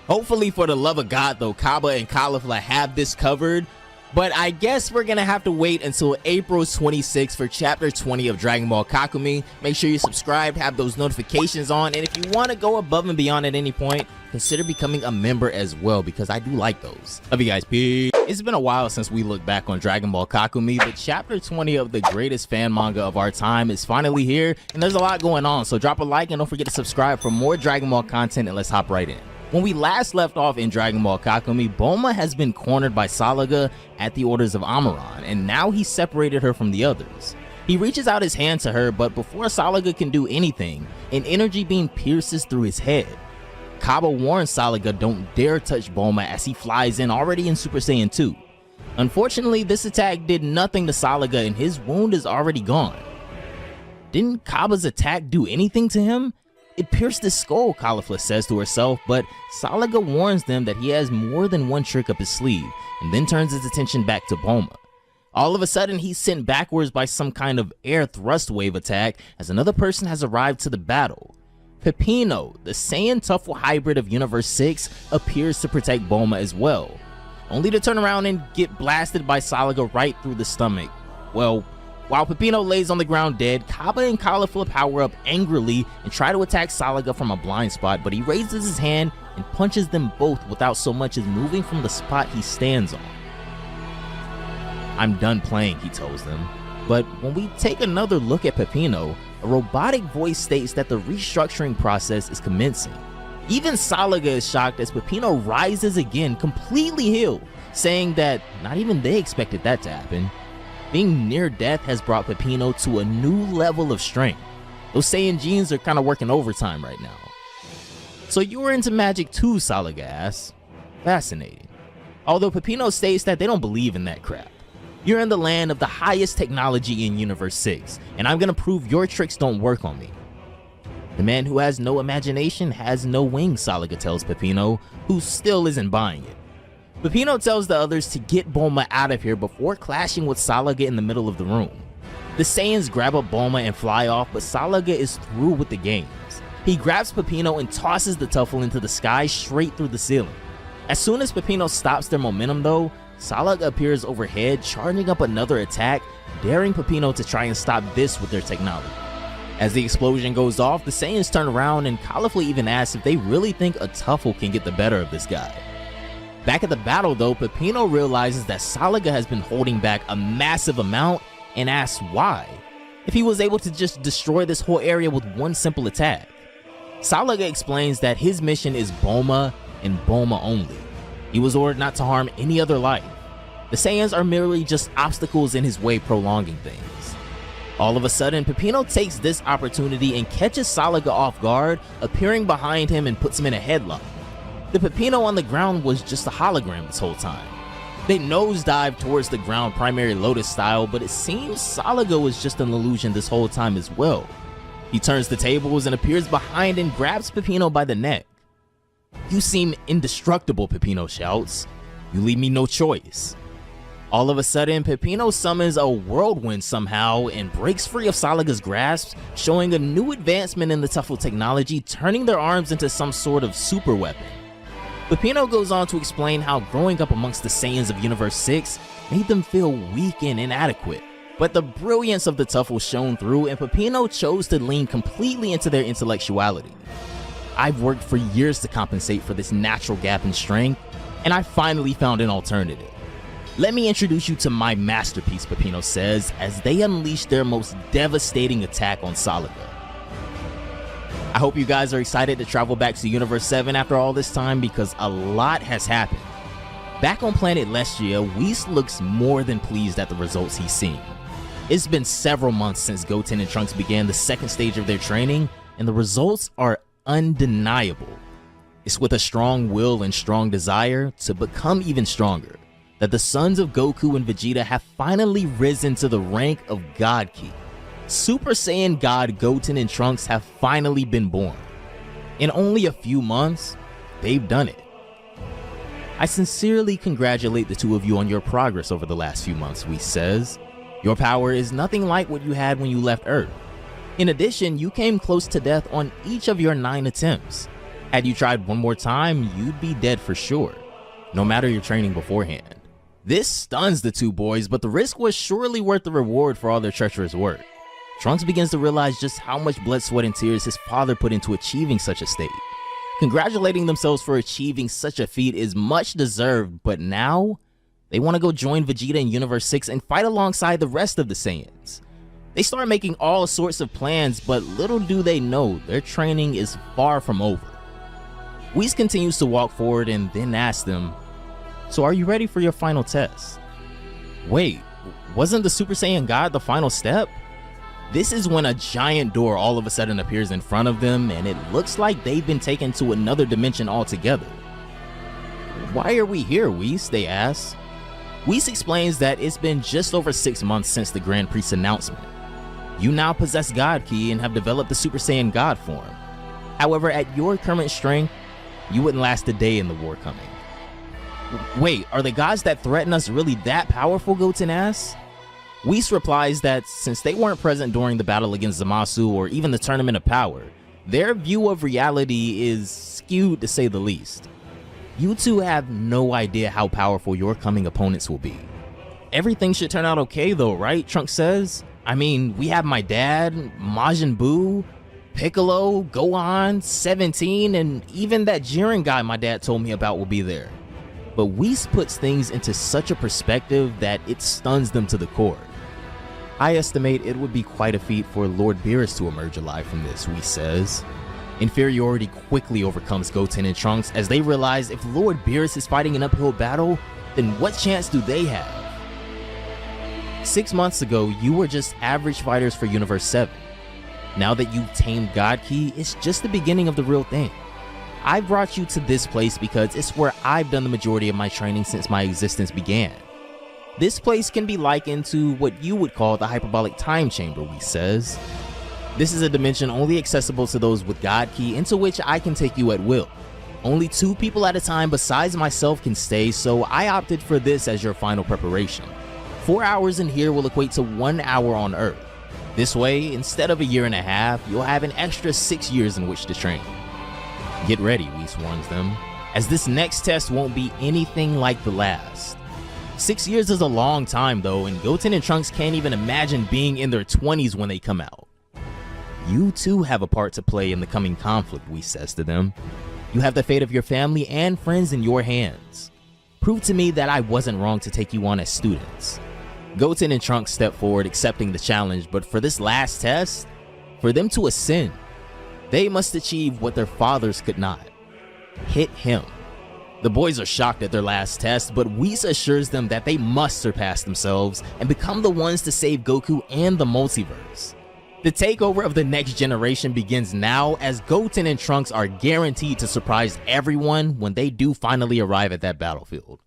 Hopefully, for the love of God though, Cabba and Caulifla have this covered, but I guess we're gonna have to wait until April 26th for chapter 20 of Dragon Ball Kakumei. Make sure you subscribe, have those notifications on, and if you want to go above and beyond at any point, consider becoming a member as well, because I do like those. Love you guys, peace. It's been a while since we looked back on Dragon Ball Kakumei, but chapter 20 of the greatest fan manga of our time is finally here, and there's a lot going on, so drop a like and don't forget to subscribe for more Dragon Ball content, and let's hop right in. When we last left off in Dragon Ball Kakumei, Bulma has been cornered by Salaga at the orders of Amaran, and now he's separated her from the others. He reaches out his hand to her, but before Salaga can do anything, an energy beam pierces through his head. Cabba warns Salaga don't dare touch Bulma as he flies in already in Super Saiyan 2. Unfortunately, this attack did nothing to Salaga and his wound is already gone. Didn't Cabba's attack do anything to him? It pierced his skull, Caulifla says to herself, but Salaga warns them that he has more than one trick up his sleeve, and then turns his attention back to Bulma. All of a sudden, he's sent backwards by some kind of air thrust wave attack as another person has arrived to the battle. Pipino, the Saiyan Tuffle hybrid of Universe 6, appears to protect Bulma as well, only to turn around and get blasted by Salaga right through the stomach. Well, While Pipino lays on the ground dead, Cabba and Caulifla power up angrily and try to attack Salaga from a blind spot, but he raises his hand and punches them both without so much as moving from the spot he stands on. "I'm done playing," he tells them. But when we take another look at Pipino, a robotic voice states that the restructuring process is commencing. Even Salaga is shocked as Pipino rises again, completely healed, saying that not even they expected that to happen. Being near death has brought Pipino to a new level of strength. Those Saiyan genes are kind of working overtime right now. "So you were into magic too," Salaga asks. Fascinating. Although Pipino states that they don't believe in that crap. "You're in the land of the highest technology in Universe 6, and I'm gonna prove your tricks don't work on me." "The man who has no imagination has no wings," Salaga tells Pipino, who still isn't buying it. Pipino tells the others to get Bulma out of here before clashing with Salaga in the middle of the room. The Saiyans grab up Bulma and fly off, but Salaga is through with the games. He grabs Pipino and tosses the Tuffle into the sky straight through the ceiling. As soon as Pipino stops their momentum though, Salaga appears overhead, charging up another attack, daring Pipino to try and stop this with their technology. As the explosion goes off, the Saiyans turn around and Caulifla even asks if they really think a Tuffle can get the better of this guy. Back at the battle though, Pipino realizes that Salaga has been holding back a massive amount and asks why, if he was able to just destroy this whole area with one simple attack. Salaga explains that his mission is Bulma and Bulma only. He was ordered not to harm any other life. The Saiyans are merely just obstacles in his way, prolonging things. All of a sudden, Pipino takes this opportunity and catches Salaga off guard, appearing behind him and puts him in a headlock. The Pipino on the ground was just a hologram this whole time. They nosedive towards the ground primary Lotus style, but it seems Salaga was just an illusion this whole time as well. He turns the tables and appears behind and grabs Pipino by the neck. "You seem indestructible," Pipino shouts. "You leave me no choice." All of a sudden, Pipino summons a whirlwind somehow and breaks free of Salaga's grasp, showing a new advancement in the Tuffle technology, turning their arms into some sort of super weapon. Pipino goes on to explain how growing up amongst the Saiyans of Universe 6 made them feel weak and inadequate. But the brilliance of the Tuffle shone through, and Pipino chose to lean completely into their intellectuality. "I've worked for years to compensate for this natural gap in strength, and I finally found an alternative. Let me introduce you to my masterpiece," Pipino says, as they unleash their most devastating attack on Salaga. I hope you guys are excited to travel back to Universe 7 after all this time, because a lot has happened. Back on planet Lestia, Whis looks more than pleased at the results he's seeing. It's been several months since Goten and Trunks began the second stage of their training, and the results are undeniable. It's with a strong will and strong desire to become even stronger that the sons of Goku and Vegeta have finally risen to the rank of God Ki. Super Saiyan God Goten and Trunks have finally been born. In only a few months, they've done it. I sincerely congratulate the two of you on your progress over the last few months, Whis says. Your power is nothing like what you had when you left Earth. In addition, you came close to death on each of your 9 attempts. Had you tried one more time, you'd be dead for sure, no matter your training beforehand. This stuns the two boys, but the risk was surely worth the reward for all their treacherous work. Trunks begins to realize just how much blood, sweat, and tears his father put into achieving such a state. Congratulating themselves for achieving such a feat is much deserved, but now they want to go join Vegeta in Universe 6 and fight alongside the rest of the Saiyans. They start making all sorts of plans, but little do they know their training is far from over. Whis continues to walk forward and then asks them, "So are you ready for your final test?" Wait, wasn't the Super Saiyan God the final step? This is when a giant door all of a sudden appears in front of them, and it looks like they've been taken to another dimension altogether. "Why are we here, Whis?" they ask. Whis explains that it's been just over 6 months since the Grand Priest's announcement. You now possess God Ki and have developed the Super Saiyan God form. However, at your current strength, you wouldn't last a day in the war coming. Wait, are the gods that threaten us really that powerful, Goten asks? Whis replies that since they weren't present during the battle against Zamasu or even the Tournament of Power, their view of reality is skewed to say the least. You two have no idea how powerful your coming opponents will be. Everything should turn out okay though, right? Trunks says. I mean, we have my dad, Majin Buu, Piccolo, Gohan, 17, and even that Jiren guy my dad told me about will be there. But Whis puts things into such a perspective that it stuns them to the core. I estimate it would be quite a feat for Lord Beerus to emerge alive from this, Whis says. Inferiority quickly overcomes Goten and Trunks as they realize if Lord Beerus is fighting an uphill battle, then what chance do they have? 6 months ago, you were just average fighters for Universe 7. Now that you've tamed God Ki, it's just the beginning of the real thing. I brought you to this place because it's where I've done the majority of my training since my existence began. This place can be likened to what you would call the hyperbolic time chamber, Whis says. This is a dimension only accessible to those with God Ki, into which I can take you at will. Only 2 people at a time besides myself can stay, so I opted for this as your final preparation. 4 hours in here will equate to 1 hour on Earth. This way, instead of a year and a half, you'll have an extra 6 years in which to train. Get ready, Whis warns them, as this next test won't be anything like the last. 6 years is a long time though, and Goten and Trunks can't even imagine being in their 20s when they come out. You too have a part to play in the coming conflict, Whis says to them. You have the fate of your family and friends in your hands. Prove to me that I wasn't wrong to take you on as students. Goten and Trunks step forward, accepting the challenge, but for this last test, for them to ascend, they must achieve what their fathers could not. Hit him. The boys are shocked at their last test, but Whis assures them that they must surpass themselves and become the ones to save Goku and the multiverse. The takeover of the next generation begins now, as Goten and Trunks are guaranteed to surprise everyone when they do finally arrive at that battlefield.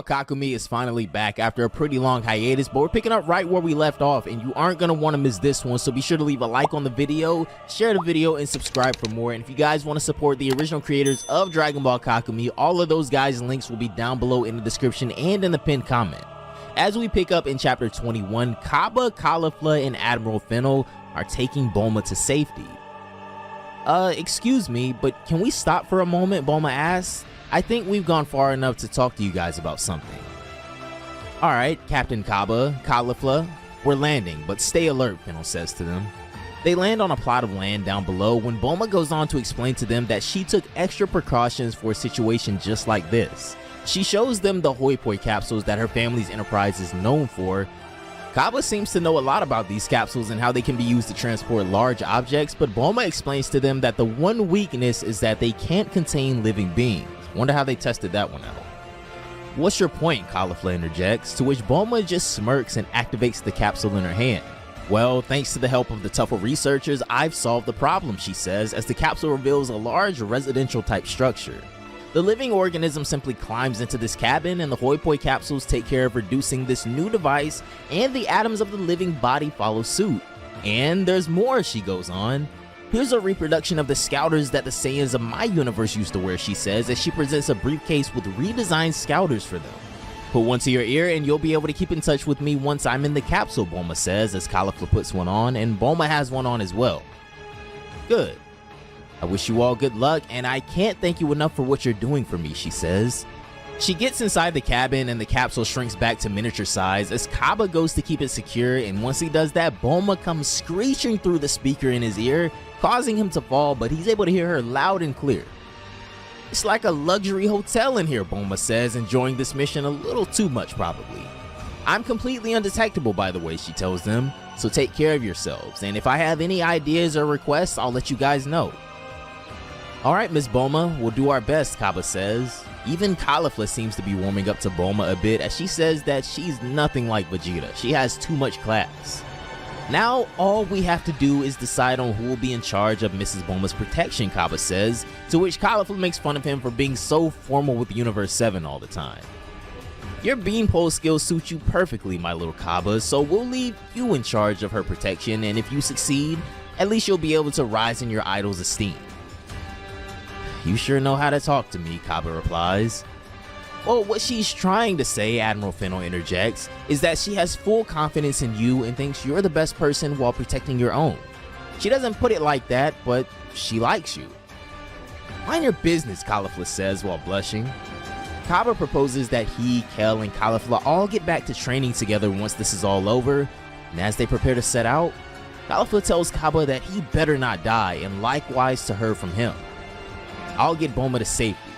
Kakumei is finally back after a pretty long hiatus, but we're picking up right where we left off, and you aren't going to want to miss this one, so be sure to leave a like on the video, share the video, and subscribe for more. And if you guys want to support the original creators of Dragon Ball Kakumei, all of those guys' links will be down below in the description and in the pinned comment. As we pick up in chapter 21, Cabba, Caulifla, and Admiral Fennel are taking Bulma to safety. Excuse me, but can we stop for a moment? Bulma asks. I think we've gone far enough to talk to you guys about something. Alright, Captain Cabba, Caulifla, we're landing, but stay alert, Fennel says to them. They land on a plot of land down below when Bulma goes on to explain to them that she took extra precautions for a situation just like this. She shows them the Hoi Poi capsules that her family's enterprise is known for. Cabba seems to know a lot about these capsules and how they can be used to transport large objects, but Bulma explains to them that the one weakness is that they can't contain living beings. Wonder how they tested that one out. What's your point? Caulifla interjects, to which Bulma just smirks and activates the capsule in her hand. Well, thanks to the help of the tougher researchers, I've solved the problem, she says, as the capsule reveals a large residential type structure. The living organism simply climbs into this cabin, and the Hoi Poi capsules take care of reducing this new device, and the atoms of the living body follow suit. And there's more, she goes on. Here's a reproduction of the Scouters that the Saiyans of my universe used to wear, she says, as she presents a briefcase with redesigned Scouters for them. Put one to your ear and you'll be able to keep in touch with me once I'm in the capsule, Bulma says, as Caulifla puts one on, and Bulma has one on as well. Good. I wish you all good luck, and I can't thank you enough for what you're doing for me, she says. She gets inside the cabin and the capsule shrinks back to miniature size as Cabba goes to keep it secure, and once he does that, Bulma comes screeching through the speaker in his ear, causing him to fall, but he's able to hear her loud and clear. It's like a luxury hotel in here, Bulma says, enjoying this mission a little too much probably. I'm completely undetectable, by the way, she tells them, so take care of yourselves, and if I have any ideas or requests, I'll let you guys know. Alright, Miss Bulma, we'll do our best, Cabba says. Even Caulifla seems to be warming up to Bulma a bit as she says that she's nothing like Vegeta. She has too much class. Now, all we have to do is decide on who will be in charge of Mrs. Bulma's protection, Cabba says, to which Caulifla makes fun of him for being so formal with Universe 7 all the time. Your beanpole skills suit you perfectly, my little Cabba, so we'll leave you in charge of her protection, and if you succeed, at least you'll be able to rise in your idol's esteem. You sure know how to talk to me, Cabba replies. Well, what she's trying to say, Admiral Fennel interjects, is that she has full confidence in you and thinks you're the best person while protecting your own. She doesn't put it like that, but she likes you. Mind your business, Caulifla says while blushing. Cabba proposes that he, Kel, and Caulifla all get back to training together once this is all over, and as they prepare to set out, Caulifla tells Cabba that he better not die, and likewise to her from him. I'll get Bulma to safety.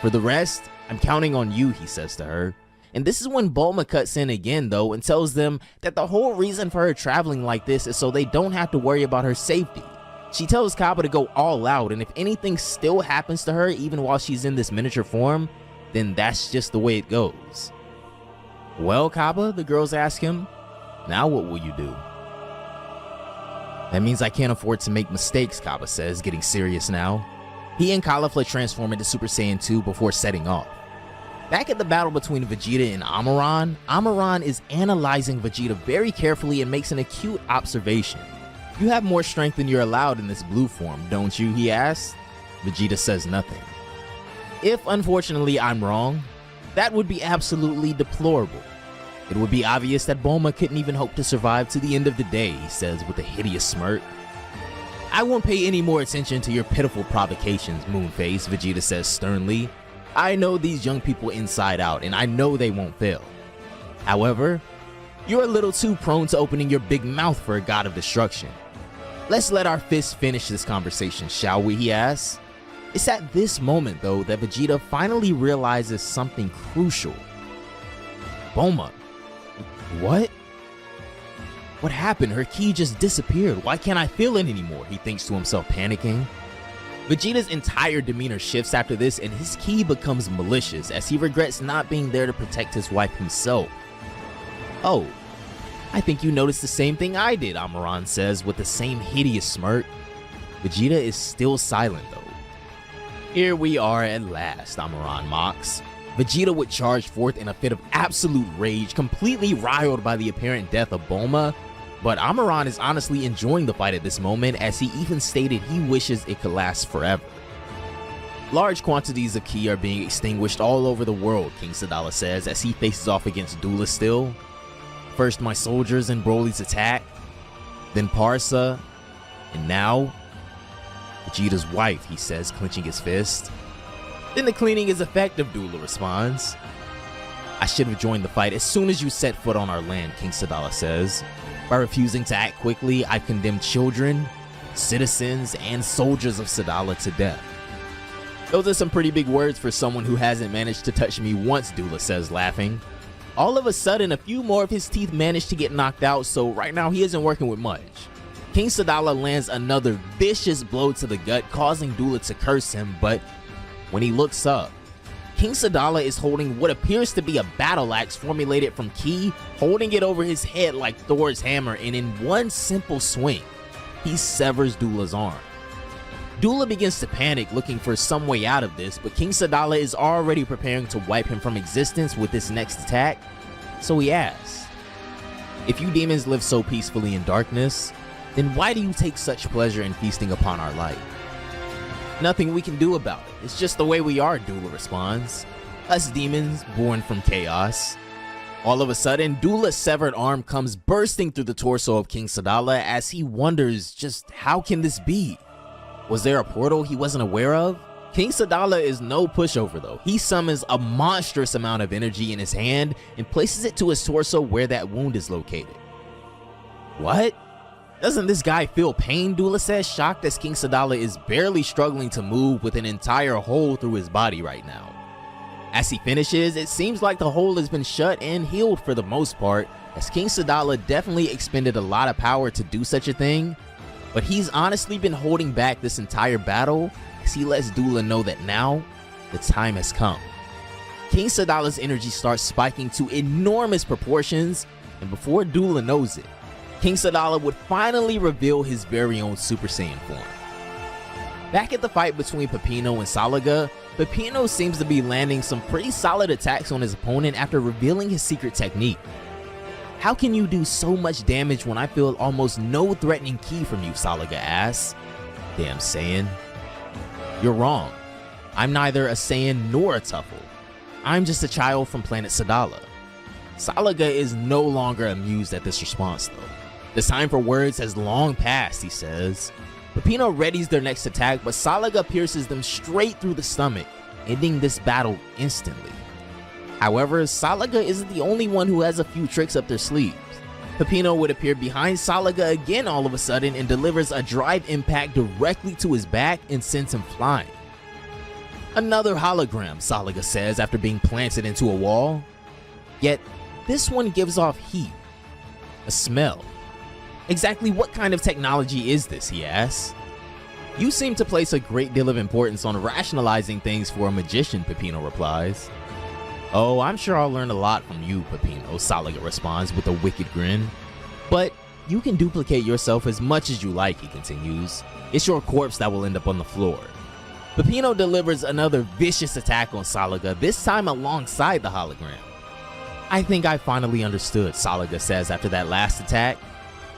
For the rest, I'm counting on you, he says to her. And this is when Bulma cuts in again though and tells them that the whole reason for her traveling like this is so they don't have to worry about her safety. She tells Cabba to go all out, and if anything still happens to her even while she's in this miniature form, then that's just the way it goes. Well, Cabba, the girls ask him, now what will you do? That means I can't afford to make mistakes, Cabba says, getting serious now. He and Caulifla transform into Super Saiyan 2 before setting off. Back at the battle between Vegeta and Amaran, Amaran is analyzing Vegeta very carefully and makes an acute observation. You have more strength than you're allowed in this blue form, don't you, he asks. Vegeta says nothing. If, unfortunately, I'm wrong, that would be absolutely deplorable. It would be obvious that Bulma couldn't even hope to survive to the end of the day, he says with a hideous smirk. I won't pay any more attention to your pitiful provocations, Moonface, Vegeta says sternly. I know these young people inside out, and I know they won't fail. However, you're a little too prone to opening your big mouth for a god of destruction. Let's let our fists finish this conversation, shall we, he asks. It's at this moment, though, that Vegeta finally realizes something crucial. Bulma. What? What happened? Her ki just disappeared. Why can't I feel it anymore? He thinks to himself, panicking. Vegeta's entire demeanor shifts after this, and his ki becomes malicious as he regrets not being there to protect his wife himself. Oh, I think you noticed the same thing I did, Amaran says with the same hideous smirk. Vegeta is still silent though. Here we are at last, Amaran mocks. Vegeta would charge forth in a fit of absolute rage, completely riled by the apparent death of Bulma, but Amaran is honestly enjoying the fight at this moment, as he even stated he wishes it could last forever. Large quantities of ki are being extinguished all over the world, King Sadala says as he faces off against Dula still. First my soldiers in Broly's attack, then Parsa, and now Vegeta's wife, he says, clenching his fist. Then the cleaning is effective, Dula responds. I should have joined the fight as soon as you set foot on our land, King Sadala says. By refusing to act quickly, I condemned children, citizens, and soldiers of Sadala to death. Those are some pretty big words for someone who hasn't managed to touch me once, Dula says, laughing. All of a sudden, a few more of his teeth managed to get knocked out, so right now he isn't working with much. King Sadala lands another vicious blow to the gut, causing Dula to curse him, but when he looks up, King Sadala is holding what appears to be a battle axe formulated from ki, holding it over his head like Thor's hammer, and in one simple swing, he severs Dula's arm. Dula begins to panic, looking for some way out of this, but King Sadala is already preparing to wipe him from existence with this next attack, so he asks, if you demons live so peacefully in darkness, then why do you take such pleasure in feasting upon our light? Nothing we can do about it. It's just the way we are, Dula responds. Us demons, born from chaos. All of a sudden, Dula's severed arm comes bursting through the torso of King Sadala as he wonders just how can this be? Was there a portal he wasn't aware of? King Sadala is no pushover though. He summons a monstrous amount of energy in his hand and places it to his torso where that wound is located. What? Doesn't this guy feel pain? Dula says, shocked as King Sadala is barely struggling to move with an entire hole through his body right now. As he finishes, it seems like the hole has been shut and healed for the most part, as King Sadala definitely expended a lot of power to do such a thing, but he's honestly been holding back this entire battle as he lets Dula know that now the time has come. King Sadala's energy starts spiking to enormous proportions, and before Dula knows it, King Sadala would finally reveal his very own Super Saiyan form. Back at the fight between Pipino and Salaga, Pipino seems to be landing some pretty solid attacks on his opponent after revealing his secret technique. How can you do so much damage when I feel almost no threatening ki from you, Salaga asks. Damn Saiyan. You're wrong. I'm neither a Saiyan nor a Tuffle. I'm just a child from planet Sadala. Salaga is no longer amused at this response though. The time for words has long passed, he says. Pipino readies their next attack, but Salaga pierces them straight through the stomach, ending this battle instantly. However, Salaga isn't the only one who has a few tricks up their sleeves. Pipino would appear behind Salaga again all of a sudden and delivers a drive impact directly to his back and sends him flying. Another hologram, Salaga says after being planted into a wall. Yet, this one gives off heat, a smell. Exactly what kind of technology is this, he asks. You seem to place a great deal of importance on rationalizing things for a magician, Pipino replies. Oh, I'm sure I'll learn a lot from you, Pipino, Salaga responds with a wicked grin. But you can duplicate yourself as much as you like, he continues. It's your corpse that will end up on the floor. Pipino delivers another vicious attack on Salaga, this time alongside the hologram. I think I finally understood, Salaga says after that last attack.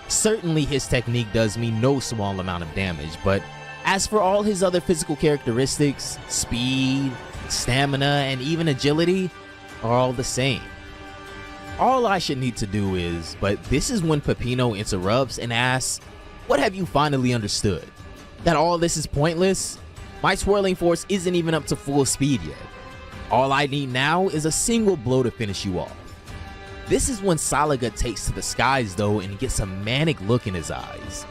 Certainly his technique does me no small amount of damage, but as for all his other physical characteristics, speed, stamina, and even agility are all the same. All I should need to do is, but this is when Pipino interrupts and asks, what have you finally understood? That all this is pointless? My swirling force isn't even up to full speed yet. All I need now is a single blow to finish you off. This is when Salaga takes to the skies though and gets a manic look in his eyes.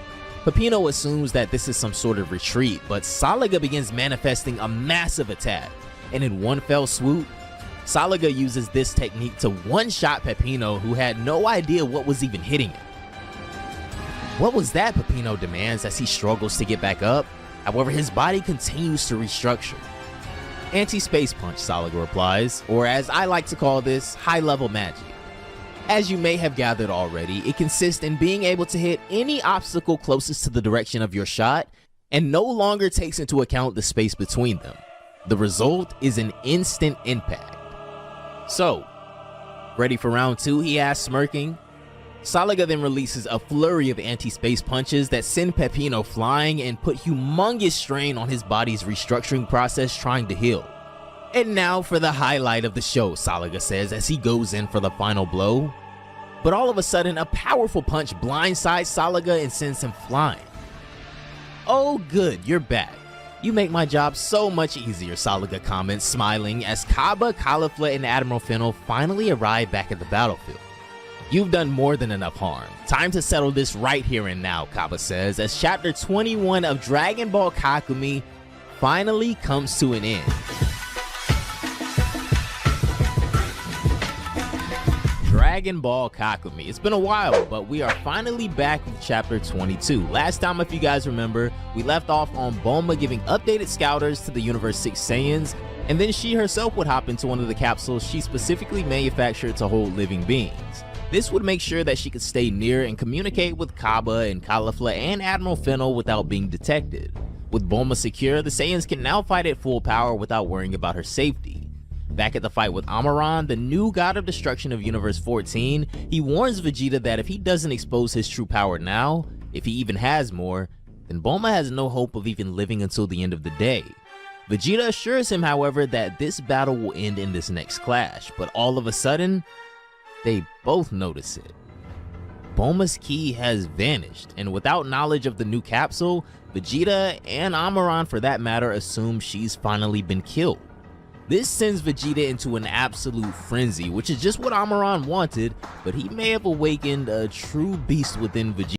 Pipino assumes that this is some sort of retreat, but Salaga begins manifesting a massive attack, and in one fell swoop, Salaga uses this technique to one-shot Pipino, who had no idea what was even hitting him. What was that? Pipino demands as he struggles to get back up. However, his body continues to restructure. Anti-space punch, Salaga replies, or as I like to call this, high-level magic. As you may have gathered already, it consists in being able to hit any obstacle closest to the direction of your shot and no longer takes into account the space between them. The result is an instant impact. So, ready for round 2, he asks, smirking. Salaga then releases a flurry of anti-space punches that send Pipino flying and put humongous strain on his body's restructuring process trying to heal. And now for the highlight of the show, Salaga says as he goes in for the final blow. But all of a sudden, a powerful punch blindsides Salaga and sends him flying. Oh good, you're back. You make my job so much easier, Salaga comments, smiling as Cabba, Caulifla, and Admiral Fennel finally arrive back at the battlefield. You've done more than enough harm. Time to settle this right here and now, Cabba says, as Chapter 21 of Dragon Ball Kakumei finally comes to an end. Dragon Ball Kakumei. It's been a while, but we are finally back with Chapter 22. Last time, if you guys remember, we left off on Bulma giving updated scouters to the Universe 6 Saiyans, and then she herself would hop into one of the capsules she specifically manufactured to hold living beings. This would make sure that she could stay near and communicate with Cabba and Caulifla and Admiral Fennel without being detected. With Bulma secure, the Saiyans can now fight at full power without worrying about her safety. Back at the fight with Amaran, the new god of destruction of Universe 14, he warns Vegeta that if he doesn't expose his true power now, if he even has more, then Bulma has no hope of even living until the end of the day. Vegeta assures him, however, that this battle will end in this next clash, but all of a sudden, they both notice it. Bulma's ki has vanished, and without knowledge of the new capsule, Vegeta and Amaran for that matter assume she's finally been killed. This sends Vegeta into an absolute frenzy, which is just what Amaran wanted, but he may have awakened a true beast within Vegeta.